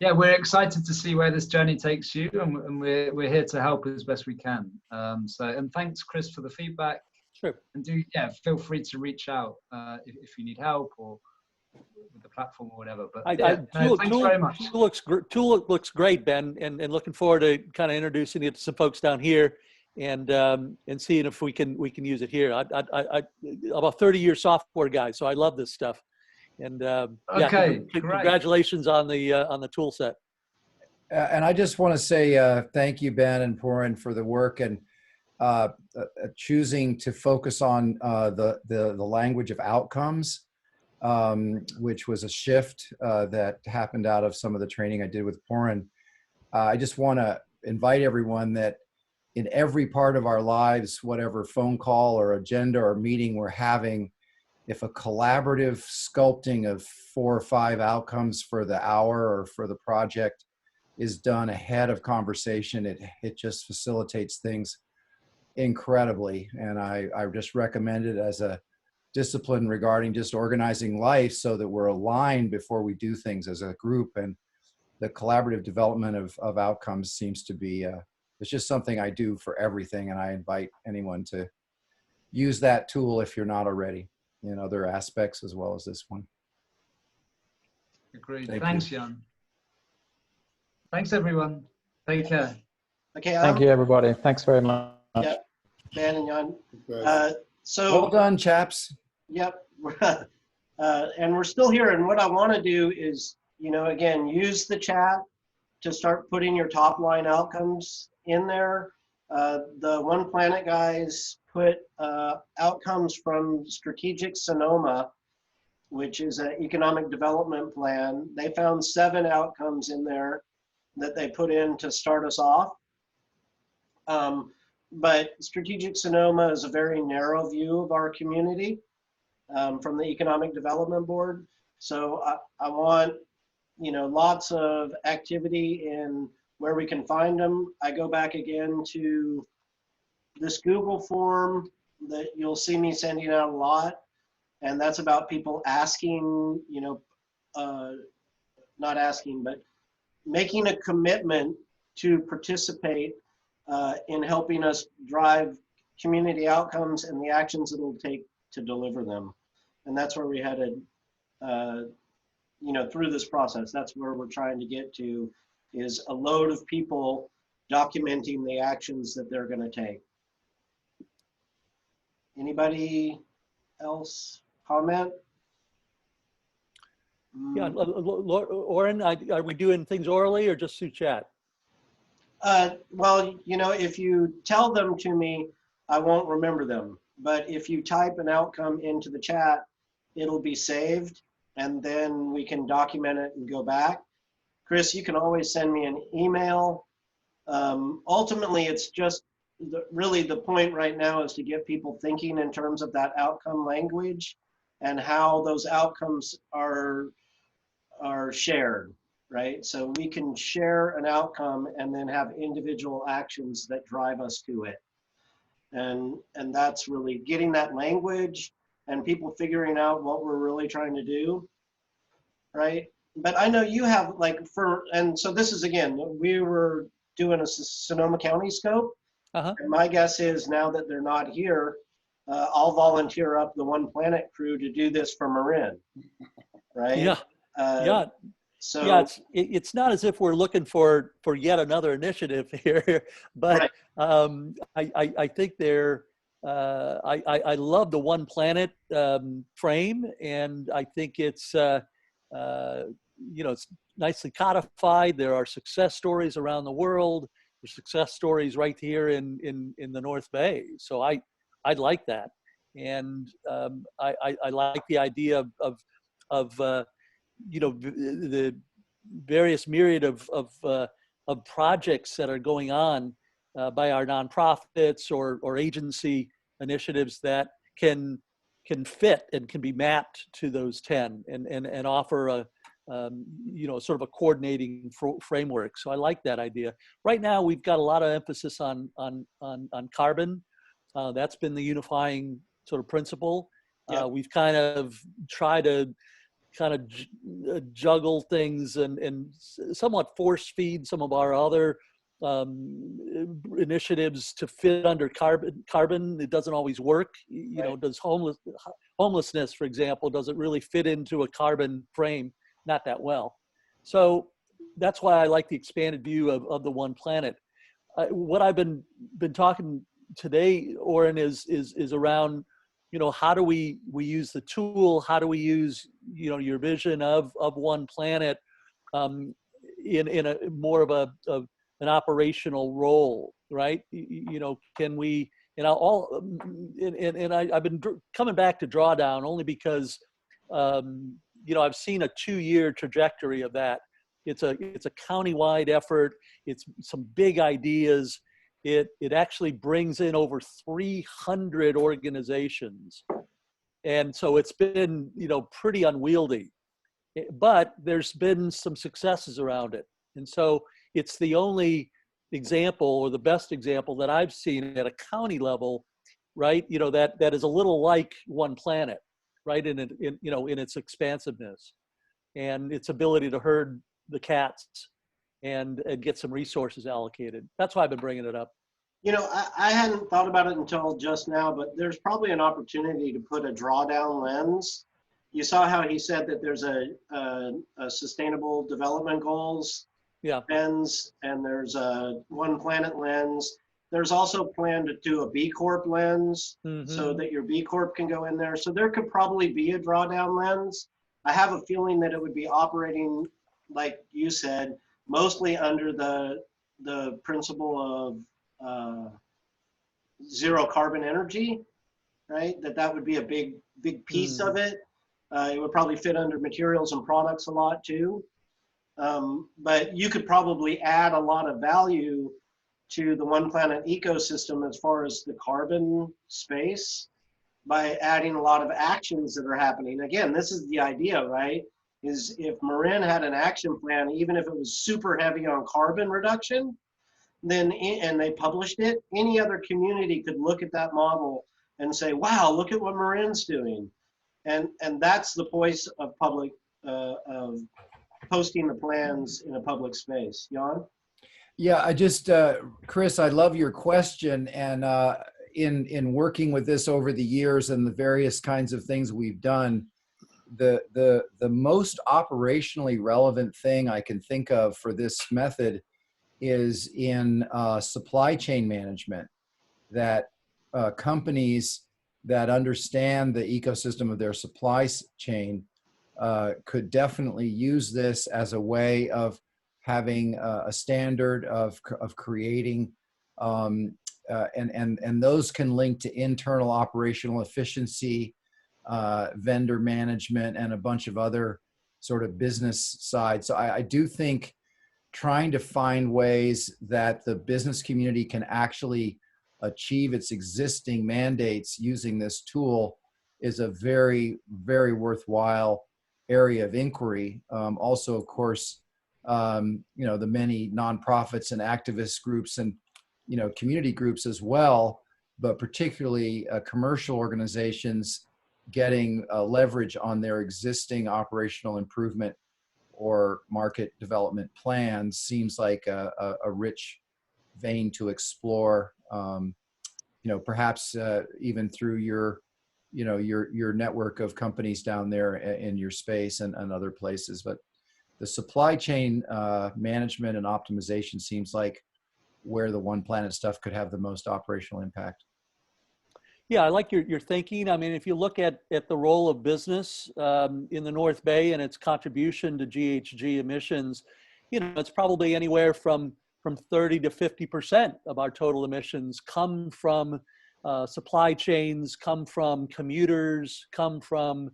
yeah, we're excited to see where this journey takes you, and we're here to help as best we can. And thanks, Chris, for the feedback. Sure. And feel free to reach out if you need help or with the platform or whatever. But thanks very much. Tool looks great, Ben, and looking forward to kind of introducing it to some folks down here, and seeing if we can use it here. I'm a 30-year software guy, so I love this stuff. And congratulations on the tool set. And I just want to say thank you, Ben and Pooran, for the work and choosing to focus on the language of outcomes, which was a shift that happened out of some of the training I did with Pooran. I just want to invite everyone that in every part of our lives, whatever phone call or agenda or meeting we're having, if a collaborative sculpting of 4 or 5 outcomes for the hour or for the project is done ahead of conversation, it just facilitates things incredibly. And I just recommend it as a discipline regarding just organizing life so that we're aligned before we do things as a group. And the collaborative development of outcomes seems to be, it's just something I do for everything. And I invite anyone to use that tool if you're not already. in other aspects as well as this one. Agreed. Thank Thanks, Jan. Thanks, everyone. Take care. Okay. Thank you, everybody. Thanks very much. Yeah, Ben and Jan. So Well done, chaps. Yep. And we're still here. And what I want to do is, again, use the chat to start putting your top line outcomes in there. The OnePlanet guys put outcomes from Strategic Sonoma, which is an economic development plan. They found 7 outcomes in there that they put in to start us off. But Strategic Sonoma is a very narrow view of our community from the Economic Development Board. So I want, lots of activity in where we can find them. I go back again to this Google form that you'll see me sending out a lot. And that's about people asking, not asking, but making a commitment to participate in helping us drive community outcomes and the actions it'll take to deliver them. And that's where we headed, through this process. That's where we're trying to get to, is a load of people documenting the actions that they're going to take. Anybody else comment? Yeah, Oren, are we doing things orally or just through chat? Well, if you tell them to me, I won't remember them. But if you type an outcome into the chat, it'll be saved, and then we can document it and go back. Chris, you can always send me an email. Ultimately, it's just really the point right now is to get people thinking in terms of that outcome language and how those outcomes are shared, right? So we can share an outcome and then have individual actions that drive us to it. And that's really getting that language and people figuring out what we're really trying to do, right? But I know you have and so this is, again, we were doing a Sonoma County scope. And my guess is now that they're not here, I'll volunteer up the OnePlanet crew to do this for Marin, right? Yeah, yeah. So yeah, it's not as if we're looking for yet another initiative here, but right. I think they're I love the OnePlanet frame, and I think it's it's nicely codified. There are success stories around the world. There's success stories right here in the North Bay. So I like that, and I like the idea of the various myriad of projects that are going on by our nonprofits or agency initiatives that can fit and can be mapped to those 10 and offer a sort of a coordinating framework. So I like that idea. Right now we've got a lot of emphasis on carbon. That's been the unifying sort of principle. Yep. We've kind of tried to juggle things and somewhat force feed some of our other initiatives to fit under carbon. It doesn't always work. Does homelessness, for example, does it really fit into a carbon frame? Not that well. So that's why I like the expanded view of the OnePlanet. What I've been talking today, Oren, is around, how do we use the tool? How do we use, your vision of OnePlanet in a more of an operational role, right? Can we, I've been coming back to Drawdown only because, I've seen a 2-year trajectory of that. It's a county-wide effort. It's some big ideas. It actually brings in over 300 organizations. And so it's been, pretty unwieldy, but there's been some successes around it. And so it's the only example or the best example that I've seen at a county level, right? That is a little like OnePlanet, right? In its expansiveness and its ability to herd the cats and get some resources allocated. That's why I've been bringing it up. You know, I hadn't thought about it until just now, but there's probably an opportunity to put a drawdown lens. You saw how he said that there's a sustainable development goals lens, and there's a OnePlanet lens. There's also planned to do a B Corp lens so that your B Corp can go in there. So there could probably be a drawdown lens. I have a feeling that it would be operating, like you said, mostly under the principle of zero carbon energy, right? That would be a big piece of it. It would probably fit under materials and products a lot too. But you could probably add a lot of value to the OnePlanet ecosystem as far as the carbon space by adding a lot of actions that are happening. Again, this is the idea, right? Is if Marin had an action plan, even if it was super heavy on carbon reduction, then and they published it, any other community could look at that model and say, wow, look at what Marin's doing. And that's the point of public, of posting the plans in a public space. Jan? Yeah, I just, Chris, I love your question. And in working with this over the years and the various kinds of things we've done, the most operationally relevant thing I can think of for this method is in supply chain management, that companies that understand the ecosystem of their supply chain could definitely use this as a way of having a standard of creating, and those can link to internal operational efficiency, vendor management, and a bunch of other sort of business sides. So I do think trying to find ways that the business community can actually achieve its existing mandates using this tool is a very, very worthwhile area of inquiry. Also, of course, you know, the many nonprofits and activist groups and, you know, community groups as well, but particularly commercial organizations getting leverage on their existing operational improvement or market development plans seems like a rich vein to explore. You know, perhaps even through your, you know, your network of companies down there in your space and other places. But the supply chain management and optimization seems like where the OnePlanet stuff could have the most operational impact. Yeah, I like your thinking. I mean, if you look at the role of business in the North Bay and its contribution to GHG emissions, you know, it's probably anywhere from 30 to 50% of our total emissions come from supply chains, come from commuters, come from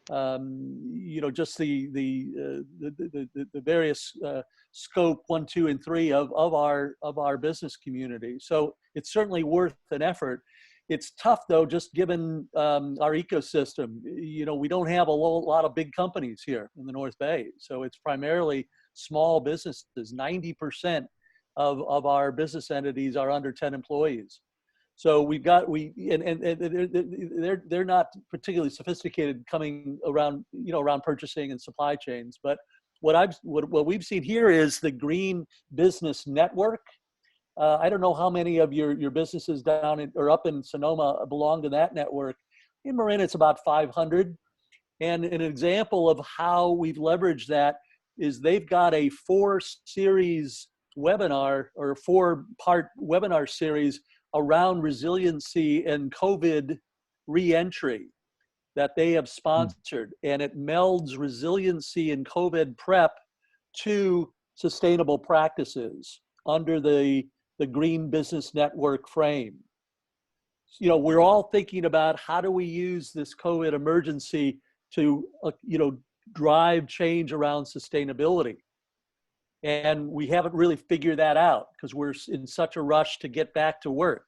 you know, just the various scope 1, 2, and 3 of our business community. So it's certainly worth an effort. It's tough though, just given our ecosystem. You know, we don't have a lot of big companies here in the North Bay, so it's primarily small businesses. 90% of our business entities are under 10 employees. So we've got, they're not particularly sophisticated coming around, you know, around purchasing and supply chains. But what we've seen here is the Green Business Network. I don't know how many of your businesses down in, or up in Sonoma belong to that network. In Marin, it's about 500. And an example of how we've leveraged that is they've got a 4-series webinar or 4-part webinar series around resiliency and COVID reentry that they have sponsored. And it melds resiliency and COVID prep to sustainable practices under the Green Business Network frame. You know, we're all thinking about how do we use this COVID emergency to, you know, drive change around sustainability. And we haven't really figured that out because we're in such a rush to get back to work.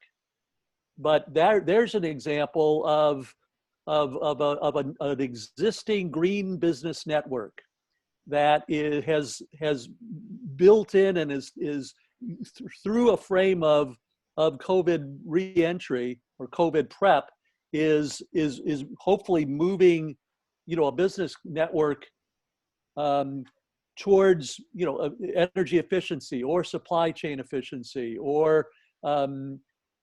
But there's an example of an existing green business network that has built in and is through a frame of COVID reentry or COVID prep is hopefully moving, you know, a business network towards, you know, energy efficiency or supply chain efficiency or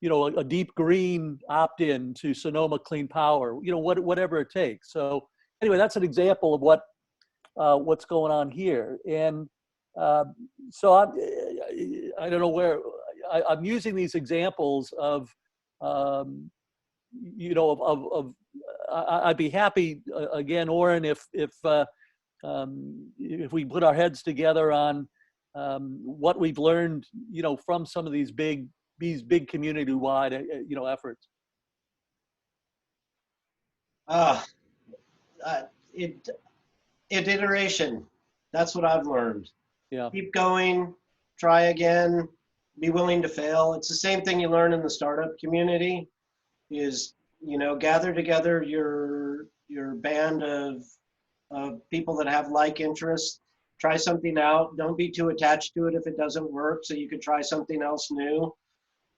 you know, a deep green opt-in to Sonoma Clean Power, you know, whatever it takes. So anyway, that's an example of what's going on here. And so I don't know where, I'm using these examples of, you know, I'd be happy, again, Oren, if we put our heads together on what we've learned, you know, from some of these big community-wide, you know, efforts. Iteration. That's what I've learned. Yeah. Keep going, try again, be willing to fail. It's the same thing you learn in the startup community is, you know, gather together your band of people that have like interests, try something out. Don't be too attached to it if it doesn't work, so you could try something else new.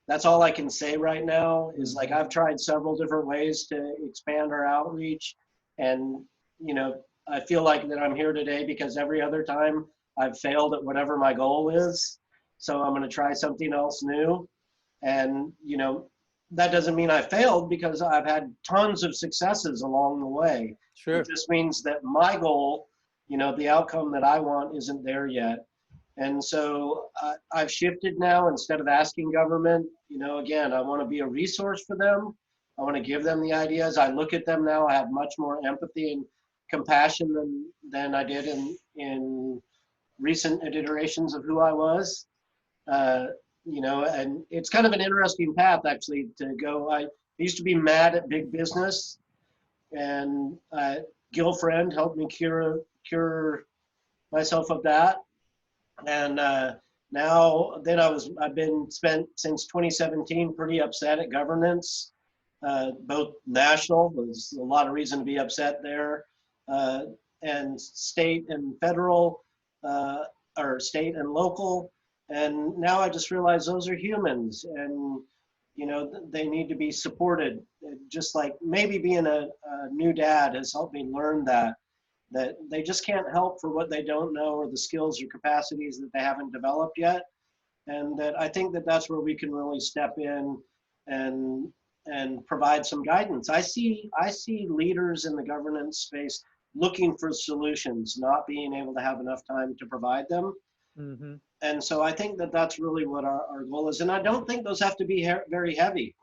That's all I can say right now is like I've tried several different ways to expand our outreach, and you know, I feel like that I'm here today because every other time I've failed at whatever my goal is. So I'm going to try something else new. And, you know, that doesn't mean I failed because I've had tons of successes along the way. Sure. It just means that my goal, you know, the outcome that I want isn't there yet. And so I've shifted now. Instead of asking government, you know, again, I want to be a resource for them. I want to give them the ideas. I look at them now, I have much more empathy and compassion than I did in recent iterations of who I was. You know, and it's kind of an interesting path actually to go. I used to be mad at big business, and Gil Friend helped me cure myself of that. And now then I've been spent since 2017 pretty upset at governance, both national, there's a lot of reason to be upset there, and state and federal, or state and local. And now I just realize those are humans, and you know, they need to be supported. Just like maybe being a new dad has helped me learn that they just can't help for what they don't know or the skills or capacities that they haven't developed yet. And that I think that that's where we can really step in and provide some guidance. I see leaders in the governance space looking for solutions, not being able to have enough time to provide them. Mm-hmm. And so I think that that's really what our goal is. And I don't think those have to be very heavy.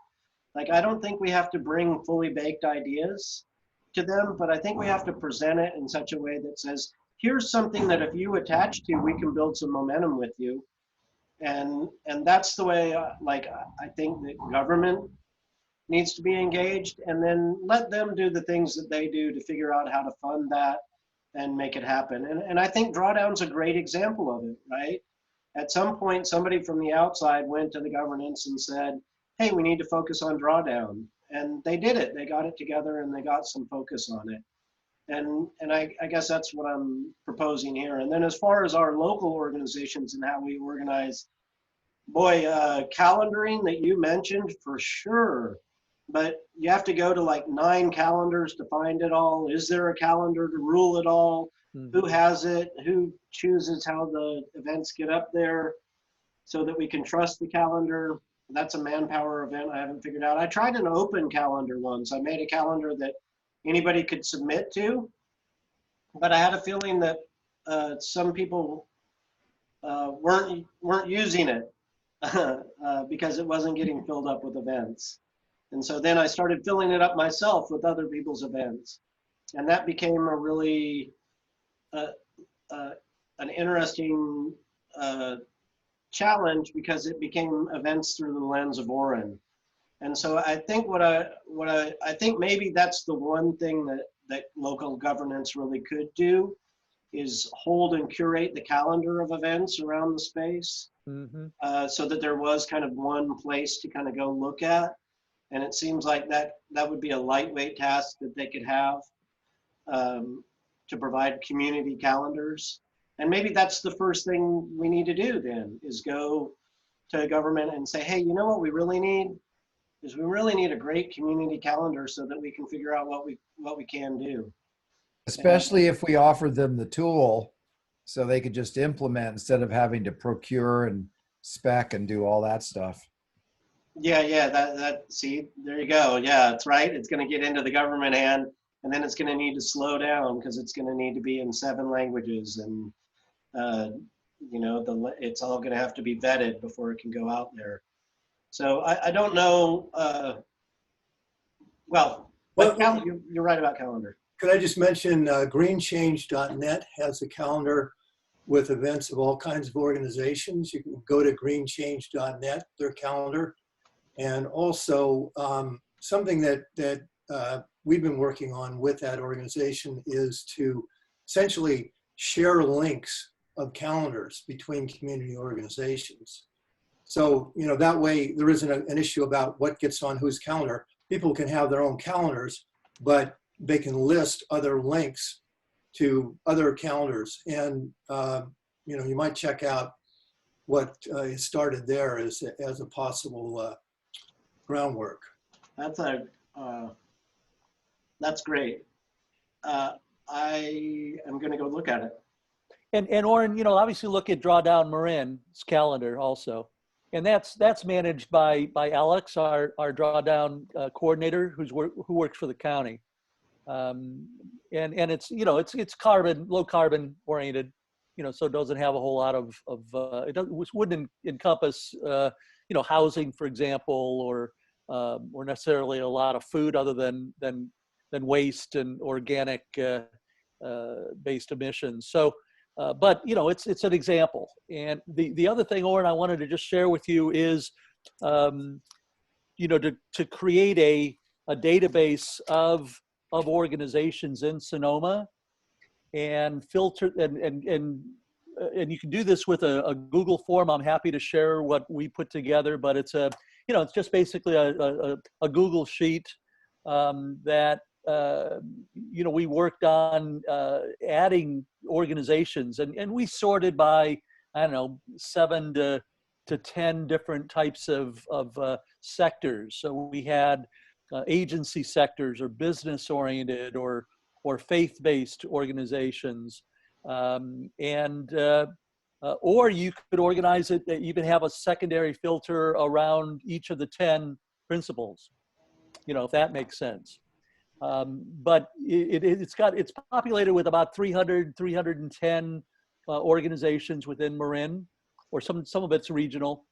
Like, I don't think we have to bring fully baked ideas to them, but I think we have to present it in such a way that says, here's something that if you attach to, we can build some momentum with you. And that's the way, I think that government needs to be engaged, and then let them do the things that they do to figure out how to fund that and make it happen. And I think Drawdown's a great example of it, right? At some point, somebody from the outside went to the governance and said, hey, we need to focus on Drawdown. And they did it. They got it together and they got some focus on it. And I guess that's what I'm proposing here. And then as far as our local organizations and how we organize, boy, calendaring that you mentioned, for sure. But you have to go to like 9 calendars to find it all. Is there a calendar to rule it all? Mm-hmm. Who has it? Who chooses how the events get up there so that we can trust the calendar? That's a manpower event I haven't figured out. I tried an open calendar once. I made a calendar that anybody could submit to, but I had a feeling that some people weren't using it because it wasn't getting filled up with events. And so then I started filling it up myself with other people's events. And that became a really, an interesting challenge because it became events through the lens of Oren. And so I think I think maybe that's the one thing that local governance really could do is hold and curate the calendar of events around the space. Mm-hmm. So that there was kind of one place to kind of go look at. And it seems like that would be a lightweight task that they could have to provide community calendars. And maybe that's the first thing we need to do then, is go to government and say, hey, you know what we really need? Is we really need a great community calendar so that we can figure out what we can do. Especially if we offered them the tool so they could just implement instead of having to procure and spec and do all that stuff. Yeah, see, there you go. Yeah, it's right. It's going to get into the government hand, and then it's going to need to slow down because it's going to need to be in 7 languages, and you know, it's all going to have to be vetted before it can go out there. So I don't know. Well, you're right about calendar. Could I just mention greenchange.net has a calendar with events of all kinds of organizations. You can go to greenchange.net, their calendar. And also something that we've been working on with that organization is to essentially share links of calendars between community organizations. So, you know, that way there isn't an issue about what gets on whose calendar. People can have their own calendars, but they can list other links to other calendars. And, you know, you might check out what is started there as a possible groundwork. That's great. I am going to go look at it. And Oren, you know, obviously look at Drawdown Marin's calendar also, and that's managed by Alex, our Drawdown coordinator, who works for the county, and it's, you know, it's low carbon oriented, you know, so it doesn't have a whole lot of wouldn't encompass you know, housing, for example, or necessarily a lot of food other than waste and organic based emissions. So, but you know, it's an example. And the other thing, Oren, I wanted to just share with you is, you know, to create a database of organizations in Sonoma, and filter and you can do this with a Google form. I'm happy to share what we put together, but it's you know, it's just basically a Google sheet that, you know, we worked on adding organizations, and we sorted by, I don't know, 7 to 10 different types of sectors. So we had agency sectors, or business oriented, or faith-based organizations. Or you could organize it, even have a secondary filter around each of the 10 principles, you know, if that makes sense. But it's populated with about 310 organizations within Marin, or some of it's regional.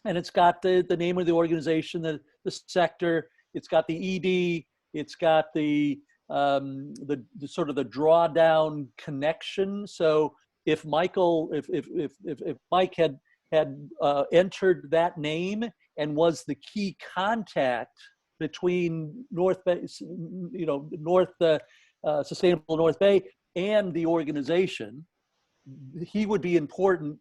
And it's got the name of the organization, the sector, it's got the ED, it's got the sort of the drawdown connection. So if Michael, if Mike had entered that name and was the key contact between Sustainable North Bay and the organization, he would be important,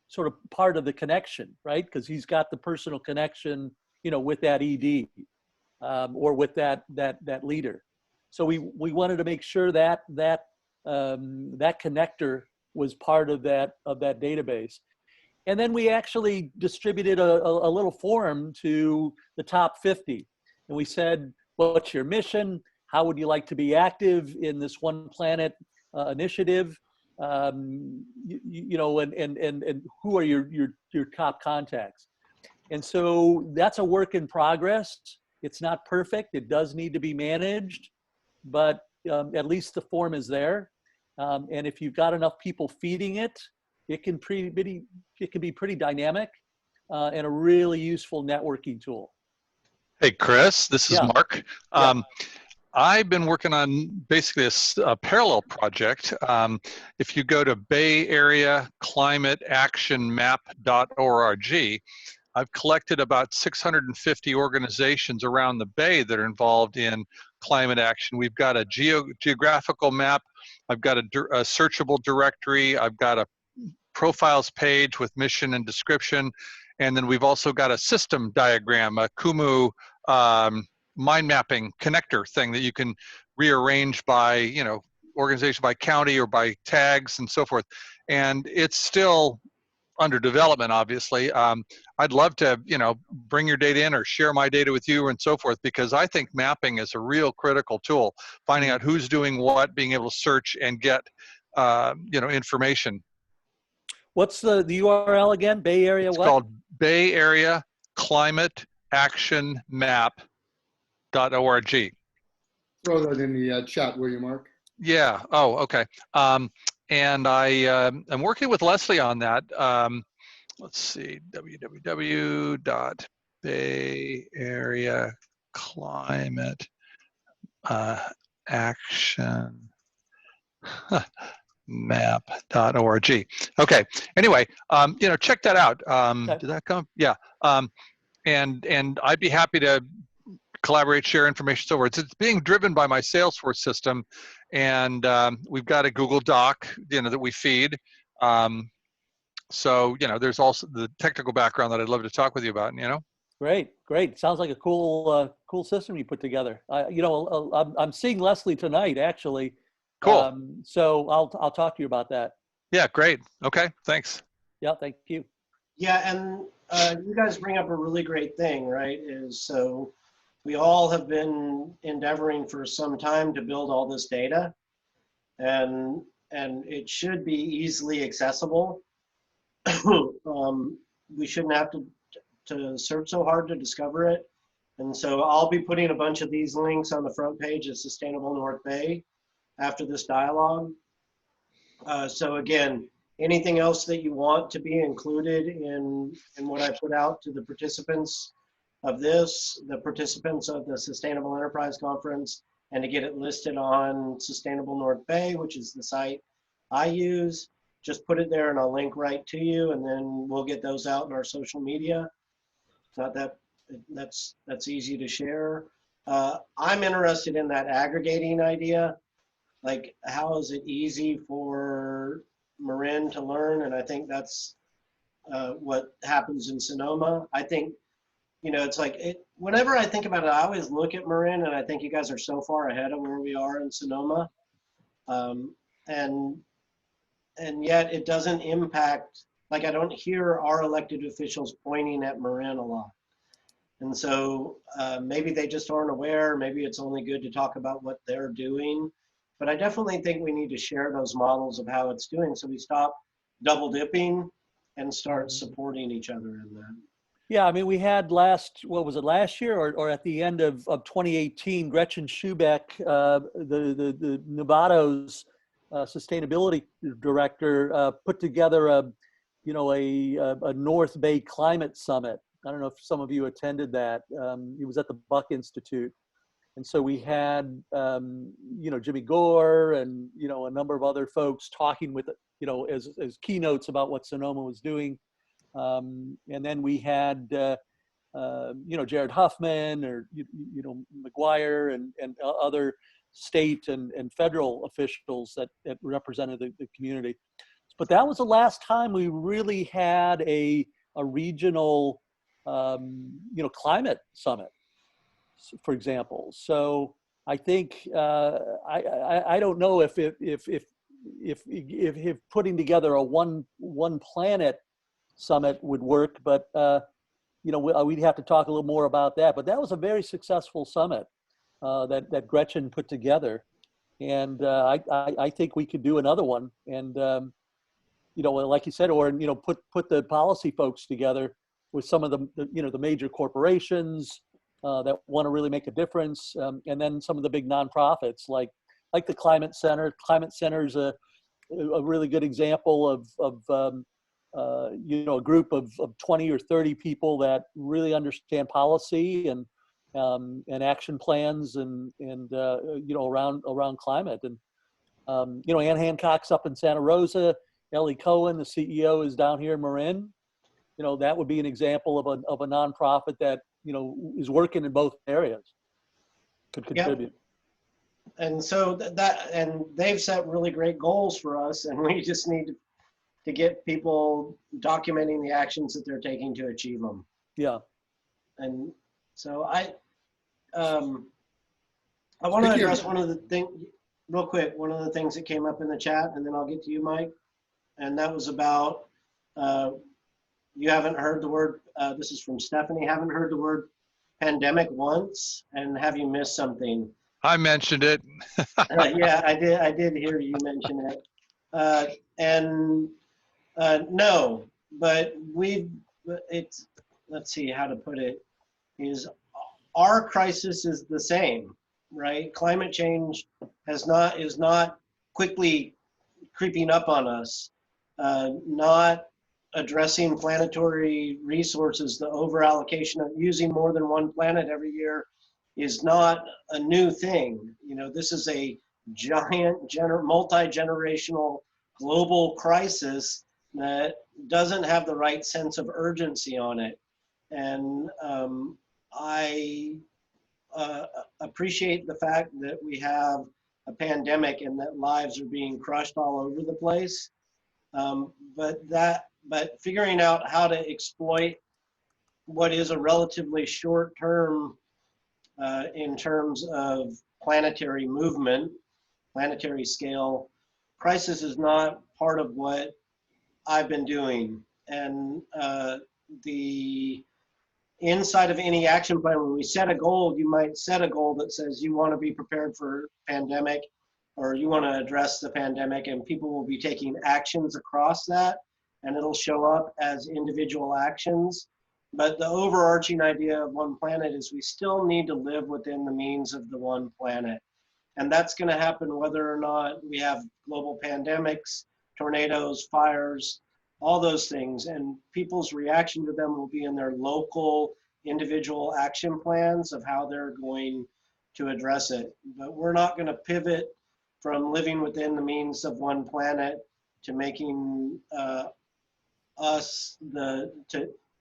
sort of part of the connection, right? Because he's got the personal connection, you know, with that ED or with that leader. So we wanted to make sure that that connector was part of that database. And then we actually distributed a little form to the top 50. And we said, what's your mission? How would you like to be active in this OnePlanet initiative? You know, and who are your top contacts? And so that's a work in progress. It's not perfect. It does need to be managed, but at least the form is there. And if you've got enough people feeding it, it can be pretty dynamic and a really useful networking tool. Hey, Chris, this is Mark. I've been working on basically a parallel project. If you go to Bay Area climateactionmap.org, I've collected about 650 organizations around the Bay that are involved in climate action. We've got a geographical map. I've got a searchable directory. I've got a profiles page with mission and description. And then we've also got a system diagram, a Kumu mind mapping connector thing that you can rearrange by, you know, organization by county or by tags and so forth. And it's still under development, obviously. I'd love to, you know, bring your data in or share my data with you and so forth, because I think mapping is a real critical tool, finding out who's doing what, being able to search and get, you know, information. What's the URL again? Bay Area what? It's called Bay Area Climate actionmap.org. Throw that in the chat, will you, Mark? Yeah. Oh, okay. And I am working with Leslie on that. Let's see, www.bayareaclimate action map.org. Okay. Anyway, check that out. Did that come? Yeah. And I'd be happy to collaborate, share information, so forth. It's being driven by my Salesforce system, and we've got a Google Doc, that we feed. So there's also the technical background that I'd love to talk with you about. Great. Sounds like a cool system you put together. I'm seeing Leslie tonight, actually. Cool. So I'll talk to you about that. Yeah, great. Okay, thanks. Yeah, thank you. Yeah, and you guys bring up a really great thing, right? So we all have been endeavoring for some time to build all this data, and it should be easily accessible. We shouldn't have to search so hard to discover it. And so I'll be putting a bunch of these links on the front page of Sustainable North Bay after this dialogue. So again, anything else that you want to be included in what I put out to the participants of this, the participants of the Sustainable Enterprise Conference, and to get it listed on Sustainable North Bay, which is the site I use, just put it there and I'll link right to you, and then we'll get those out in our social media. It's not that, that's easy to share. I'm interested in that aggregating idea. Like, how is it easy for Marin to learn? And I think that's what happens in Sonoma. I think, it's like, whenever I think about it, I always look at Marin and I think you guys are so far ahead of where we are in Sonoma. And yet it doesn't impact, like I don't hear our elected officials pointing at Marin a lot. And so maybe they just aren't aware, maybe it's only good to talk about what they're doing. But I definitely think we need to share those models of how it's doing so we stop double dipping and start supporting each other in that. Yeah, I mean, we had last year or at the end of 2018, Gretchen Schubeck, the Nevada's sustainability director, put together a North Bay Climate Summit. I don't know if some of you attended that. It was at the Buck Institute. And so we had, Jimmy Gore and, a number of other folks talking with, as keynotes about what Sonoma was doing. And then we had, Jared Huffman or, McGuire and other state and federal officials that represented the community. But that was the last time we really had a regional, climate summit, for example. So I think I don't know if putting together a one planet summit would work, but we'd have to talk a little more about that. But that was a very successful summit that Gretchen put together, and I think we could do another one. And like you said, or put the policy folks together with some of the major corporations that want to really make a difference, and then some of the big nonprofits like the Climate Center. Climate Center is a really good example of a group of 20 or 30 people that really understand policy and action plans and around climate. And Ann Hancock's up in Santa Rosa. Ellie Cohen, the CEO, is down here in Marin. That would be an example of a nonprofit that is working in both areas. Could contribute. Yep. And so and they've set really great goals for us, and we just need to get people documenting the actions that they're taking to achieve them. Yeah. And so I want to address one of the things real quick. One of the things that came up in the chat, and then I'll get to you, Mike. And that was about you haven't heard the word. This is from Stephanie. Haven't heard the word pandemic once, and have you missed something? I mentioned it. Yeah, I did hear you mention it. No, but let's see how to put it. is our crisis is the same, right? Climate change is not quickly creeping up on us. Not addressing planetary resources, the over allocation of using more than one planet every year is not a new thing. You know, this is a giant multi-generational global crisis that doesn't have the right sense of urgency on it. And I appreciate the fact that we have a pandemic and that lives are being crushed all over the place. But figuring out how to exploit what is a relatively short term in terms of planetary movement, planetary scale crisis is not part of what I've been doing. And the inside of any action plan, when we set a goal, you might set a goal that says you want to be prepared for pandemic, or you want to address the pandemic, and people will be taking actions across that, and it'll show up as individual actions. But the overarching idea of One Planet is we still need to live within the means of the One Planet. And that's going to happen whether or not we have global pandemics, tornadoes, fires, all those things. And people's reaction to them will be in their local individual action plans of how they're going to address it. But we're not going to pivot from living within the means of One Planet to making us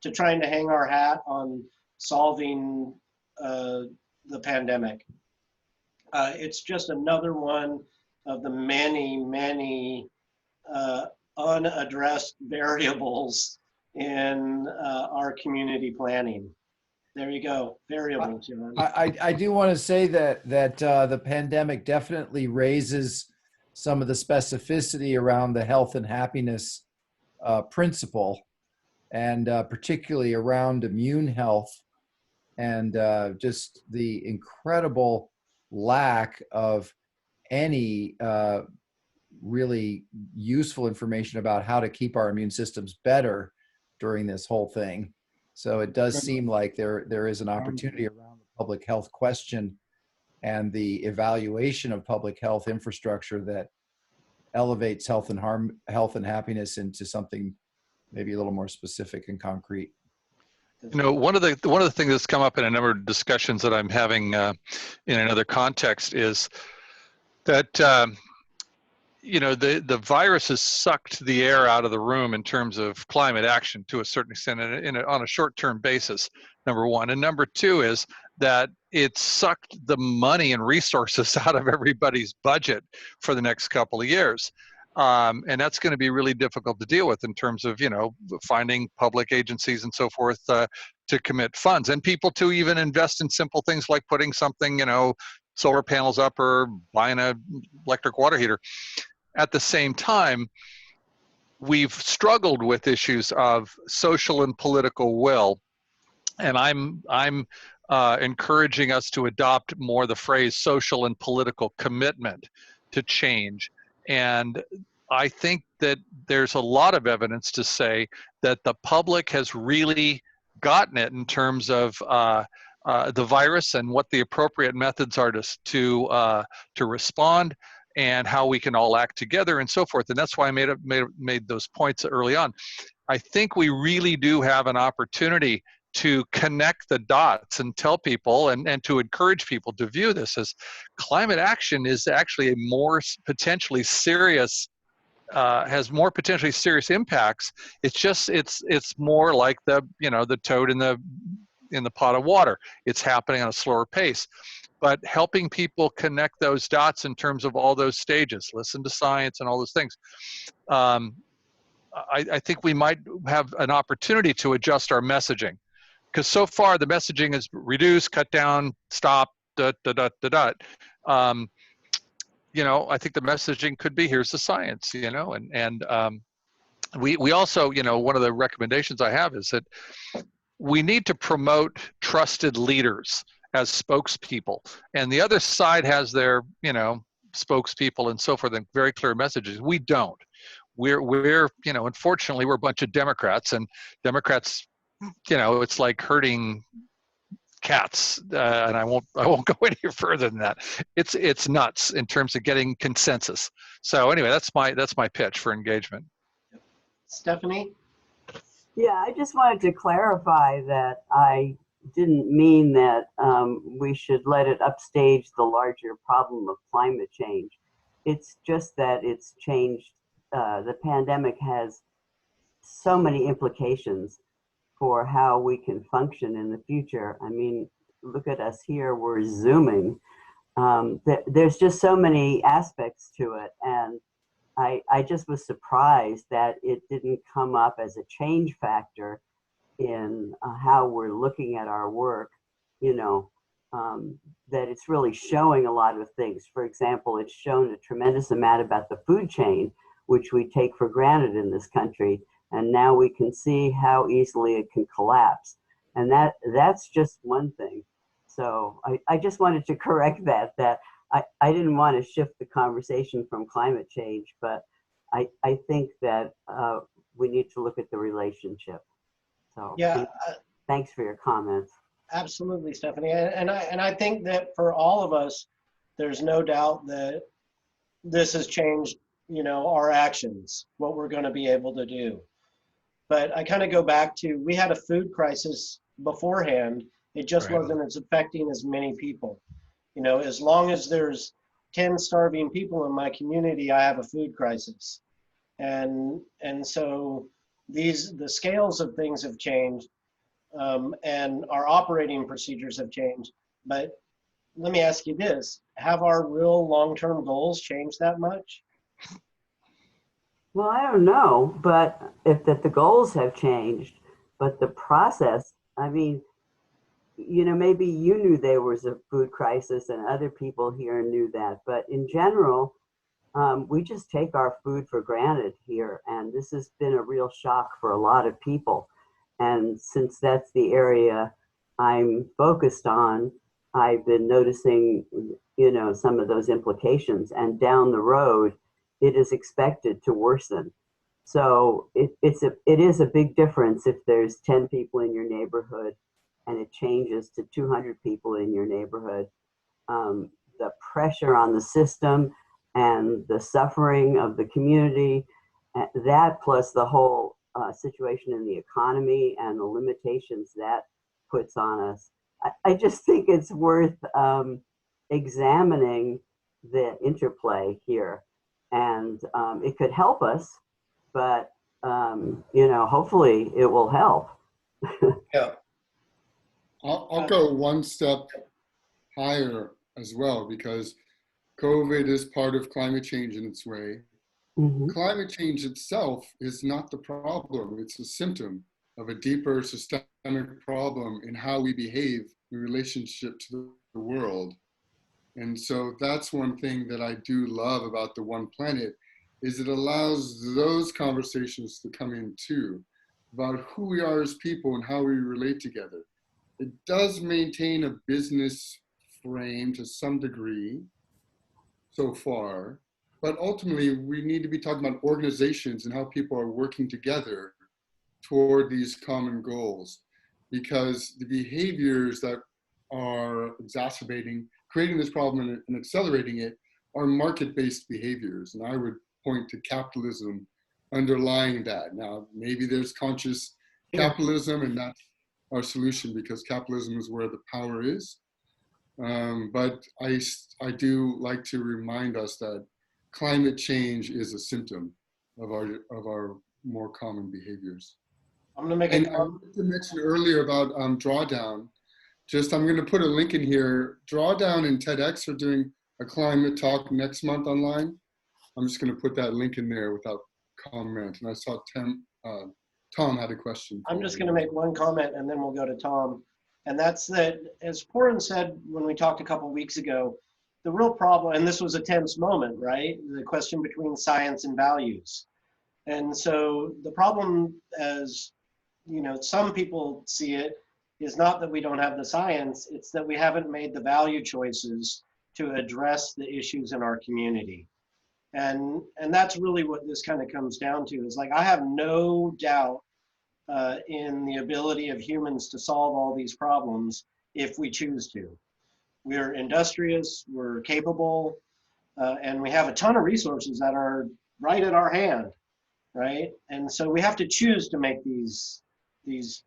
to trying to hang our hat on solving the pandemic. It's just another one of the many unaddressed variables in our community planning. There you go, variables. I do want to say that the pandemic definitely raises some of the specificity around the health and happiness principle, and particularly around immune health, and just the incredible lack of any really useful information about how to keep our immune systems better during this whole thing. So it does seem like there is an opportunity around the public health question and the evaluation of public health infrastructure that elevates health and happiness into something maybe a little more specific and concrete. You know, one of the things that's come up in a number of discussions that I'm having in another context is that you know, the virus has sucked the air out of the room in terms of climate action to a certain extent on a short-term basis, number one. And number two is that it sucked the money and resources out of everybody's budget for the next couple of years. And that's going to be really difficult to deal with in terms of, you know, finding public agencies and so forth to commit funds, and people to even invest in simple things like putting something, you know, solar panels up or buying an electric water heater. At the same time, we've struggled with issues of social and political will, and I'm encouraging us to adopt more the phrase social and political commitment to change. And I think that there's a lot of evidence to say that the public has really gotten it in terms of the virus and what the appropriate methods are to respond, and how we can all act together and so forth. And that's why I made those points early on. I think we really do have an opportunity to connect the dots and tell people and to encourage people to view this as climate action is actually a more potentially serious, has more potentially serious impacts. It's just, it's more like the, you know, the toad in the pot of water. It's happening on a slower pace. But helping people connect those dots in terms of all those stages, listen to science and all those things. I think we might have an opportunity to adjust our messaging, because so far the messaging is reduce, cut down, stop, You know, I think the messaging could be, here's the science, you know, and we also, you know, one of the recommendations I have is that we need to promote trusted leaders as spokespeople, and the other side has their, you know, spokespeople and so forth, and very clear messages. We don't. We're you know, unfortunately, we're a bunch of Democrats, and Democrats, you know, it's like herding cats, and I won't go any further than that. It's nuts in terms of getting consensus. So anyway, that's my pitch for engagement. Stephanie? Yeah, I just wanted to clarify that I didn't mean that we should let it upstage the larger problem of climate change. It's just that it's changed. The pandemic has so many implications for how we can function in the future. I mean, look at us here, we're Zooming. There's just so many aspects to it. And I just was surprised that it didn't come up as a change factor in how we're looking at our work, you know, that it's really showing a lot of things. For example, it's shown a tremendous amount about the food chain, which we take for granted in this country. And now we can see how easily it can collapse. And that's just one thing. So I just wanted to correct that I didn't want to shift the conversation from climate change, but I think that we need to look at the relationship. So yeah, thanks for your comments. Absolutely, Stephanie. And I think that for all of us, there's no doubt that this has changed, you know, our actions, what we're going to be able to do. But I kind of go back to, we had a food crisis beforehand. It just wasn't as affecting as many people. You know, as long as there's 10 starving people in my community, I have a food crisis. And so the scales of things have changed, and our operating procedures have changed. But let me ask you this, have our real long-term goals changed that much? Well, I don't know, but if that the goals have changed, but the process, I mean, you know, maybe you knew there was a food crisis and other people here knew that, but in general, we just take our food for granted here. And this has been a real shock for a lot of people. And since that's the area I'm focused on, I've been noticing, you know, some of those implications, and down the road, it is expected to worsen. So it is a big difference if there's 10 people in your neighborhood and it changes to 200 people in your neighborhood. The pressure on the system and the suffering of the community, that plus the whole situation in the economy and the limitations that puts on us. I just think it's worth examining the interplay here. And it could help us, but you know, hopefully it will help. Yeah. I'll go one step higher as well, because COVID is part of climate change in its way. Mm-hmm. Climate change itself is not the problem. It's a symptom of a deeper systemic problem in how we behave in relationship to the world. And so that's one thing that I do love about the OnePlanet, is it allows those conversations to come in too, about who we are as people and how we relate together. It does maintain a business frame to some degree so far, but ultimately we need to be talking about organizations and how people are working together toward these common goals, because the behaviors that are creating this problem and accelerating it are market-based behaviors. And I would point to capitalism underlying that. Now, maybe there's conscious capitalism and that's our solution, because capitalism is where the power is. But I do like to remind us that climate change is a symptom of our more common behaviors. I'm gonna make I wanted to mention earlier about Drawdown. I'm going to put a link in here. Drawdown and TEDx are doing a climate talk next month online. I'm just going to put that link in there without comment. And I saw Tom had a question. I'm just going to make one comment and then we'll go to Tom. And that's that, as Pooran said when we talked a couple of weeks ago, the real problem, and this was a tense moment, right? The question between science and values. And so the problem, as you know, some people see it, is not that we don't have the science, it's that we haven't made the value choices to address the issues in our community. And that's really what this kind of comes down to, is like, I have no doubt in the ability of humans to solve all these problems. if we choose to. We're industrious, we're capable, and we have a ton of resources that are right at our hand, right? And so we have to choose to make these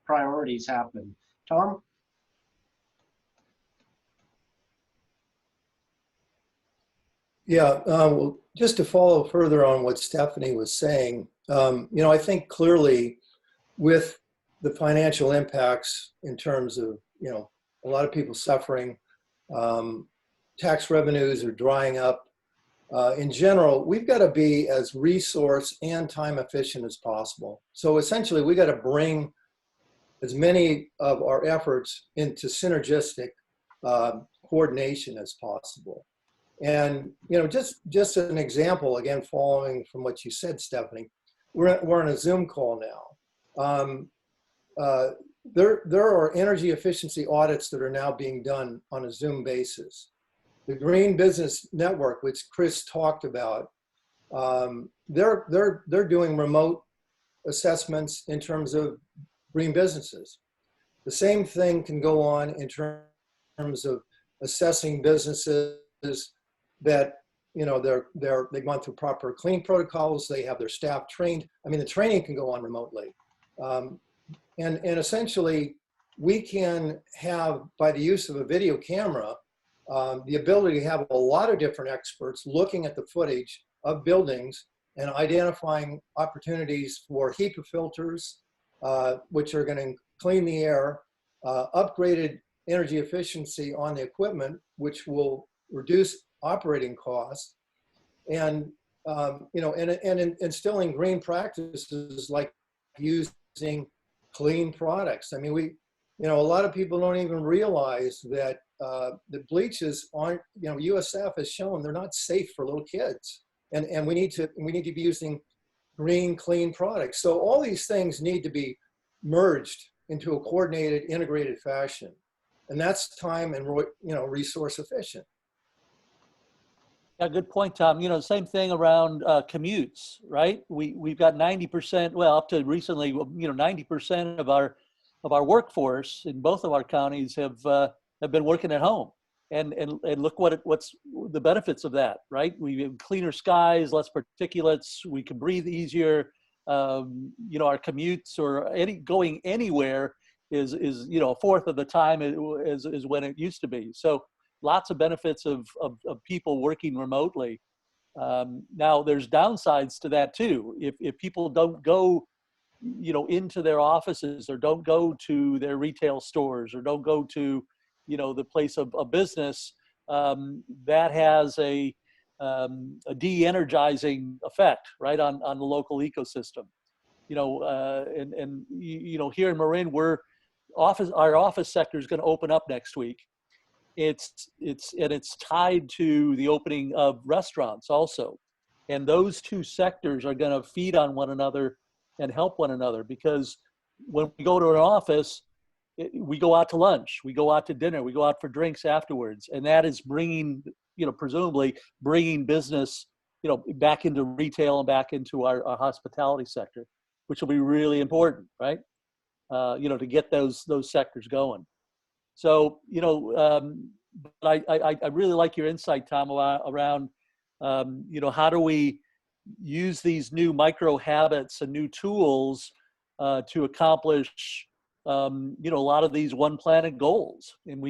priorities happen. Tom? Yeah, well, just to follow further on what Stephanie was saying, I think clearly with the financial impacts in terms of, a lot of people suffering, tax revenues are drying up. In general, we've got to be as resource and time efficient as possible. So essentially, we got to bring as many of our efforts into synergistic coordination as possible. And just an example, again, following from what you said, Stephanie, we're on a Zoom call now. There are energy efficiency audits that are now being done on a Zoom basis. The Green Business Network, which Chris talked about, they're doing remote assessments in terms of green businesses. The same thing can go on in terms of assessing businesses that they've gone through proper clean protocols, they have their staff trained. I mean, the training can go on remotely. And essentially, we can have, by the use of a video camera, the ability to have a lot of different experts looking at the footage of buildings and identifying opportunities for HEPA filters, which are going to clean the air, upgraded energy efficiency on the equipment, which will reduce operating costs, and instilling green practices like using clean products. I mean, a lot of people don't even realize that the bleaches aren't, USF has shown they're not safe for little kids, and we need to be using green, clean products. So all these things need to be merged into a coordinated, integrated fashion, and that's time and resource efficient. Yeah, good point, Tom. Same thing around commutes, right? We've got 90%, well, up to recently, 90% of our workforce in both of our counties have been working at home, and look what's the benefits of that, right? We have cleaner skies, less particulates, we can breathe easier. Our commutes or going anywhere is a fourth of the time is when it used to be. So lots of benefits of people working remotely. Now there's downsides to that too. If people don't go, into their offices, or don't go to their retail stores, or don't go to, the place of business, that has a de-energizing effect, right, on the local ecosystem. Here in Marin, our office sector is going to open up next week. It's tied to the opening of restaurants also, and those two sectors are going to feed on one another and help one another, because when we go to an office, we go out to lunch, we go out to dinner, we go out for drinks afterwards, and that is bringing, presumably bringing business, back into retail and back into our hospitality sector, which will be really important, right? To get those sectors going. So, I really like your insight, Tom, around, how do we use these new micro habits and new tools to accomplish, a lot of these OnePlanet goals. And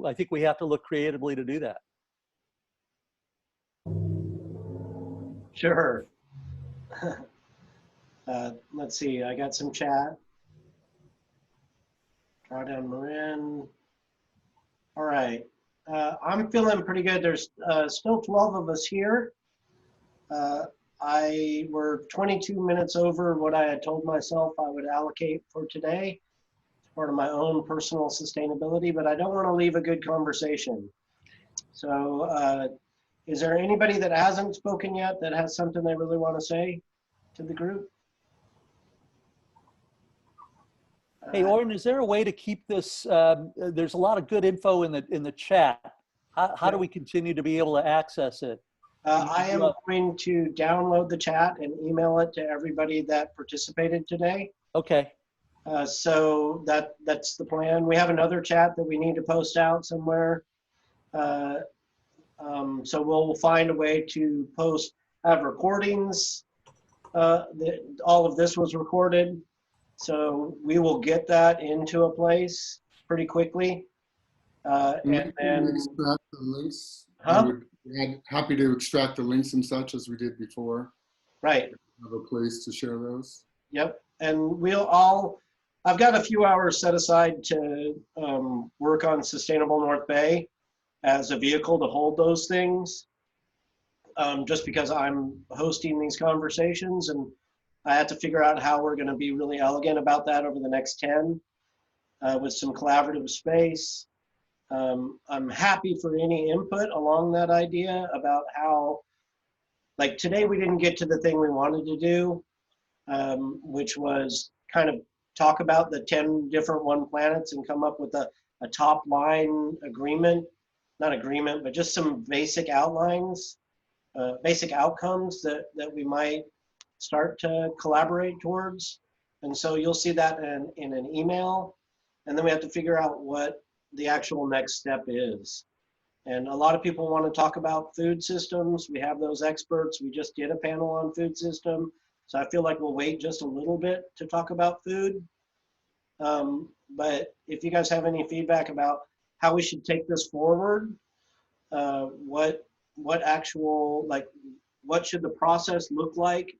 I think we have to look creatively to do that. Sure. Let's see, I got some chat. Drawdown Marin. All right. I'm feeling pretty good. There's still 12 of us here. We're 22 minutes over what I had told myself I would allocate for today. It's part of my own personal sustainability, but I don't want to leave a good conversation. So is there anybody that hasn't spoken yet that has something they really want to say to the group? Hey, Oren, is there a way to keep this? There's a lot of good info in the chat. How do we continue to be able to access it? I am going to download the chat and email it to everybody that participated today. Okay. So that's the plan. We have another chat that we need to post out somewhere. So we'll find a way to have recordings. All of this was recorded. So we will get that into a place pretty quickly. And then extract the links. Huh? We're happy to extract the links and such as we did before. Right. Have a place to share those. Yep. And I've got a few hours set aside to work on Sustainable North Bay as a vehicle to hold those things. Just because I'm hosting these conversations, and I had to figure out how we're going to be really elegant about that over the next 10 with some collaborative space. I'm happy for any input along that idea about how, like today we didn't get to the thing we wanted to do, which was kind of talk about the 10 different OnePlanets and come up with a top line agreement, not agreement, but just some basic outlines, basic outcomes that we might start to collaborate towards. And so you'll see that in an email, and then we have to figure out what the actual next step is. And a lot of people want to talk about food systems. We have those experts. We just did a panel on food system. So I feel like we'll wait just a little bit to talk about food. But if you guys have any feedback about how we should take this forward, what should the process look like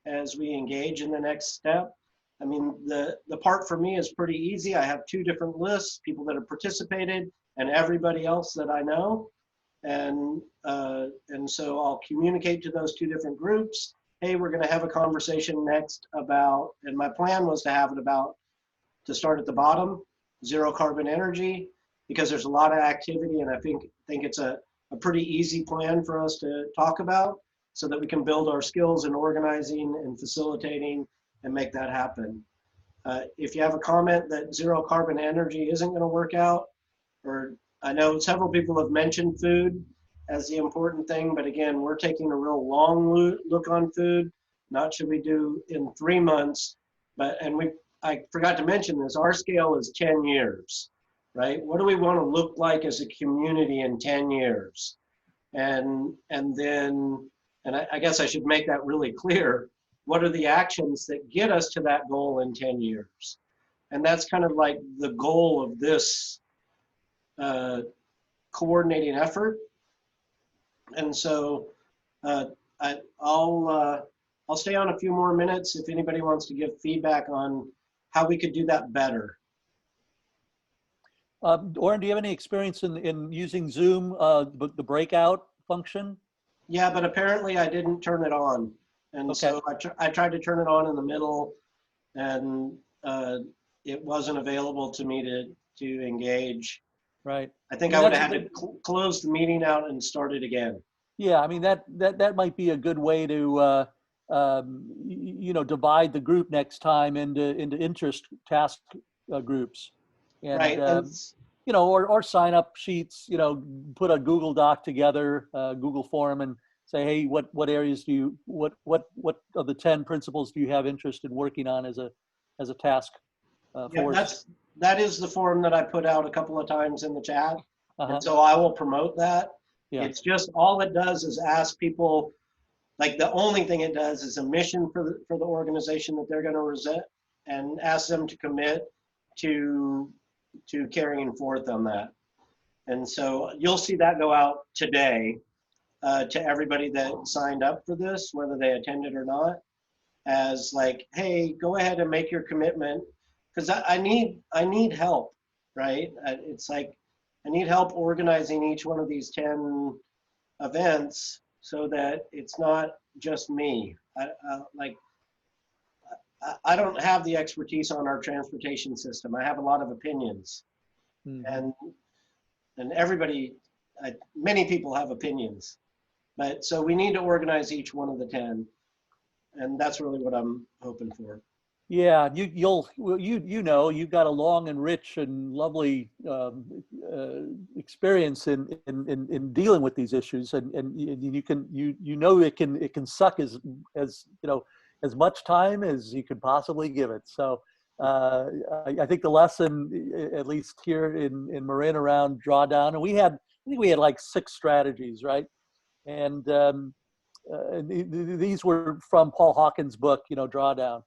as we engage in the next step? I mean, the part for me is pretty easy. I have 2 different lists, people that have participated and everybody else that I know. And so I'll communicate to those 2 different groups. Hey, we're going to have a conversation next about, and my plan was to start at the bottom, zero carbon energy, because there's a lot of activity, and I think it's a pretty easy plan for us to talk about so that we can build our skills in organizing and facilitating and make that happen. If you have a comment that zero carbon energy isn't going to work out, or I know several people have mentioned food as the important thing, but again, we're taking a real long look on food. Not should we do in 3 months, I forgot to mention this, our scale is 10 years, right? What do we want to look like as a community in 10 years? And I guess I should make that really clear. What are the actions that get us to that goal in 10 years? And that's kind of like the goal of this coordinating effort. And so I'll stay on a few more minutes if anybody wants to give feedback on how we could do that better. Oren, do you have any experience in using Zoom, the breakout function? Yeah, but apparently I didn't turn it on. And okay. So I tried to turn it on in the middle, and it wasn't available to me to engage. Right. I think I would have had to close the meeting out and start it again. Yeah, I mean that might be a good way to divide the group next time into interest task groups, and, right. Or sign up sheets. Put a Google Doc together, Google form, and say, hey, what areas do you what of the 10 principles do you have interest in working on as a task for us? That is the form that I put out a couple of times in the chat, and so I will promote that. Yeah. It's just all it does is ask people, like the only thing it does is a mission for the organization that they're going to present, and ask them to commit to carrying forth on that. And so you'll see that go out today to everybody that signed up for this, whether they attended or not, as like, hey, go ahead and make your commitment, because I need help, right? It's like I need help organizing each one of these 10 events so that it's not just me. I don't have the expertise on our transportation system. I have a lot of opinions, and everybody, many people have opinions, but so we need to organize each one of the 10, and that's really what I'm hoping for. Yeah, you've got a long and rich and lovely experience in dealing with these issues, and it can suck as much time as you could possibly give it. So I think the lesson, at least here in Marin around drawdown, and I think we had like 6 strategies, right? And these were from Paul Hawkins' book, Drawdown.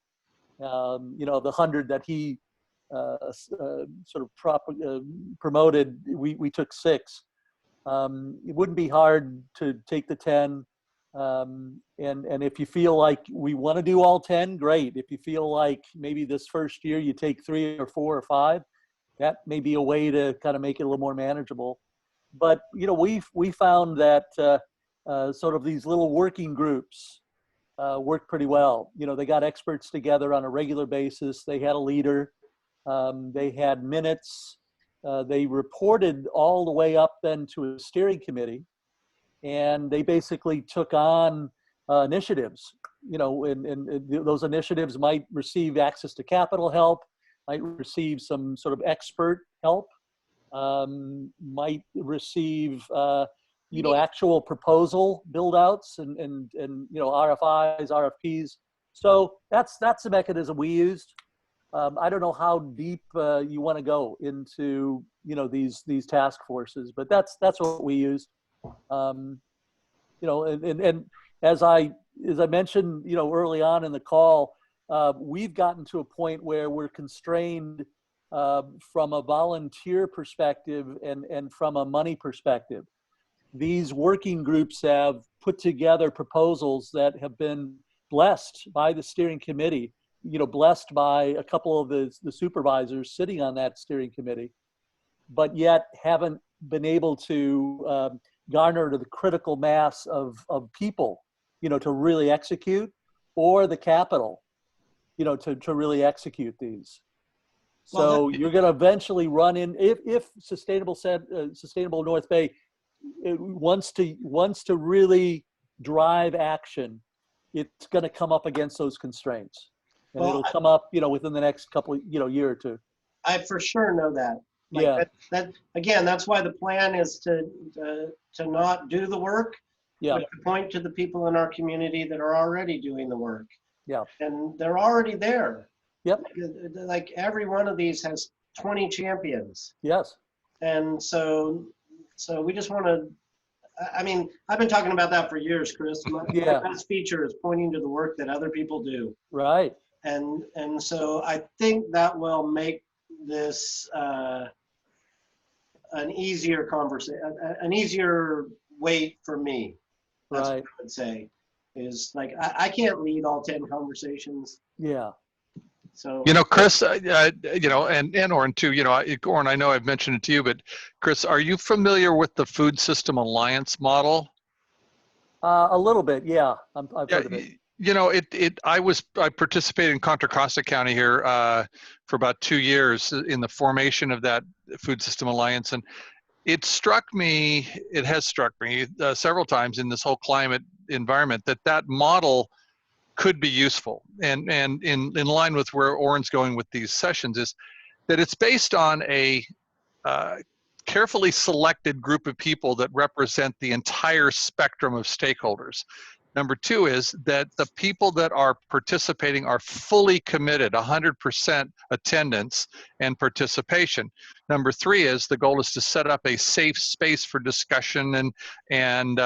The 100 that he sort of promoted, we took 6. It wouldn't be hard to take the 10. And if you feel like we want to do all 10, great. If you feel like maybe this first year you take 3 or 4 or 5, that may be a way to kind of make it a little more manageable. But we found that sort of these little working groups worked pretty well. They got experts together on a regular basis. They had a leader. They had minutes. They reported all the way up then to a steering committee. And they basically took on initiatives, and those initiatives might receive access to capital help, might receive some sort of expert help, might receive, actual proposal build outs and RFIs, RFPs. So that's the mechanism we used. I don't know how deep you want to go into, these task forces, but that's what we used. And as I mentioned, early on in the call, we've gotten to a point where we're constrained from a volunteer perspective and from a money perspective. These working groups have put together proposals that have been blessed by the steering committee, blessed by a couple of the supervisors sitting on that steering committee, but yet haven't been able to garner to the critical mass of people, to really execute, or the capital, to really execute these. So you're going to eventually run in, if Sustainable North Bay wants to really drive action, it's going to come up against those constraints, and it'll come up, within the next couple, year or two. I for sure know that. That again, that's why the plan is to not do the work, but to point to the people in our community that are already doing the work. Yeah. And they're already there. Yep. Like every one of these has 20 champions. Yes. And so we just want to, I mean, I've been talking about that for years, Chris. My best feature is pointing to the work that other people do. Right. And so I think that will make this an easier conversation, an easier wait for me. That's what I would say. Is like I can't lead all 10 conversations. Yeah. So Chris, and Oren too. Oren, I know I've mentioned it to you, but Chris, are you familiar with the Food System Alliance model? A little bit, yeah. I've heard of it. I participated in Contra Costa County here for about 2 years in the formation of that Food System Alliance, and it has struck me several times in this whole climate environment that model could be useful. And in line with where Oren's going with these sessions is that it's based on a carefully selected group of people that represent the entire spectrum of stakeholders. Number 2 is that the people that are participating are fully committed, 100% attendance and participation. Number 3 is the goal is to set up a safe space for discussion and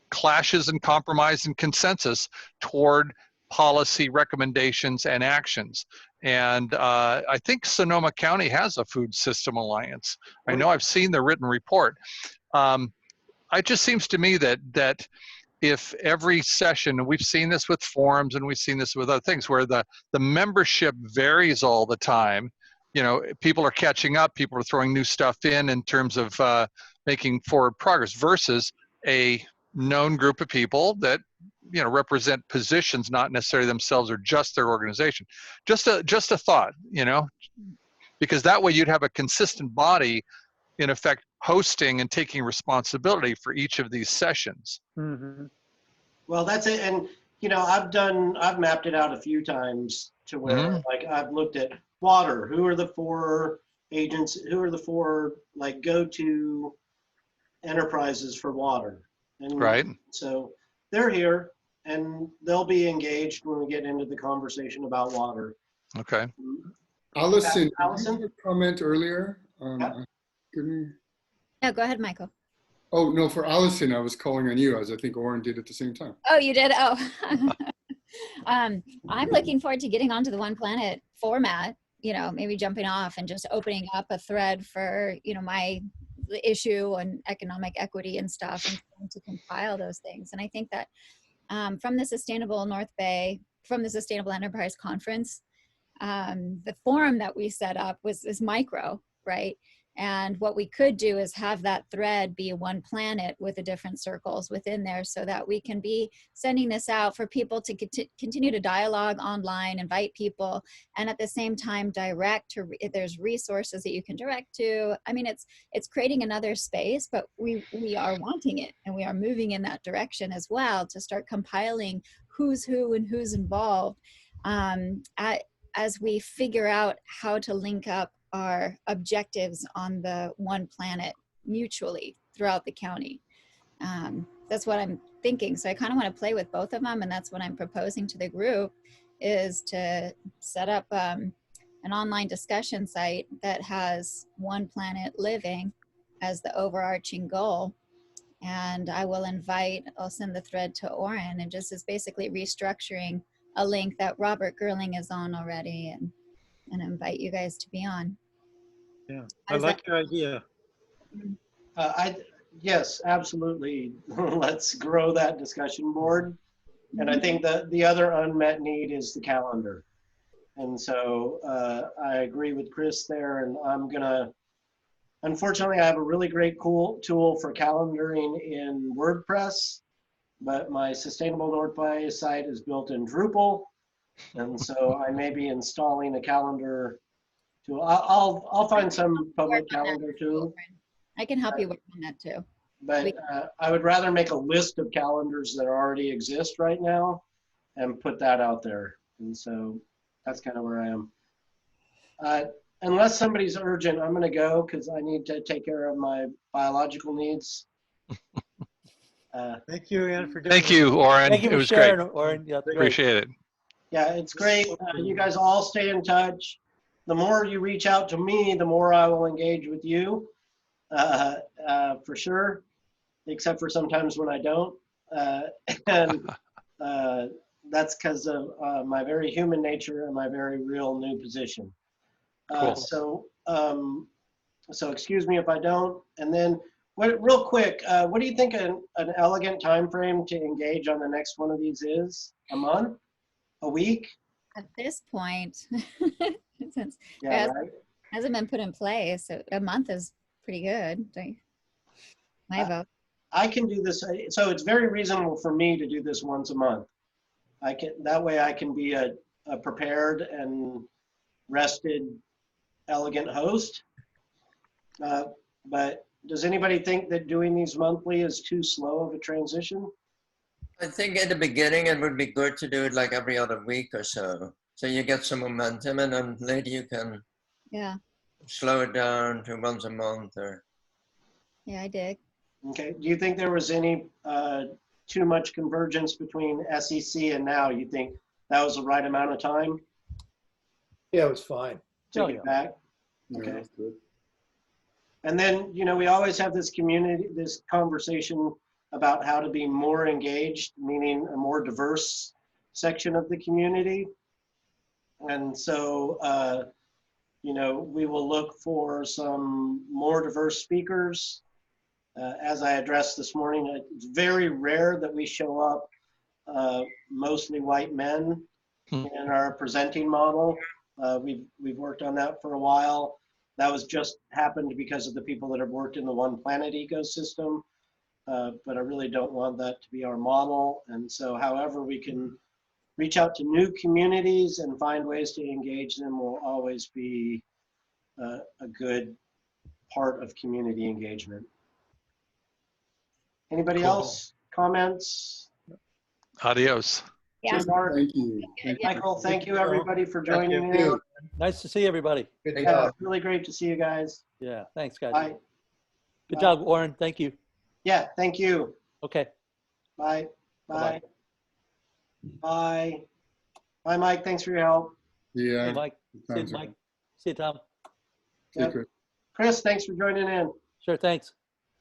clashes and compromise and consensus toward policy recommendations and actions. And I think Sonoma County has a Food System Alliance. I know I've seen the written report. It just seems to me that if every session, and we've seen this with forums and we've seen this with other things, where the membership varies all the time, people are catching up, people are throwing new stuff in terms of making forward progress versus a known group of people that represent positions, not necessarily themselves or just their organization. Just a thought, because that way you'd have a consistent body in effect hosting and taking responsibility for each of these sessions. Mm-hmm. Well, that's it. And I've mapped it out a few times to where like I've looked at water, who are the 4 agents, who are the 4 like go-to enterprises for water. And so they're here. and they'll be engaged when we get into the conversation about water. Okay. Allison, Allison? did you comment earlier? Yeah, go ahead, Michael. Oh, no, for Allison, I was calling on you, as I think Oren did at the same time. Oh, you did? Oh. I'm looking forward to getting onto the OnePlanet format, you know, maybe jumping off and just opening up a thread for, you know, my issue and economic equity and stuff, and trying to compile those things. And I think that from the Sustainable North Bay, from the Sustainable Enterprise Conference, the forum that we set up is micro, right? And what we could do is have that thread be one planet with the different circles within there, so that we can be sending this out for people to continue to dialogue online, invite people, and at the same time direct to, if there's resources that you can direct to. I mean, it's creating another space, but we are wanting it, and we are moving in that direction as well, to start compiling who's who and who's involved as we figure out how to link up our objectives on the OnePlanet mutually throughout the county. That's what I'm thinking. So I kind of want to play with both of them, and that's what I'm proposing to the group, is to set up an online discussion site that has OnePlanet living as the overarching goal. And I will I'll send the thread to Oren, and just is basically restructuring a link that Robert Gerling is on already, and invite you guys to be on. Yeah, I like your idea. Yes, absolutely. Let's grow that discussion board. And I think that the other unmet need is the calendar. And so I agree with Chris there, and I'm gonna, unfortunately, I have a really great cool tool for calendaring in WordPress, but my Sustainable North Bay site is built in Drupal. And so I may be installing a calendar tool. I'll find some public calendar tool. I can help you work on that too. But I would rather make a list of calendars that already exist right now and put that out there. And so that's kind of where I am. Unless somebody's urgent, I'm going to go because I need to take care of my biological needs. Thank you, Ian, for doing Thank you, Oren. Thank you It for was sharing, great. Oren. Yeah, great. Appreciate it. Yeah, it's great. You guys all stay in touch. The more you reach out to me, the more I will engage with you, for sure, except for sometimes when I don't. And that's because of my very human nature and my very real new position. Cool. So excuse me if I don't. And then real quick, what do you think an elegant time frame to engage on the next one of these is? A month? A week? At this point, since yeah, it hasn't been put in place, so a month is pretty good. My vote. I can do this. So it's very reasonable for me to do this once a month. That way I can be a prepared and rested, elegant host. But does anybody think that doing these monthly is too slow of a transition? I think at the beginning it would be good to do it like every other week or so. So you get some momentum, and then later you can slow it down to once a month or. Yeah, I dig. Okay. Do you think there was any too much convergence between SEC and now? You think that was the right amount of time? Yeah, it was fine. Take it back. Okay. Yeah, that's good. And then, you know, we always have this conversation about how to be more engaged, meaning a more diverse section of the community. And so, you know, we will look for some more diverse speakers. As I addressed this morning, it's very rare that we show up mostly white men in our presenting model. We've worked on that for a while. That was just happened because of the people that have worked in the OnePlanet ecosystem. But I really don't want that to be our model. And so however we can reach out to new communities and find ways to engage them will always be a good part of community engagement. Anybody else? Comments? Adios. Yeah. Thank you. Michael, thank you everybody for joining me. Nice to see everybody. Yeah, it's really great to see you guys. Yeah, thanks, guys. Bye. Good job, Oren. Thank you. Yeah, thank you. Okay. Bye. Bye. Bye-bye. Bye. Bye, Mike. Thanks for your help. Yeah. Hey, Mike. See you, Mike. See you, Tom. Yep. Chris, thanks for joining in. Sure, thanks.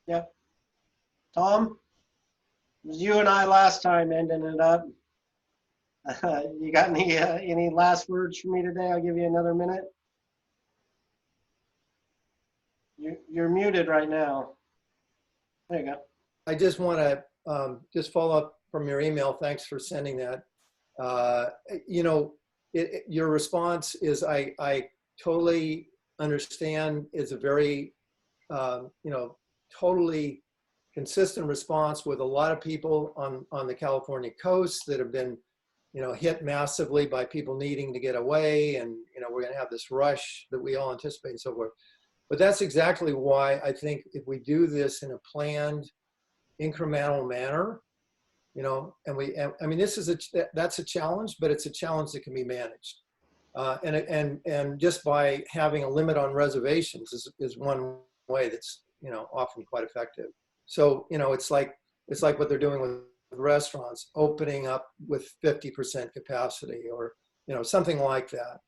Yep. Tom, it was you and I last time ending it up. You got any last words for me today? I'll give you another minute. You're muted right now. There you go. I just want to just follow up from your email. Thanks for sending that. You know, your response is I totally understand is a very, you know, totally consistent response with a lot of people on the California coast that have been, you know, hit massively by people needing to get away, and, you know, we're going to have this rush that we all anticipate and so forth. But that's exactly why I think if we do this in a planned, incremental manner, you know, and I mean, that's a challenge, but it's a challenge that can be managed. And just by having a limit on reservations is one way that's, you know, often quite effective. So, you know, it's like what they're doing with restaurants, opening up with 50% capacity, or, you know, something like that.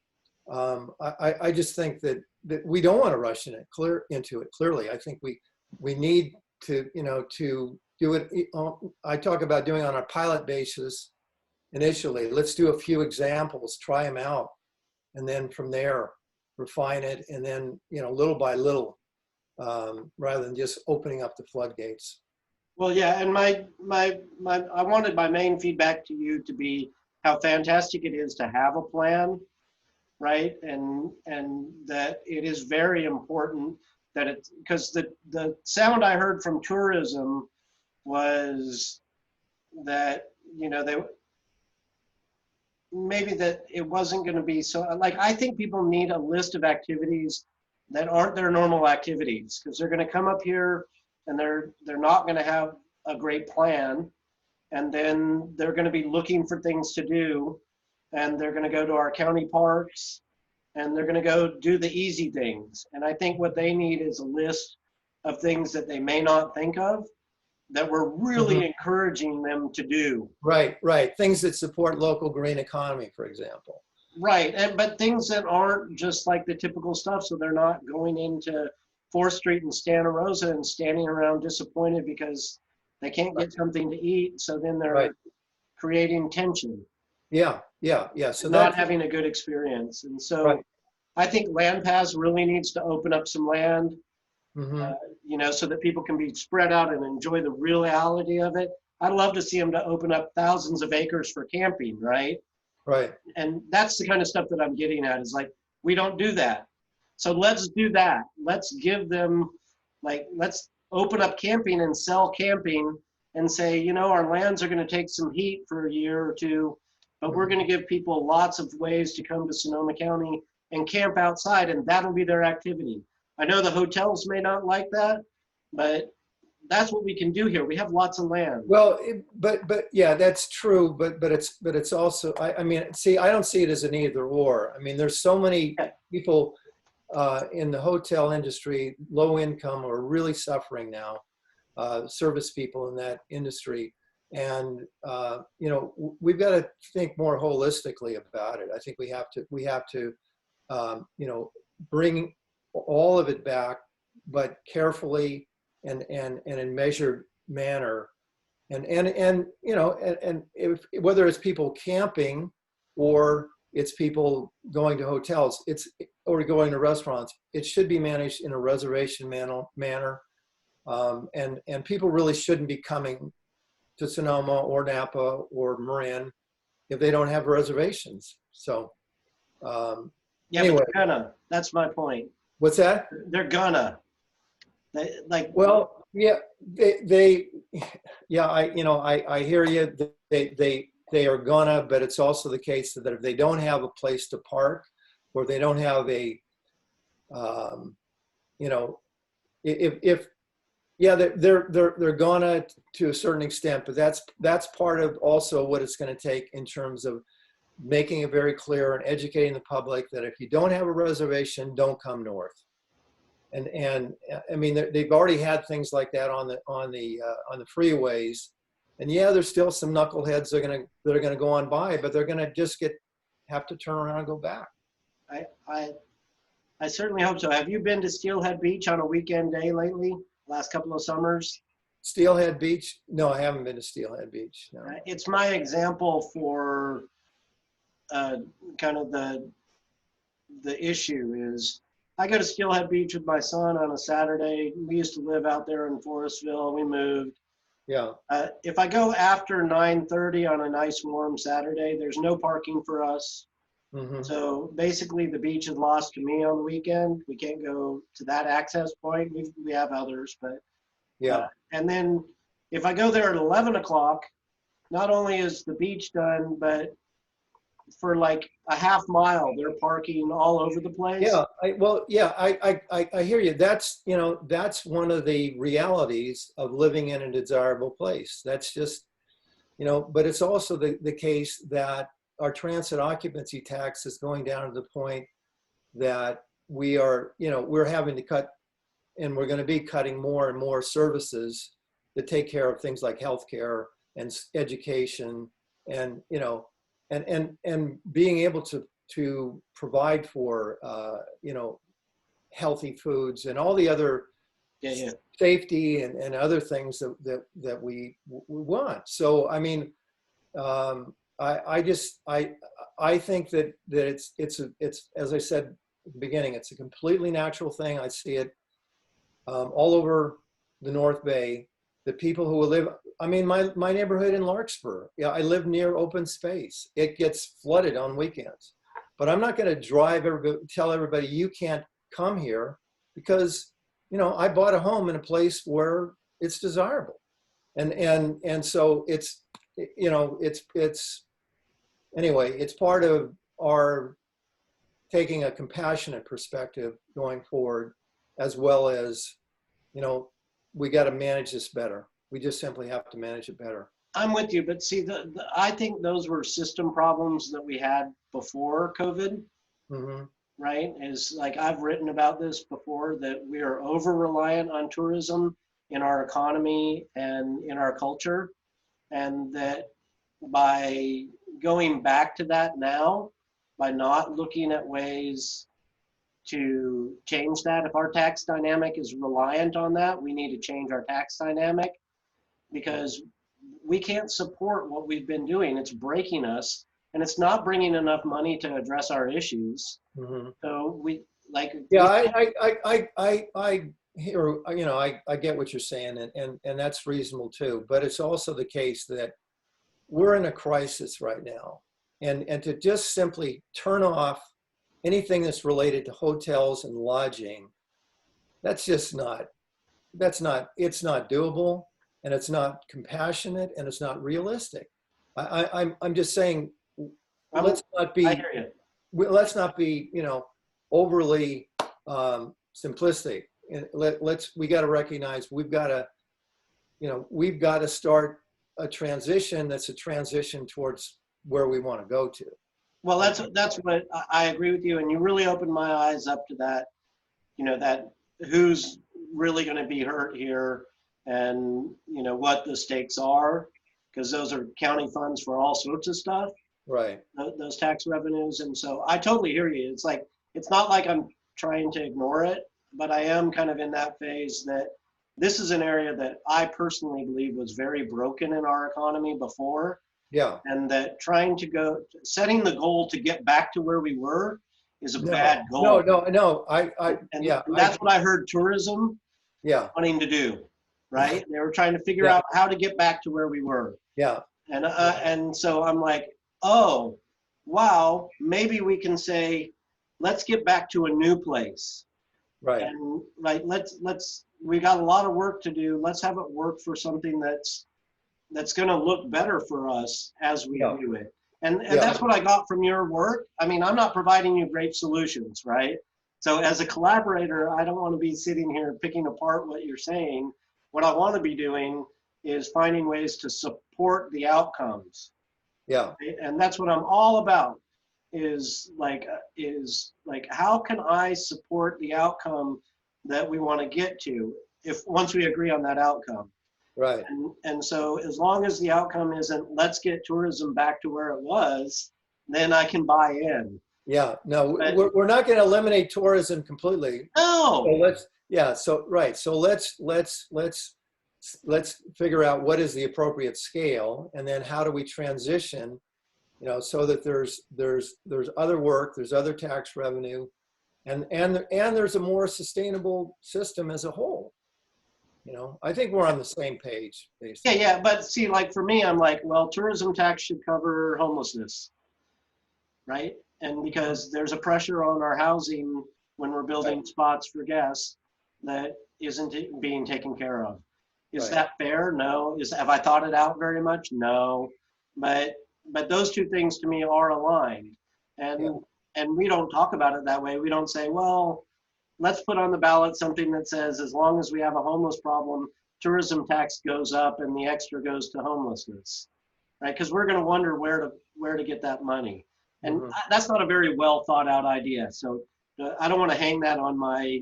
I just think that we don't want to rush into it. Clearly, I think we need to, you know, to do it. I talk about doing on a pilot basis initially. Let's do a few examples, try them out, and then from there refine it, and then, you know, little by little, rather than just opening up the floodgates. Well, yeah, and I wanted my main feedback to you to be how fantastic it is to have a plan, right? And that it is very important that it, because the sound I heard from tourism was that, you know, maybe that it wasn't going to be so, like, I think people need a list of activities that aren't their normal activities, because they're going to come up here and they're not going to have a great plan, and then they're going to be looking for things to do, and they're going to go to our county parks, and they're going to go do the easy things. And I think what they need is a list of things that they may not think of that we're really encouraging them to do. Right, right. Things that support local green economy, for example. Right, but things that aren't just like the typical stuff, so they're not going into 4th Street and Santa Rosa and standing around disappointed because they can't get something to eat, so then they're creating tension. Yeah, yeah, yeah. So not having a good experience. And so I think Land Pass really needs to open up some land, you know, so that people can be spread out and enjoy the reality of it. I'd love to see them to open up thousands of acres for camping, right? Right. And that's the kind of stuff that I'm getting at, is like, we don't do that. So let's do that. Let's give them, like, let's open up camping and sell camping and say, you know, our lands are going to take some heat for a year or two, but we're going to give people lots of ways to come to Sonoma County and camp outside, and that'll be their activity. I know the hotels may not like that, but that's what we can do here. We have lots of land. Well, but yeah, that's true. But it's also, I mean, see, I don't see it as an either or. I mean, there's so many people in the hotel industry, low income, are really suffering now. Service people in that industry, and you know, we've got to think more holistically about it. I think we have to you know, bring all of it back, but carefully and in measured manner, and you know, and if, whether it's people camping or it's people going to hotels, or going to restaurants, it should be managed in a reservation manner, and people really shouldn't be coming to Sonoma or Napa or Marin if they don't have reservations. So yeah, anyway, but they're gonna. That's my point. What's that? They're gonna. Well, yeah, they yeah, I hear you. They are gonna, but it's also the case that if they don't have a place to park, or they don't have a, you know, if yeah, they're gonna to a certain extent, but that's part of also what it's going to take in terms of making it very clear and educating the public that if you don't have a reservation, don't come north. And I mean, they've already had things like that on the freeways, And yeah, there's still some knuckleheads that are gonna go on by, but they're gonna just have to turn around and go back. I certainly hope so. Have you been to Steelhead Beach on a weekend day lately? Last couple of summers? Steelhead Beach? No, I haven't been to Steelhead Beach. No. It's my example for kind of the issue is I go to Steelhead Beach with my son on a Saturday. We used to live out there in Forestville. We moved. Yeah. If I go after 9:30 on a nice warm Saturday, there's no parking for us. Mm-hmm. So basically the beach is lost to me on the weekend. We can't go to that access point. We have others, but yeah. And then if I go there at 11 o'clock, not only is the beach done, but for like a half mile, they're parking all over the place. Yeah, I hear you. That's, you know, that's one of the realities of living in a desirable place. That's just, you know, but it's also the case that our transit occupancy tax is going down to the point that we are, you know, we're having to cut, and we're going to be cutting more and more services that take care of things like healthcare and education, and, you know, and being able to provide for, you know, healthy foods and all the other safety and other things that we want. So, I mean, I think that it's as I said at the beginning, it's a completely natural thing. I see it all over the North Bay. The people who live, I mean, my neighborhood in Larkspur, yeah, I live near open space. It gets flooded on weekends, but I'm not going to tell everybody you can't come here, because, you know, I bought a home in a place where it's desirable, and so it's, you know, it's anyway, it's part of our taking a compassionate perspective going forward, as well as, you know, we got to manage this better. We just simply have to manage it better. I'm with you, but see, I think those were system problems that we had before COVID, mm-hmm. right? Is like, I've written about this before, that we are over-reliant on tourism in our economy and in our culture, and that by going back to that now, by not looking at ways to change that, if our tax dynamic is reliant on that, we need to change our tax dynamic, because we can't support what we've been doing. It's breaking us, and it's not bringing enough money to address our issues. Mm-hmm. So we like. Yeah, I hear, you know, I get what you're saying, and that's reasonable too. But it's also the case that we're in a crisis right now, and to just simply turn off anything that's related to hotels and lodging, that's just not, it's not doable, and it's not compassionate, and it's not realistic. I'm just saying, let's not be, you know, overly simplistic. And we got to recognize we've got to start a transition that's a transition towards where we want to go to. Well, that's what I agree with you, and you really opened my eyes up to that. You know, that who's really going to be hurt here, and, you know, what the stakes are, because those are county funds for all sorts of stuff. Right. Those tax revenues, and so I totally hear you. It's like, it's not like I'm trying to ignore it, but I am kind of in that phase that this is an area that I personally believe was very broken in our economy before. Yeah. And that setting the goal to get back to where we were is a bad goal. No. That's what I heard tourism wanting to do, right? They were trying to figure out how to get back to where we were. Yeah. And so I'm like, oh, wow, maybe we can say, let's get back to a new place. Right. And like, we got a lot of work to do. Let's have it work for something that's going to look better for us as we do it. And that's what I got from your work. I mean, I'm not providing you great solutions, right? So as a collaborator, I don't want to be sitting here picking apart what you're saying. What I want to be doing is finding ways to support the outcomes. Yeah. And that's what I'm all about, is like, how can I support the outcome that we want to get to, if once we agree on that outcome? Right. And so as long as the outcome isn't, let's get tourism back to where it was, then I can buy in. Yeah, no, But, we're not going to eliminate tourism completely. No. So let's figure out what is the appropriate scale, and then how do we transition, you know, so that there's other work, there's other tax revenue, and there's a more sustainable system as a whole. You know, I think we're on the same page, basically. Yeah, but see, like for me, I'm like, well, tourism tax should cover homelessness, right? And because there's a pressure on our housing when we're building spots for guests that isn't being taken care of. Is that fair? No. Have I thought it out very much? No. But those two things to me are aligned, and we don't talk about it that way. We don't say, well, let's put on the ballot something that says as long as we have a homeless problem, tourism tax goes up and the extra goes to homelessness, right? Because we're going to wonder where to get that money, and that's not a very well thought out idea. So I don't want to hang that on my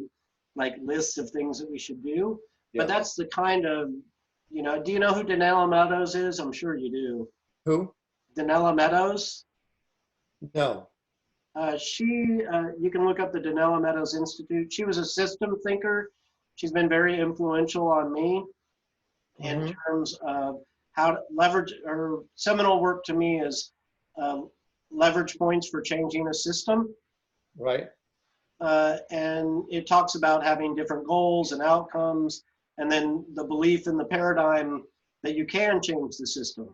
list of things that we should do. But that's the kind of, you know, do you know who Danella Meadows is? I'm sure you do. Who? Danella Meadows? No. You can look up the Danella Meadows Institute. She was a system thinker. She's been very influential on me in terms of how to leverage. Her seminal work to me is leverage points for changing a system. Right. And it talks about having different goals and outcomes, and then the belief in the paradigm that you can change the system,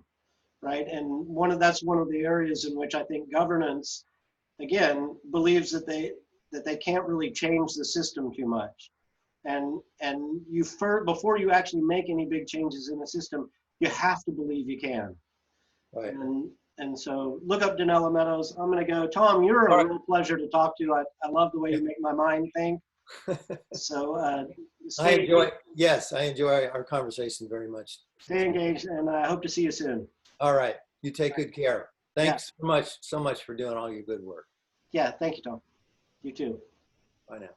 right? And that's one of the areas in which I think governance, again, believes that they can't really change the system too much, and before you actually make any big changes in the system, you have to believe you can. Right. And so look up Danella Meadows. I'm going to go. Tom, you're a real pleasure to talk to. I love the way you make my mind think. So I enjoy our conversation very much. Stay engaged, and I hope to see you soon. All right. You take good care. Thanks so much for doing all your good work. Yeah, thank you, Tom. You too. Bye now.